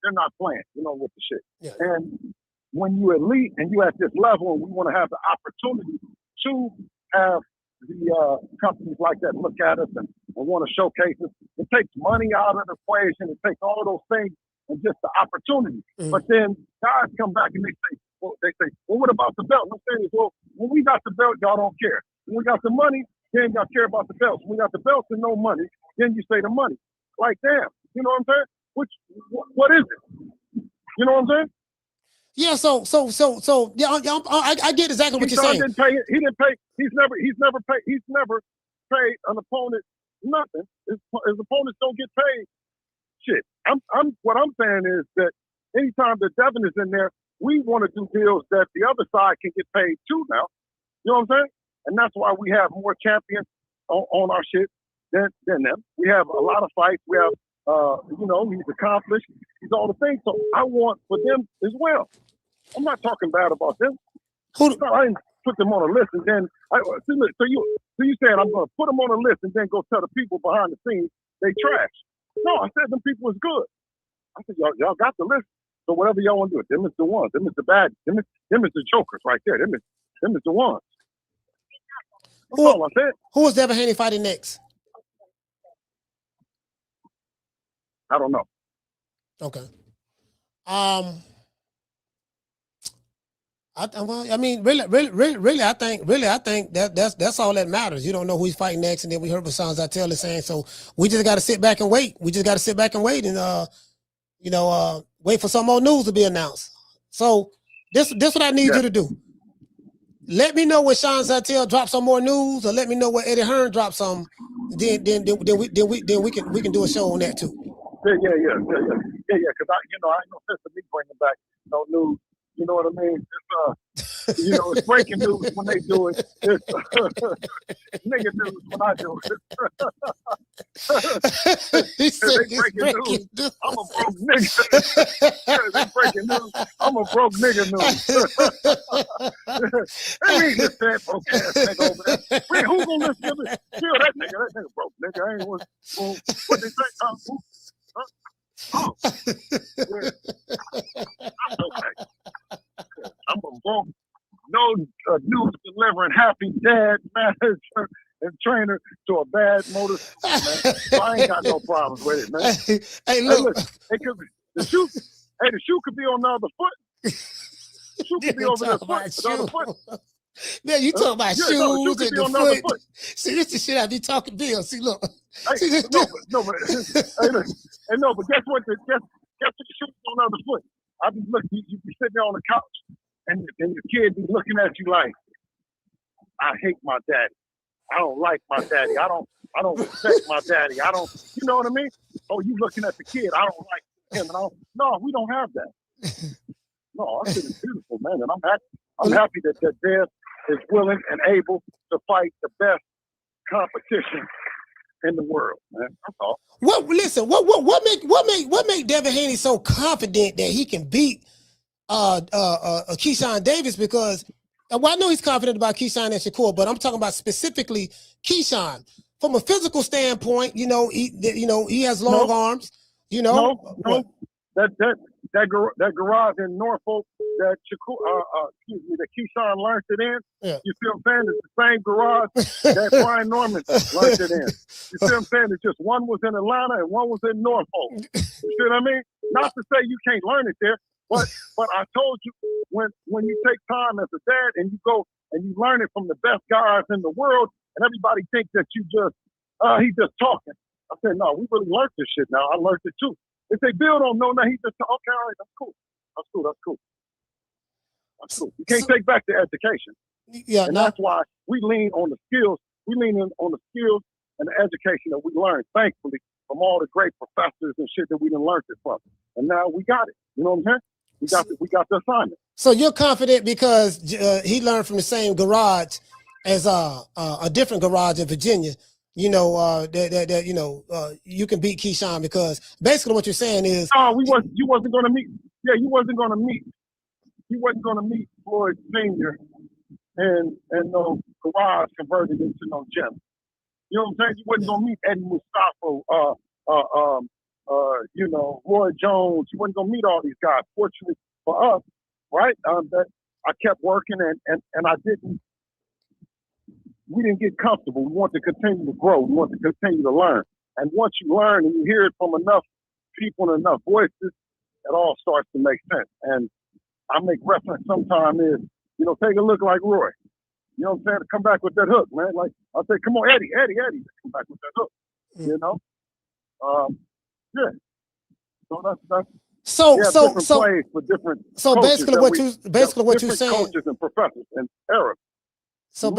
They're not playing, with the shit. Yeah. And when you elite and you at this level, and we want to have the opportunity to have the companies like that look at us and want to showcase us. It takes money out of the equation. It takes all those things and just the opportunity. Mm-hmm. But then guys come back and they say, well, what about the belt? I'm saying, well, when we got the belt, y'all don't care. When we got the money, then y'all care about the belts. When we got the belts and no money, then you say the money. Like, damn, you know what I'm saying? What is it? You know what I'm saying? Yeah, so yeah, I get exactly what you're saying. He didn't pay. He's never paid an opponent nothing. His opponents don't get paid shit. What I'm saying is that anytime that Devin is in there, we want to do deals that the other side can get paid too now. You know what I'm saying? And that's why we have more champions on our shit than them. We have a lot of fights. We have he's accomplished. He's all the things. So I want for them as well. I'm not talking bad about them. I didn't put them on a list and then so you saying I'm going to put them on a list and then go tell the people behind the scenes they trash. No, I said them people is good. I said y'all got the list. So whatever y'all want to do, them is the ones. Them is the bad. Them is the jokers right there. Them is the ones. That's all I said. Who is Devin Haney fighting next? I don't know. Okay. I mean, really, I think that's all that matters. You don't know who he's fighting next, and then we heard what Sean Zartel is saying. So we just got to sit back and wait. We just got to sit back and wait, and wait for some more news to be announced. So this what I need you to do. Let me know when Sean Zartel drops some more news, or let me know when Eddie Hearn drops some. Then we can do a show on that too. Yeah. Because I ain't no sense of me bringing back no news. You know what I mean? It's it's breaking news when they do it. It's nigga news when I do it. He said they breaking news. I'm a broke nigga. They breaking news. I'm a broke nigga news. That ain't this fat broke ass nigga over there. Man, who gonna listen to this? Kill that nigga broke nigga. I ain't what they say. I'm a broke, no news delivering happy dad, manager, and trainer to a bad motorcycle, man. So I ain't got no problems with it, man. Hey, look. The shoe could be on the other foot. The shoe could be over the other foot. Man, you talking about shoes and the foot. See, this is shit I be talking Bill. See, look. But guess what? Guess what? The shoes on the other foot. I be looking. You be sitting there on the couch, and your kid be looking at you like, I hate my daddy. I don't like my daddy. I don't respect my daddy. I don't. You know what I mean? Oh, you looking at the kid? I don't like him. No, we don't have that. No, our shit is beautiful, man, and I'm happy. I'm happy that Dev is willing and able to fight the best competition in the world, man. That's all. What make Devin Haney so confident that he can beat Keyshawn Davis? Because I know he's confident about Keyshawn and Shakur, but I'm talking about specifically Keyshawn. From a physical standpoint, he has long arms. That garage in Norfolk that that Keyshawn learned it in. Yeah. You see what I'm saying? It's the same garage that Brian Norman learned it in. You see what I'm saying? It's just one was in Atlanta and one was in Norfolk. You see what I mean? Not to say you can't learn it there, but I told you when you take time as a dad and you go and you learn it from the best guys in the world, and everybody thinks that you just he's just talking. I said, no, we really learned this shit now. I learned it too. If they Bill don't know now, he just okay, all right, that's cool. You can't take back the education. Yeah, and that's why we lean on the skills. We lean in on the skills and the education that we learned, thankfully, from all the great professors and shit that we done learned it from. And now we got it. You know what I'm saying? We got the assignment. So you're confident because he learned from the same garage as a different garage in Virginia. You can beat Keyshawn because basically what you're saying is you wasn't going to meet. Yeah, you wasn't going to meet. You wasn't going to meet Floyd Senior and no garage converted into no gym. You know what I'm saying? You wasn't going to meet Eddie Mustafa, Roy Jones. You wasn't going to meet all these guys. Fortunately for us, right? That I kept working and I didn't. We didn't get comfortable. We want to continue to grow. We want to continue to learn. And once you learn and you hear it from enough people and enough voices, it all starts to make sense. And I make reference sometimes is, take a look like Roy. You know what I'm saying? To come back with that hook, man. Like, I'll say, come on, Eddie, come back with that hook. Yeah. So that's different plays for different coaches basically what you're saying, coaches and professors and eras. So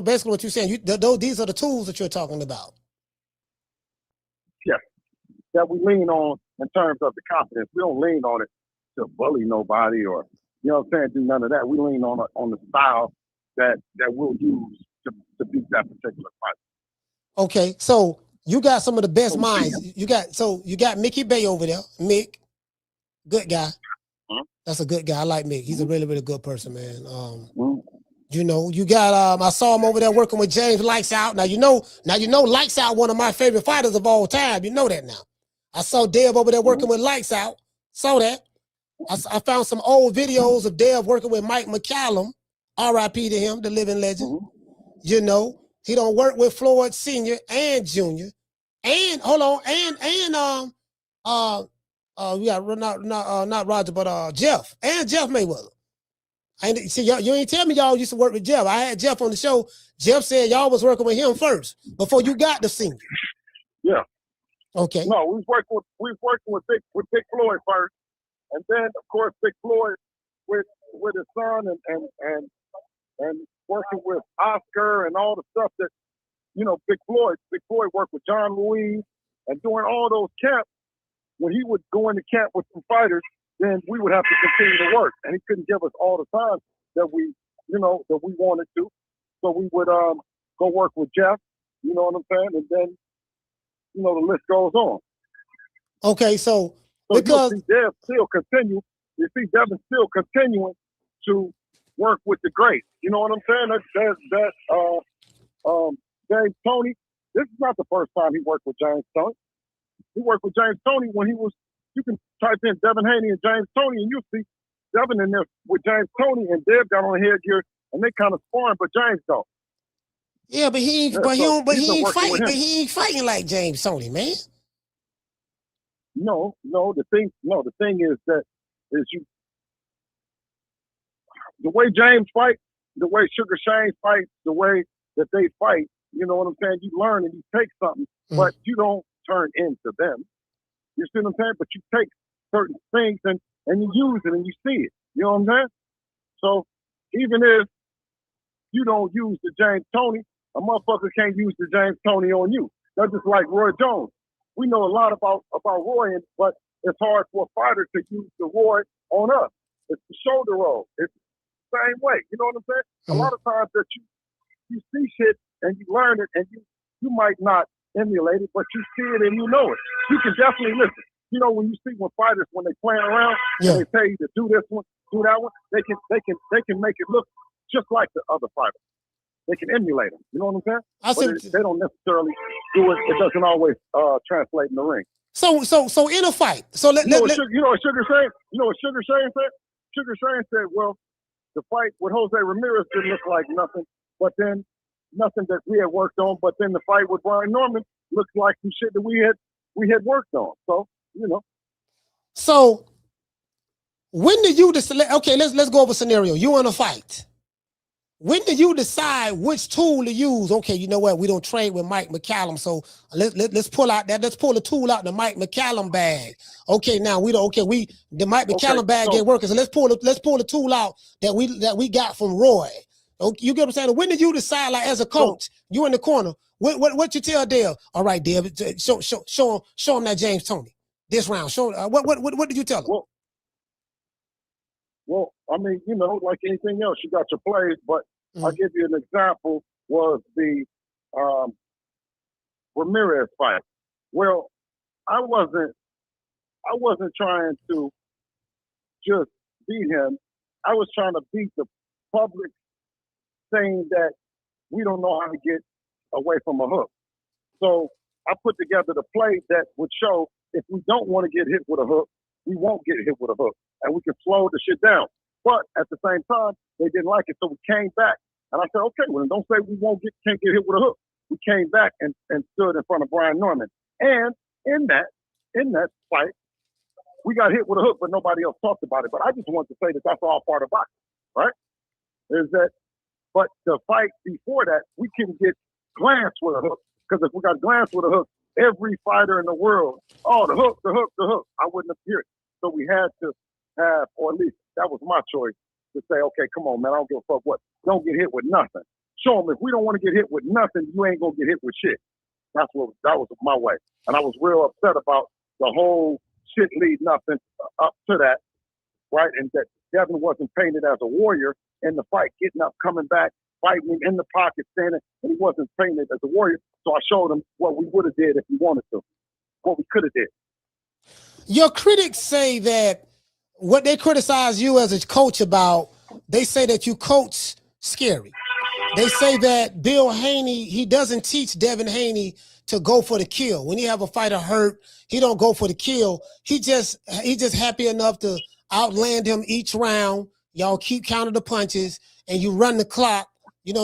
basically what you're saying, these are the tools that you're talking about. Yes, that we lean on in terms of the confidence. We don't lean on it to bully nobody or, do none of that. We lean on the style that we'll use to beat that particular fight. Okay, so you got some of the best minds. You got Mickey Bay over there. Mick, good guy. That's a good guy. I like Mick. He's a really, really good person, man. You got I saw him over there working with James Lights Out. Now you know Lights Out, one of my favorite fighters of all time. You know that now. I saw Deb over there working with Lights Out. Saw that. I found some old videos of Dev working with Mike McCallum, R.I.P. to him, the living legend. You know, he don't work with Floyd Sr. and Jr. And hold on, we got not Roger, but Jeff and Jeff Mayweather. And see, you ain't tell me y'all used to work with Jeff. I had Jeff on the show. Jeff said y'all was working with him first before you got the senior. Yeah. Okay. No, we was working with Big Floyd first, and then of course Big Floyd with his son and working with Oscar and all the stuff that, you know, Big Floyd worked with John Louise and doing all those camps. When he would go into camp with some fighters, then we would have to continue to work. And he couldn't give us all the time that we wanted to. So we would go work with Jeff, you know what I'm saying? And then, you know, the list goes on. Okay, so because you see Dev still continue, you see Devin still continuing to work with the greats. You know what I'm saying? James Toney, this is not the first time he worked with James Toney. He worked with James Toney when he was, you can type in Devin Haney and James Toney and you'll see Devin in there with James Toney and Dev got on headgear and they kind of sparring, but James don't. Yeah, but he ain't fighting like James Toney, man. No, the thing is that the way James fights, the way Sugar Shane fights, the way that they fight, you know what I'm saying? You learn and you take something, but you don't turn into them. You see what I'm saying? But you take certain things and you use it and you see it. You know what I'm saying? So even if you don't use the James Toney, a motherfucker can't use the James Toney on you. That's just like Roy Jones. We know a lot about Roy, but it's hard for a fighter to use the Roy on us. It's the shoulder roll. It's the same way. You know what I'm saying? A lot of times that you see shit and you learn it and you might not emulate it, but you see it and you know it. You can definitely listen. You know, when you see fighters when they playing around and they tell you to do this one, do that one, they can make it look just like the other fighters. They can emulate them. You know what I'm saying? They don't necessarily do it. It doesn't always translate in the ring. So in a fight. So you know what Sugar Shane? You know what Sugar Shane said? Sugar Shane said, well, the fight with Jose Ramirez didn't look like nothing, but then nothing that we had worked on. But then the fight with Brian Norman looked like some shit that we had worked on. So, you know. So when did you decide? Okay, let's go over a scenario. You in a fight. When do you decide which tool to use? Okay, you know what? We don't trade with Mike McCallum, so let's pull out that. Let's pull the tool out the Mike McCallum bag. Okay, now the Mike McCallum bag ain't working, so let's pull the tool out that we got from Roy. Okay, you get what I'm saying? When did you decide, like as a coach, you in the corner? What you tell Dale? All right, Dale, show him that James Toney this round. Show what did you tell him? Well, I mean, you know, like anything else, you got your plays, but I'll give you an example, was the Ramirez fight. Well, I wasn't trying to just beat him. I was trying to beat the public saying that we don't know how to get away from a hook. So I put together the play that would show if we don't want to get hit with a hook, we won't get hit with a hook, and we can slow the shit down. But at the same time, they didn't like it, so we came back. And I said, okay, well, don't say we can't get hit with a hook. We came back and stood in front of Brian Norman. And in that fight, we got hit with a hook, but nobody else talked about it. But I just want to say that that's all part of boxing, right? But the fight before that, we couldn't get glanced with a hook, because if we got glanced with a hook, every fighter in the world, the hook, I wouldn't have heard it. So we had to have, or at least that was my choice, to say, okay, come on, man, I don't give a fuck what. Don't get hit with nothing. Show them if we don't want to get hit with nothing, you ain't going to get hit with shit. That was my way. And I was real upset about the whole shit leading up to that, right? And that Devin wasn't painted as a warrior in the fight, getting up, coming back, fighting him in the pocket, standing, and he wasn't painted as a warrior. So I showed him what we would have did if we wanted to, what we could have did. Your critics say that what they criticize you as a coach about, they say that you coach scary. They say that Bill Haney, he doesn't teach Devin Haney to go for the kill. When you have a fighter hurt, he don't go for the kill. He just happy enough to outland him each round. Y'all keep counting the punches, and you run the clock,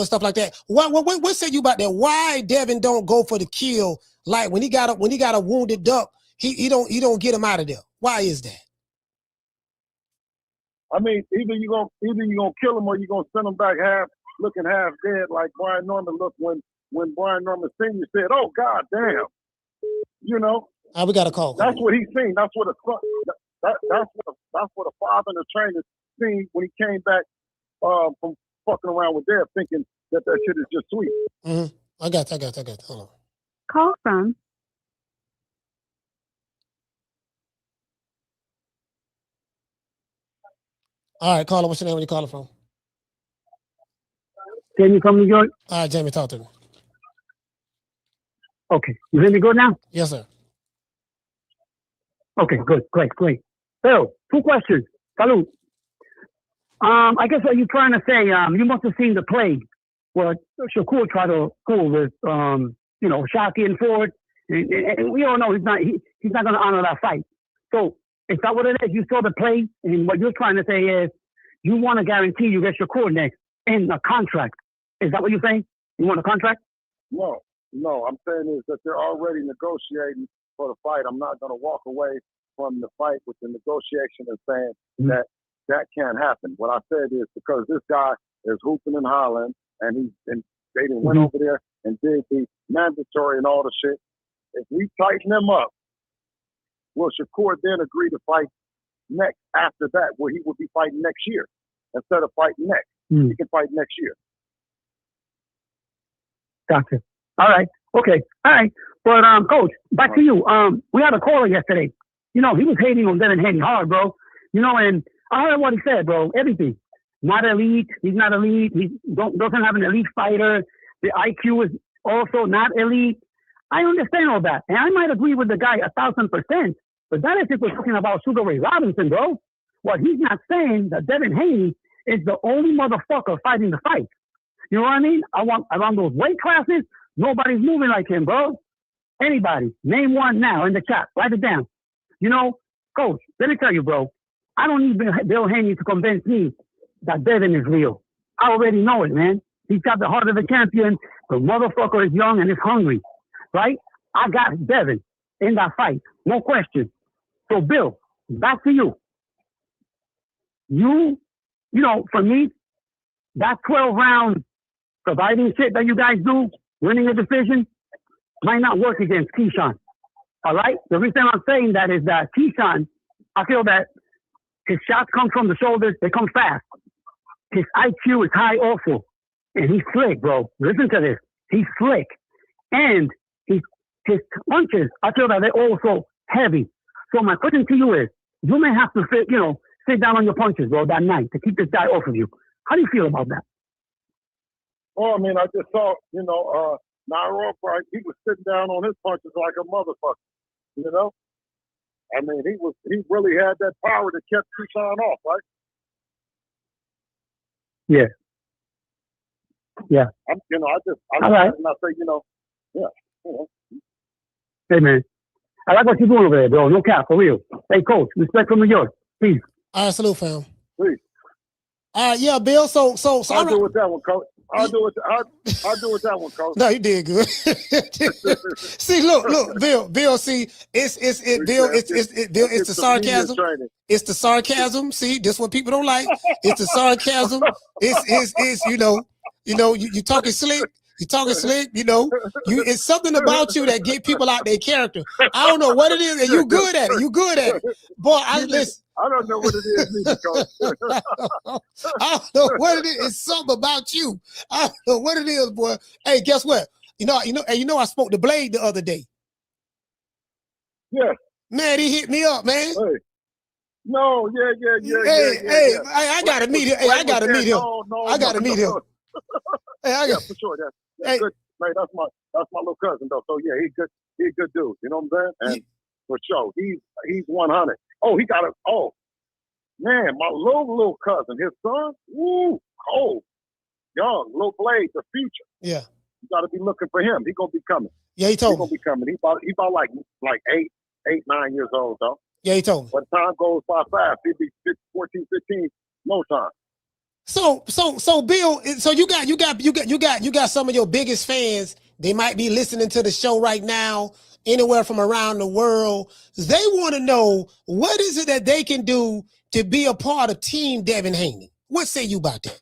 stuff like that. What say you about that? Why Devin don't go for the kill? Like when he got a wounded duck, he don't get him out of there. Why is that? I mean, either you gonna kill him or you gonna send him back looking half dead, like Brian Norman looked when Brian Norman Sr. said, "Oh God damn," We got a call. That's what he's seen. That's what that's what a father and a trainer seen when he came back from fucking around with Dev, thinking that shit is just sweet. Mm-hmm. I got. Hold on. Call from. All right, caller, what's your name? Where you calling from? Jamie from New York. All right, Jamie, talk to me. Okay, you hear me good now? Yes, sir. Okay, good, great. Bill, 2 questions. Salute. I guess what you're trying to say, you must have seen the play where Shakur tried to go with, Shockey and Ford. And we all know he's not going to honor that fight. So is that what it is? You saw the play, and what you're trying to say is you want to guarantee you get Shakur next in a contract. Is that what you're saying? You want a contract? No. I'm saying is that they're already negotiating for the fight. I'm not going to walk away from the fight with the negotiation and saying that can't happen. What I said is because this guy is hooping and hollering, and they didn't went over there and did the mandatory and all the shit. If we tighten them up, will Shakur then agree to fight next after that, where he will be fighting next year instead of fighting next? He can fight next year. Gotcha. All right. Okay. All right. But Coach, back to you. We had a caller yesterday. He was hating on Devin Haney hard, bro. And I heard what he said, bro. Everything. Not elite. He's not elite. He doesn't have an elite fighter. The IQ is also not elite. I understand all that, and I might agree with the guy 1,000%. But that is if we're talking about Sugar Ray Robinson, bro. What he's not saying that Devin Haney is the only motherfucker fighting the fight. You know what I mean? Around those weight classes, nobody's moving like him, bro. Anybody, name one now in the chat. Write it down. Coach, let me tell you, bro. I don't need Bill Haney to convince me that Devin is real. I already know it, man. He's got the heart of a champion. The motherfucker is young and is hungry, right? I got Devin in that fight. No question. So, Bill, back to you. For me, that 12-round surviving shit that you guys do, winning a decision, might not work against Keyshawn. All right? The reason I'm saying that is that Keyshawn, I feel that his shots come from the shoulders. They come fast. His IQ is high also. And he's slick, bro. Listen to this. He's slick. And his punches, I feel that they're also heavy. So my question to you is, you may have to sit down on your punches, bro, that night to keep this guy off of you. How do you feel about that? Well, I mean, I just saw, Nairo Price, he was sitting down on his punches like a motherfucker, I mean, he really had that power that kept Keyshawn off, right? Yeah. Yeah. I right. And I say, yeah. Hey, man. I like what you're doing over there, bro. No cap, for real. Hey, Coach, respect from New York. Peace. All right, salute, fam. Peace. All right, yeah, Bill. So I'll do with that one, Coach. I'll do with that one, Coach. No, you did good. See, look, Bill. See, it's the sarcasm. It's the sarcasm. See, this what people don't like. It's the sarcasm. It's you talking slick. You talking slick. It's something about you that get people out their character. I don't know what it is, and you good at it. You good at it, boy. Listen. I don't know what it is, either, Coach. I don't know what it is. It's something about you. I don't know what it is, boy. Hey, guess what? I spoke to Blade the other day. Yeah. Man, he hit me up, man. Hey. No, yeah. Hey, I gotta meet him. Hey, I gotta meet him. I gotta meet him. Hey, for sure. That's good. Hey, that's my little cousin though. So yeah, he's good. He's a good dude. You know what I'm saying? And for sure, he's 100. Oh, he got man, my little cousin, his son, cold, young, little Blade, the future. Yeah. You got to be looking for him. He gonna be coming. Yeah, he told me. He gonna be coming. He about like 8, 9 years old though. Yeah, he told me. But time goes by fast. He'd be 14, 15, no time. So Bill, so you got some of your biggest fans. They might be listening to the show right now, anywhere from around the world. They want to know, what is it that they can do to be a part of Team Devin Haney? What say you about that?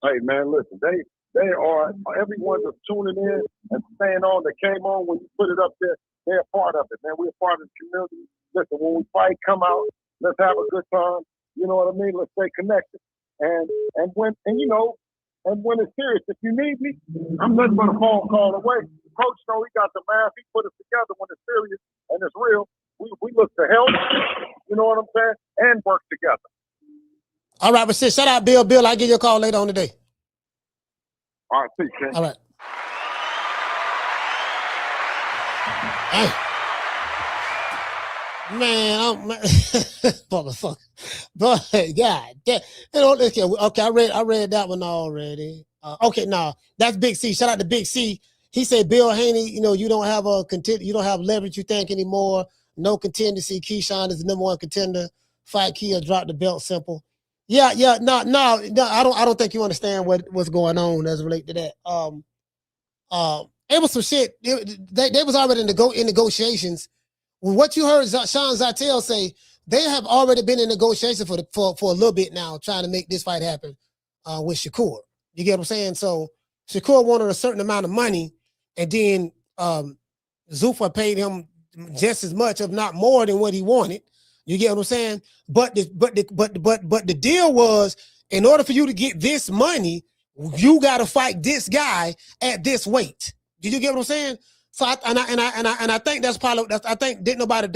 Hey man, listen, they are, everyone that's tuning in and staying on that came on when you put it up there, they're a part of it, man. We're a part of the community. Listen, when we fight, come out, let's have a good time. You know what I mean? Let's stay connected. And when it's serious, if you need me, I'm nothing but a phone call away. Coach know he got the math, he put it together when it's serious and it's real. We look to help, you know what I'm saying, and work together. All right, but sis, shout out Bill. Bill, I'll give you a call later on today. All right, peace, Ken. All right. Hey. Man, motherfucker. But God, okay, I read that one already. Okay, no, that's Big C. Shout out to Big C. He said, Bill Haney, you don't have leverage, you think, anymore. No contingency. Keyshawn is the number one contender. Fight Kia, drop the belt, simple. Yeah, no, I don't think you understand what's going on as it relates to that. It was some shit. They was already in negotiations. What you heard Sean Zartel say, they have already been in negotiation for a little bit now, trying to make this fight happen with Shakur. You get what I'm saying? So Shakur wanted a certain amount of money, and then Zuffa paid him just as much, if not more, than what he wanted. You get what I'm saying? But the deal was, in order for you to get this money, you got to fight this guy at this weight. Did you get what I'm saying? So I think that's probably I think didn't nobody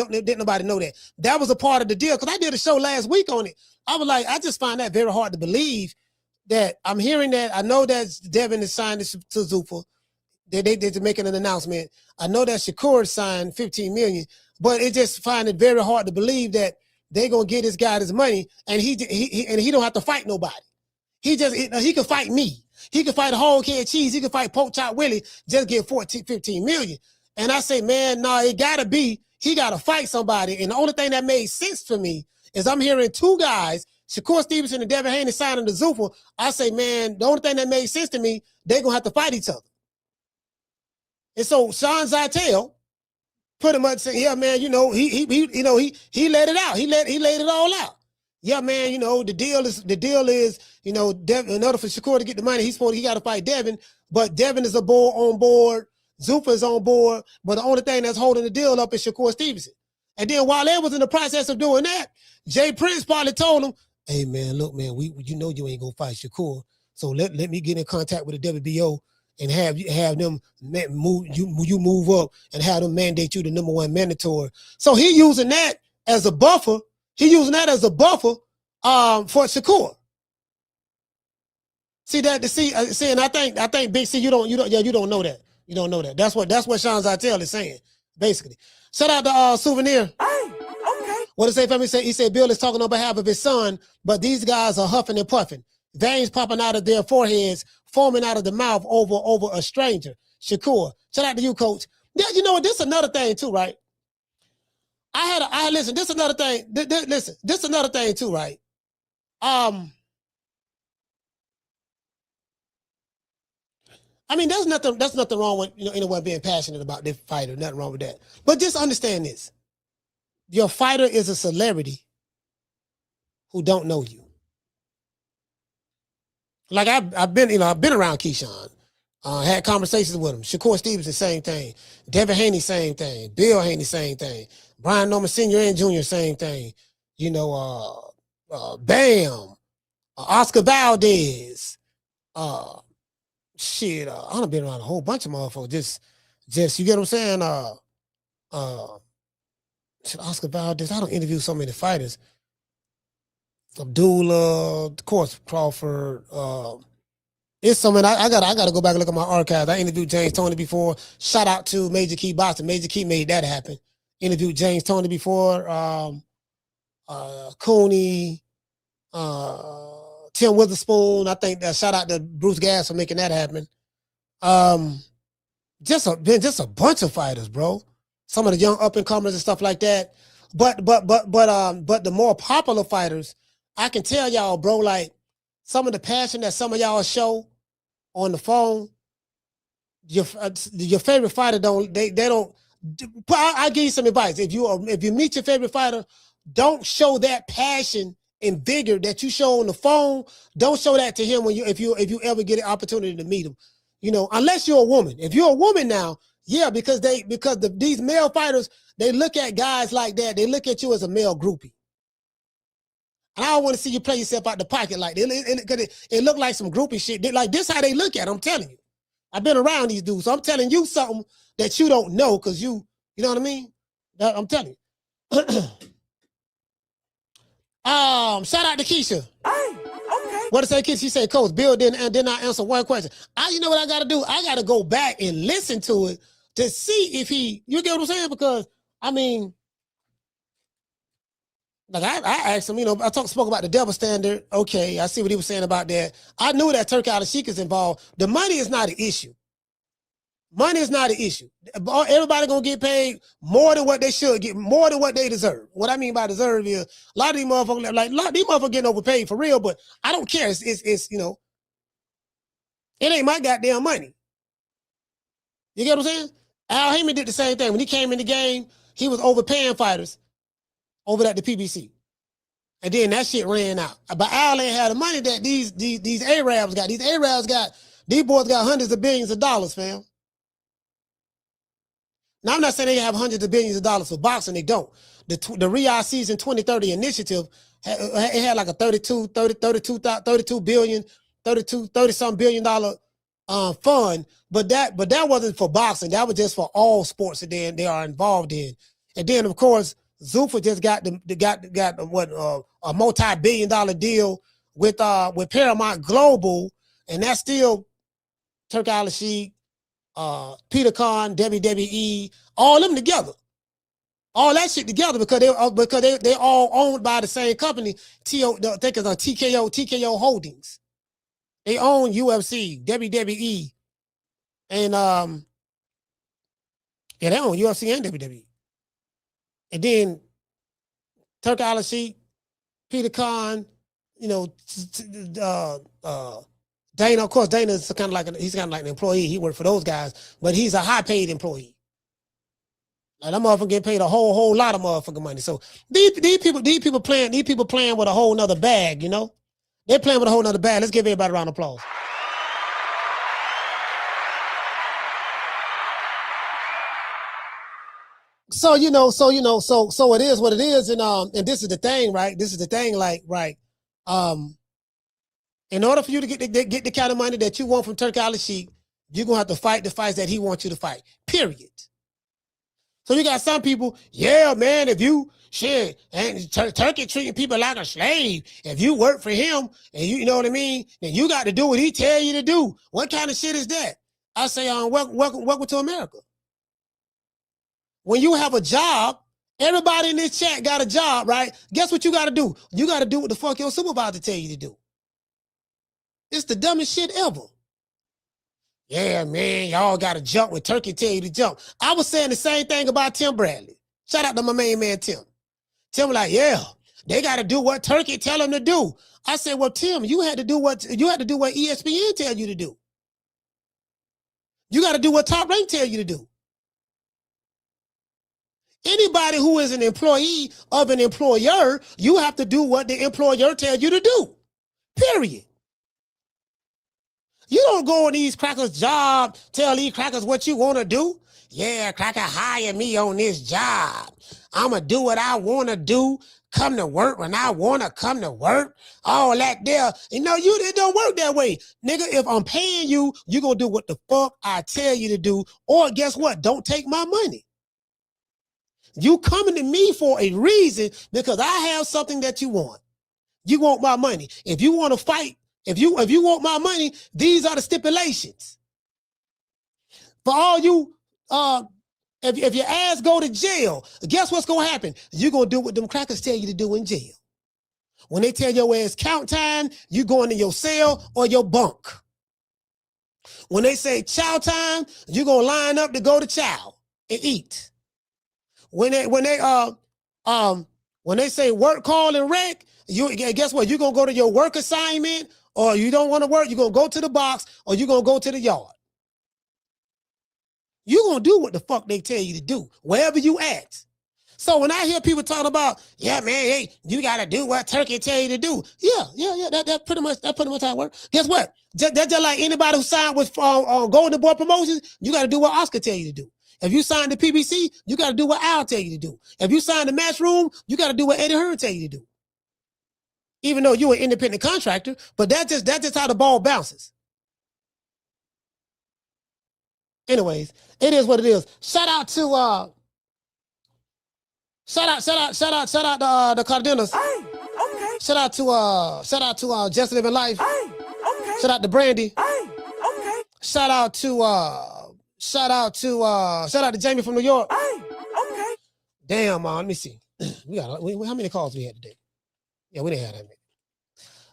know that. That was a part of the deal, because I did a show last week on it. I was like, I just find that very hard to believe that I'm hearing that. I know that Devin is signed to Zuffa. They're making an announcement. I know that Shakur signed $15 million, but it just find it very hard to believe that they're gonna get this guy his money, and he don't have to fight nobody. He can fight me. He can fight a whole can of cheese. He can fight Pork Chop Willie, just get 15 million. And I say, man, no, it gotta be, he gotta fight somebody. And the only thing that made sense for me is I'm hearing two guys, Shakur Stevenson and Devin Haney, signing to Zuffa. I say, man, the only thing that made sense to me, they're gonna have to fight each other. And so Sean Zartel pretty much said, yeah, man, he let it out. He laid it all out. Yeah, man, the deal is, Devin, in order for Shakur to get the money, he got to fight Devin, but Devin is on board, Zuffa is on board, but the only thing that's holding the deal up is Shakur Stevenson. And then while they was in the process of doing that, Jay Prince probably told him, hey, man, look, man, you ain't going to fight Shakur, so let me get in contact with the WBO and have them move up and have them mandate you the number one mandatory. So he using that as a buffer. For Shakur. And I think Big C, you don't know that. You don't know that. That's what Sean Zartel is saying, basically. Shout out to Souvenir. Hey, okay. What did he say? He said Bill is talking on behalf of his son, but these guys are huffing and puffing. Veins popping out of their foreheads, foaming out of the mouth over a stranger. Shakur. Shout out to you, Coach. Yeah, you know what? This is another thing too, right? Listen, this is another thing. Listen, this is another thing too, right? I mean, there's nothing wrong with anyone being passionate about their fighter. Nothing wrong with that. But just understand this: your fighter is a celebrity who don't know you. Like I've been around Keyshawn, had conversations with him. Shakur Stevenson, same thing. Devin Haney, same thing. Bill Haney, same thing. Brian Norman Sr. and Jr., same thing. Bam, Oscar Valdez. I done been around a whole bunch of motherfuckers. Just you get what I'm saying? Oscar Valdez. I don't interview so many fighters. Abdullah, of course, Crawford. It's something I gotta go back and look at my archives. I interviewed James Toney before. Shout out to Major Key Boston. Major Key made that happen. Interviewed James Toney before. Cooney, Tim Witherspoon. I think shout out to Bruce Gass for making that happen. Just a bunch of fighters, bro. some of the young up and comers and stuff like that. But the more popular fighters, I can tell y'all, bro, like some of the passion that some of y'all show on the phone, your favorite fighter they don't. I give you some advice. If you meet your favorite fighter, don't show that passion and vigor that you show on the phone. Don't show that to him if you ever get an opportunity to meet him. You know, unless you're a woman. If you're a woman now, yeah, because these male fighters, they look at guys like that. They look at you as a male groupie. And I don't want to see you play yourself out the pocket like that. It look like some groupie shit. Like this how they look at it, I'm telling you. I've been around these dudes, so I'm telling you something that you don't know because you know what I mean? I'm telling you. Shout out to Keisha. What to say, Keisha? She said, Coach, Bill did not answer one question. You know what I got to do? I got to go back and listen to it to see if you get what I'm saying? Because, I mean, like I asked him, you know, spoke about the double standard. Okay, I see what he was saying about that. I knew that Turk Al-Sheikh is involved. The money is not an issue. Money is not an issue. Everybody gonna get paid more than what they should get, more than what they deserve. What I mean by deserve is a lot of these motherfuckers, getting overpaid for real, but I don't care. It's you know, it ain't my goddamn money. You get what I'm saying? Al Heyman did the same thing. When he came in the game, he was overpaying fighters over at the PBC. And then that shit ran out. But Al ain't had the money that these Arabs got. These boys got hundreds of billions of dollars, fam. Now, I'm not saying they have hundreds of billions of dollars for boxing. They don't. The Riyadh Season 2030 initiative, it had like a 30 some billion dollar fund. But that wasn't for boxing. That was just for all sports that they are involved in. And then, of course, Zuffa just got a multi-billion-dollar deal with Paramount Global, and that's still Turk Al-Sheikh, Peter Khan, WWE, all them together, all that shit together because they all owned by the same company. I think it's TKO Holdings. They own UFC, WWE, and they own UFC and WWE. And then Turk Al-Sheikh, Peter Khan, you know, Dana, of course, Dana is kind of like an employee. He worked for those guys, but he's a high-paid employee. And that motherfucker get paid a whole lot of motherfucking money. So these people playing with a whole nother bag, you know? They're playing with a whole nother bag. Let's give everybody a round of applause. So it is what it is, and this is the thing, right? This is the thing, like, right. In order for you to get the kind of money that you want from Turk Al-Sheikh, you're gonna have to fight the fights that he wants you to fight. Period. So you got some people, yeah, man, if you shit, and Turkey treating people like a slave. If you work for him and you know what I mean, then you got to do what he tell you to do. What kind of shit is that? I say, welcome to America. When you have a job, everybody in this chat got a job, right? Guess what you got to do? You got to do what the fuck your supervisor tell you to do. It's the dumbest shit ever. Yeah, man, y'all got to jump when Turkey tell you to jump. I was saying the same thing about Tim Bradley. Shout out to my main man, Tim. Tim was like, yeah, they got to do what Turkey tell them to do. I said, well, Tim, you had to do what ESPN tell you to do. You got to do what Top Rank tell you to do. Anybody who is an employee of an employer, you have to do what the employer tell you to do. Period. You don't go on these crackers' job, tell these crackers what you want to do. Yeah, cracker, hire me on this job. I'm going to do what I want to do, come to work when I want to come to work. All that there. You know, it don't work that way. Nigga, if I'm paying you, you're going to do what the fuck I tell you to do. Or guess what? Don't take my money. You coming to me for a reason because I have something that you want. You want my money. If you want to fight, if you want my money, these are the stipulations. For all you, if your ass go to jail, guess what's gonna happen? You're gonna do what them crackers tell you to do in jail. When they tell your ass count time, you going to your cell or your bunk. When they say chow time, you're gonna line up to go to chow and eat. when they say work, call, and wreck, guess what? You're gonna go to your work assignment, or you don't want to work, you're gonna go to the box, or you're gonna go to the yard. You're gonna do what the fuck they tell you to do, wherever you at. So when I hear people talking about, yeah, man, hey, you gotta do what Turkey tell you to do. Yeah, that pretty much how it works. Guess what? That's just like anybody who signed with Golden Boy Promotions, you gotta do what Oscar tell you to do. If you signed the PBC, you gotta do what Al tell you to do. If you signed the Matchroom, you gotta do what Eddie Hearn tell you to do. Even though you're an independent contractor, but that's just how the ball bounces. Anyways, it is what it is. Shout out to the Cardenas. Hey, okay. Shout out to Just Living Life. Hey, okay. Shout out to Brandy. Hey, okay. Shout out to Jamie from New York. Hey, okay. Damn, let me see. How many calls we had today? Yeah, we didn't have that many.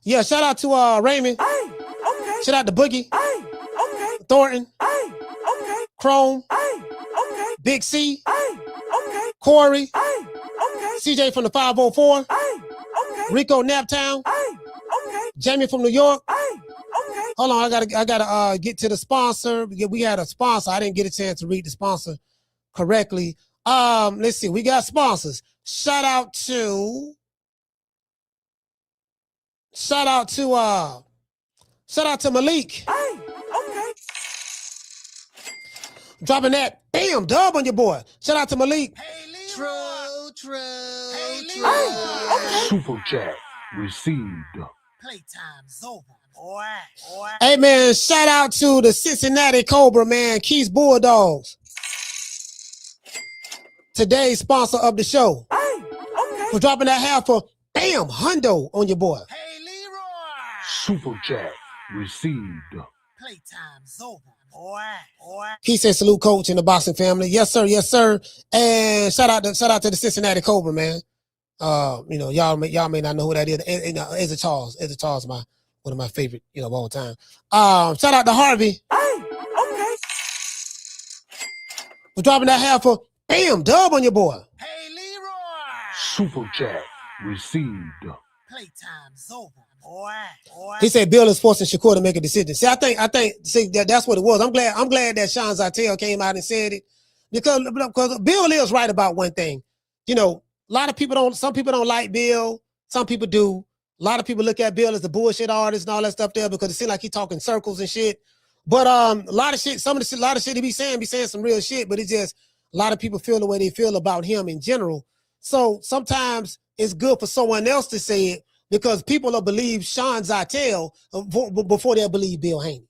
Yeah, shout out to Raymond. Hey, okay. Shout out to Boogie. Hey, okay. Thornton. Hey, okay. Chrome. Hey, okay. Big C. Hey, okay. Corey. Hey, okay. CJ from the 504. Hey, okay. Rico Naptown. Hey, okay. Jamie from New York. Hey, okay. Hold on, I gotta get to the sponsor. We had a sponsor. I didn't get a chance to read the sponsor correctly. Let's see. We got sponsors. Shout out to Malik. Hey, okay. Dropping that bam dub on your boy. Shout out to Malik. Hey, True. Hey, okay. Super chat received. Playtime's over, boy. Hey, man, shout out to the Cincinnati Cobra, man, Keys Bulldogs. Today's sponsor of the show. Hey, okay. For dropping that half for bam hundo on your boy. Hey, Super chat received. Playtime's over, boy. He said, "Salute, coach, and the boxing family." Yes, sir. Yes, sir. And shout out to the Cincinnati Cobra, man. Y'all may not know who that is. Ezra Charles, one of my favorite, of all time. Shout out to Harvey. Hey, okay. For dropping that half for bam dub on your boy. Hey, Leroy. Super chat received. Playtime's over, boy. He said Bill is forcing Shakur to make a decision. See, I think that's what it was. I'm glad that Sean Zartel came out and said it because Bill is right about one thing. Some people don't like Bill. Some people do. A lot of people look at Bill as the bullshit artist and all that stuff there because it seems like he talking circles and shit. But a lot of shit he be saying some real shit, but it's just a lot of people feel the way they feel about him in general. So sometimes it's good for someone else to say it because people will believe Sean Zartel before they'll believe Bill Haney.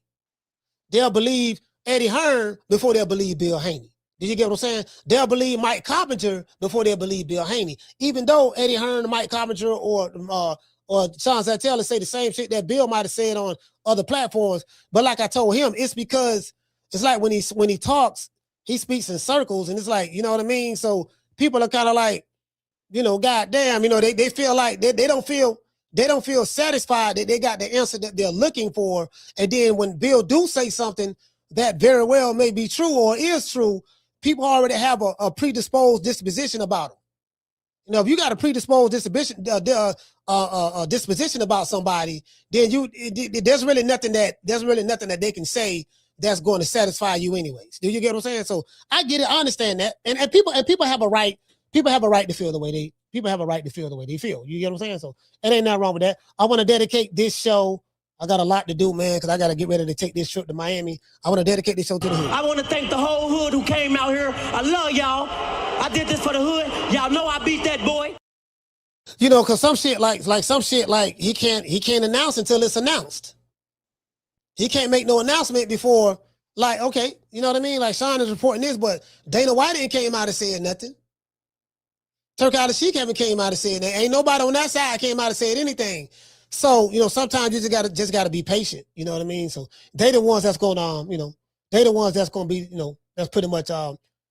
They'll believe Eddie Hearn before they'll believe Bill Haney. Did you get what I'm saying? They'll believe Mike Carpenter before they'll believe Bill Haney. Even though Eddie Hearn, Mike Carpenter, or Sean Zartel say the same shit that Bill might have said on other platforms. But like I told him, it's because it's like when he talks, he speaks in circles, and it's like, you know what I mean? So people are kind of like, goddamn, they feel like they don't feel satisfied that they got the answer that they're looking for. And then when Bill do say something that very well may be true or is true, people already have a predisposed disposition about them. If you got a predisposed disposition about somebody, then there's really nothing that they can say that's going to satisfy you anyways. Do you get what I'm saying? So I get it, I understand that. And people have a right. People have a right to feel the way they feel. You get what I'm saying? So it ain't nothing wrong with that. I want to dedicate this show. I got a lot to do, man, because I got to get ready to take this trip to Miami. I want to dedicate this show to the hood. I want to thank the whole hood who came out here. I love y'all. I did this for the hood. Y'all know I beat that boy. Because some shit like he can't announce until it's announced. He can't make no announcement before, like, okay, you know what I mean? Like Sean is reporting this, but Dana White ain't came out and said nothing. Turk out the Sheik haven't came out and said that. Ain't nobody on that side came out and said anything. So, sometimes you just gotta be patient. You know what I mean? So they the ones that's gonna they the ones that's gonna be, that's pretty much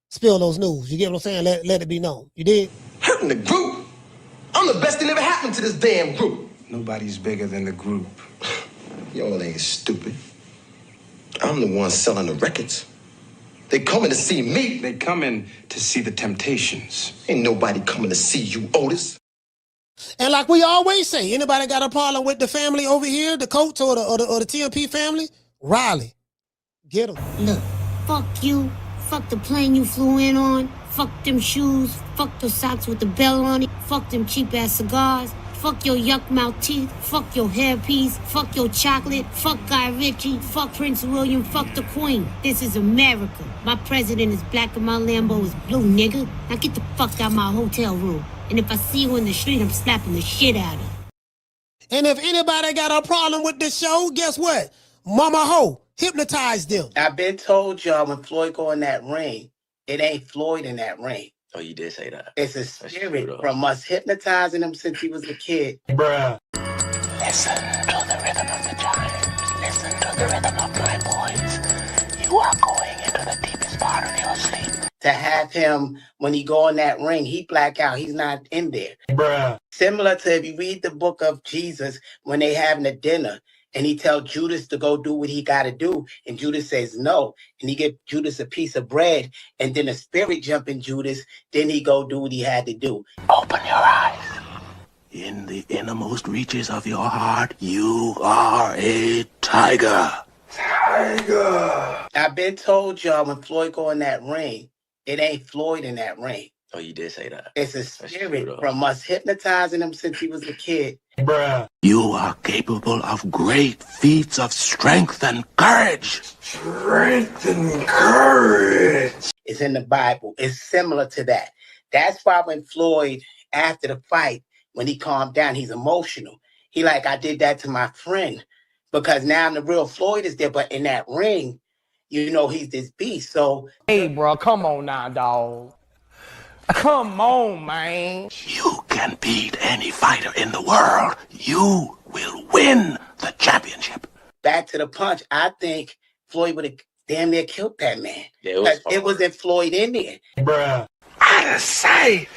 spill those news. You get what I'm saying? Let it be known. You did? Hurting the group. I'm the best thing ever happened to this damn group. Nobody's bigger than the group. Y'all ain't stupid. I'm the one selling the records. They coming to see me. They coming to see the Temptations. Ain't nobody coming to see you, Otis. And like we always say, anybody got a problem with the family over here, the Colts or the TMP family? Riley, get them. Look, fuck you. Fuck the plane you flew in on. Fuck them shoes. Fuck the socks with the bell on it. Fuck them cheap-ass cigars. Fuck your yuck mouth teeth. Fuck your hairpiece. Fuck your chocolate. Fuck Guy Ritchie. Fuck Prince William. Fuck the Queen. This is America. My president is black and my Lambo is blue, nigga. Now get the fuck out my hotel room. And if I see you in the street, I'm slapping the shit out of you. And if anybody got a problem with this show, guess what? Mama Ho, hypnotize them. I've been told y'all when Floyd go in that ring, it ain't Floyd in that ring. Oh, you did say that. It's a spirit from us hypnotizing him since he was a kid. Bruh. Listen to the rhythm of the chimes. Listen to the rhythm of my voice. You are going into the deepest part of your sleep. To have him, when he go in that ring, he black out. He's not in there. Bruh. Similar to if you read the book of Jesus, when they having a dinner, and he tell Judas to go do what he got to do, and Judas says no, and he give Judas a piece of bread, and then the spirit jump in Judas, then he go do what he had to do. Open your eyes. In the innermost reaches of your heart, you are a tiger. Tiger. I've been told y'all when Floyd go in that ring, it ain't Floyd in that ring. Oh, you did say that. It's a spirit from us hypnotizing him since he was a kid. Bruh. You are capable of great feats of strength and courage. Strength and courage. It's in the Bible. It's similar to that. That's why when Floyd, after the fight, when he calmed down, he's emotional. He like, I did that to my friend. Because now the real Floyd is there, but in that ring, you know, he's this beast. So, hey, bro, come on now, dog. Come on, man. You can beat any fighter in the world. You will win the championship. Back to the punch, I think Floyd would have damn near killed that man. Yeah, it wasn't Floyd in there. Bruh. Out of sight.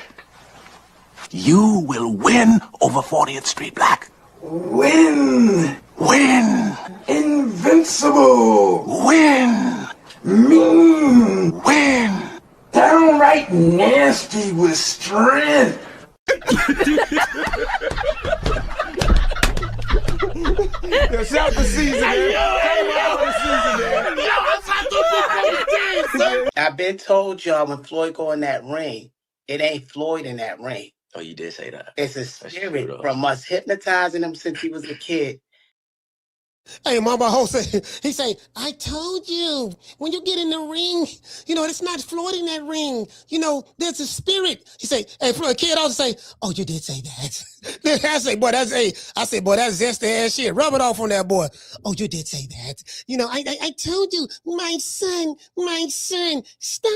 You will win over 40th Street Black. Win. Win. Invincible. Win. Mean. Win. Downright nasty with strength. Yo, shout the season, man. I've been told y'all when Floyd go in that ring, it ain't Floyd in that ring. Oh, you did say that. It's a spirit from us hypnotizing him since he was a kid. Hey, Mama Ho say, he say, I told you, when you get in the ring, you know, it's not Floyd in that ring. You know, there's a spirit. He say, hey, Floyd, kid also say, oh, you did say that. I say, boy, that's zesty ass shit. Rub it off on that boy. Oh, you did say that. You know, I told you, my son, stop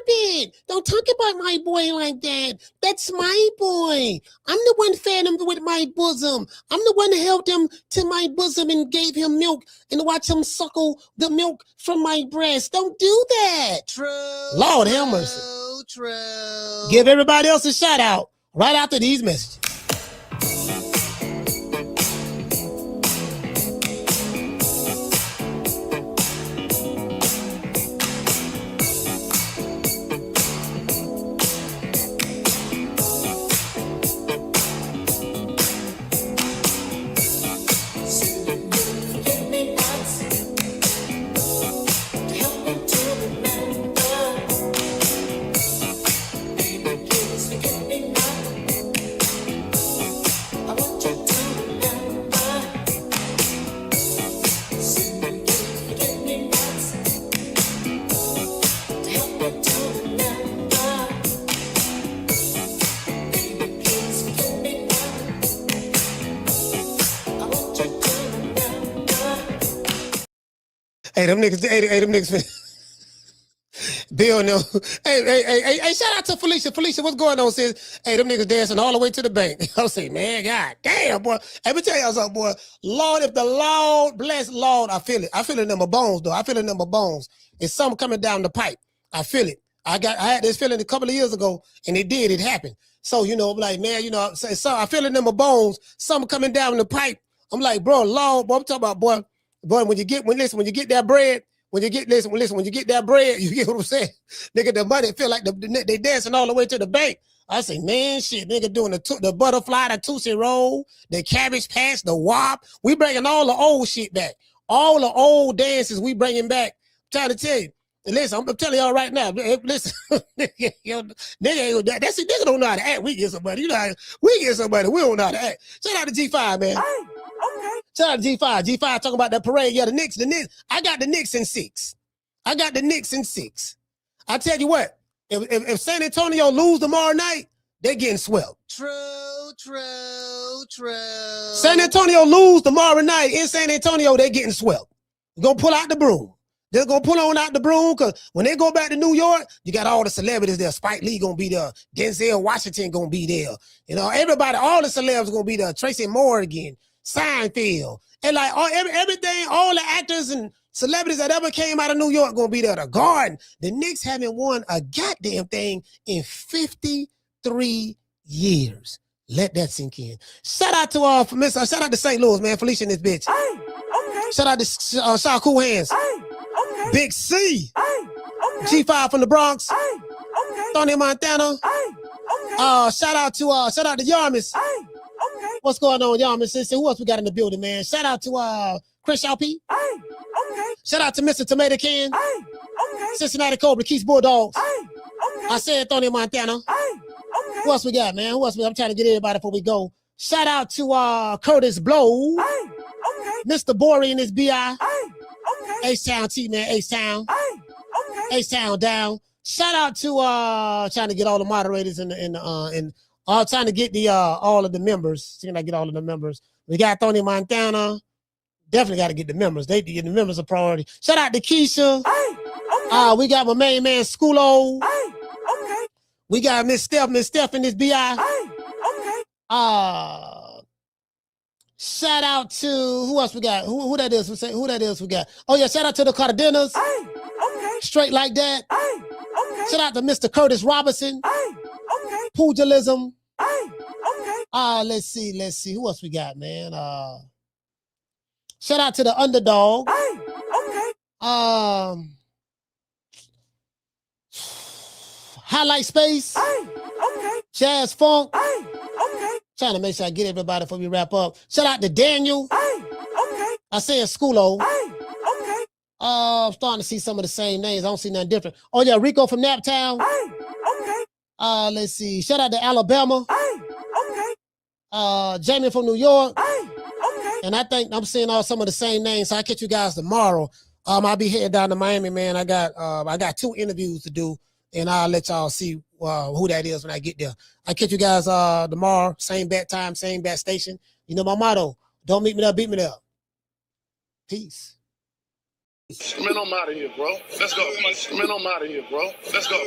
it. Don't talk about my boy like that. That's my boy. I'm the one fed him with my bosom. I'm the one that helped him to my bosom and gave him milk and watch him suckle the milk from my breast. Don't do that. True. Lord have mercy. True. Give everybody else a shout out right after these messages. Hey, them niggas. Bill, no. Hey, shout out to Felicia. Felicia, what's going on, sis? Hey, them niggas dancing all the way to the bank. I'll say, man, God damn, boy. Let me tell y'all something, boy. Lord, if the Lord bless Lord, I feel it. I feel it in my bones, though. I feel it in my bones. It's something coming down the pipe. I feel it. I had this feeling a couple of years ago, and it happened. So, you know, I'm like, man, you know, so I feel it in my bones, something coming down the pipe. I'm like, bro, Lord, boy, I'm talking about, boy, when you get that bread, when you get when you get that bread, you get what I'm saying? Nigga, the money feel like they dancing all the way to the bank. I say, man, shit, nigga doing the butterfly, the Tootsie Roll, the Cabbage Patch, the WAP. We bringing all the old shit back. All the old dances we bringing back. I'm trying to tell you. Listen, I'm telling y'all right now. Listen, nigga, that's it. Nigga don't know how to act. We get somebody. You know how we get somebody. We don't know how to act. Shout out to G5, man. Okay. Shout out to G5. G5 talking about that parade. Yeah, the Knicks. I got the Knicks in 6. I tell you what. If San Antonio lose tomorrow night, they're getting swept. True. San Antonio lose tomorrow night in San Antonio, they're getting swept. We're going to pull out the broom. They're going to pull on out the broom because when they go back to New York, you got all the celebrities there. Spike Lee going to be there. Denzel Washington going to be there. You know, everybody, all the celebs going to be there. Tracy Morgan, Seinfeld. And like everything, all the actors and celebrities that ever came out of New York gonna be there. The Garden. The Knicks haven't won a goddamn thing in 53 years. Let that sink in. Shout out to shout out to St. Louis, man. Felicia and this bitch. Hey, okay. Shout out to Shakur Hands. Hey, okay. Big C. Hey, okay. G5 from the Bronx. Hey, okay. Tony Montana. Hey, okay. Shout out to Yarmis. Hey, okay. What's going on, Yarmis? Who else we got in the building, man? Shout out to Chris Alp. Hey, okay. Shout out to Mr. Tomato Can. Hey, okay. Cincinnati Cobra, Keys Bulldogs. Hey, okay. I said Tony Montana. Hey, okay. Who else we got, man? I'm trying to get everybody before we go. Shout out to Curtis Blow. Hey, okay. Mr. Bory and his BI. Hey, okay. H-Town T, man. H-Town. Hey, okay. H-Town down. Shout out to trying to get all the moderators and trying to get the all of the members. See, I get all of the members. We got Tony Montana. Definitely got to get the members. They get the members a priority. Shout out to Keisha. Hey, okay. We got my main man Schoolo. Hey, okay. We got Miss Steph and this BI. Hey, okay. Shout out to who else we got? Who that is? Who that is we got? Oh yeah, shout out to the Cardenas. Hey, okay. Straight like that. Hey, okay. Shout out to Mr. Curtis Robinson. Hey, okay. Pugilism. Hey, okay. Let's see. Who else we got, man? Shout out to the Underdog. Hey, okay. Highlight Space. Hey, okay. Jazz Funk. Hey, okay. Trying to make sure I get everybody before we wrap up. Shout out to Daniel. Hey, okay. I said Schoolo. Hey, okay. I'm starting to see some of the same names. I don't see nothing different. Oh yeah, Rico from Naptown. Hey, okay. Let's see. Shout out to Alabama. Hey, okay. Jamie from New York. Hey, okay. And I think I'm seeing some of the same names. So I'll catch you guys tomorrow. I'll be heading down to Miami, man. I got 2 interviews to do, and I'll let y'all see who that is when I get there. I'll catch you guys tomorrow. Same bat time, same bat station. You know my motto. Don't meet me there, beat me there. Peace. Man, I'm out of here, bro. Let's go. Man, I'm out of here, bro. Let's go.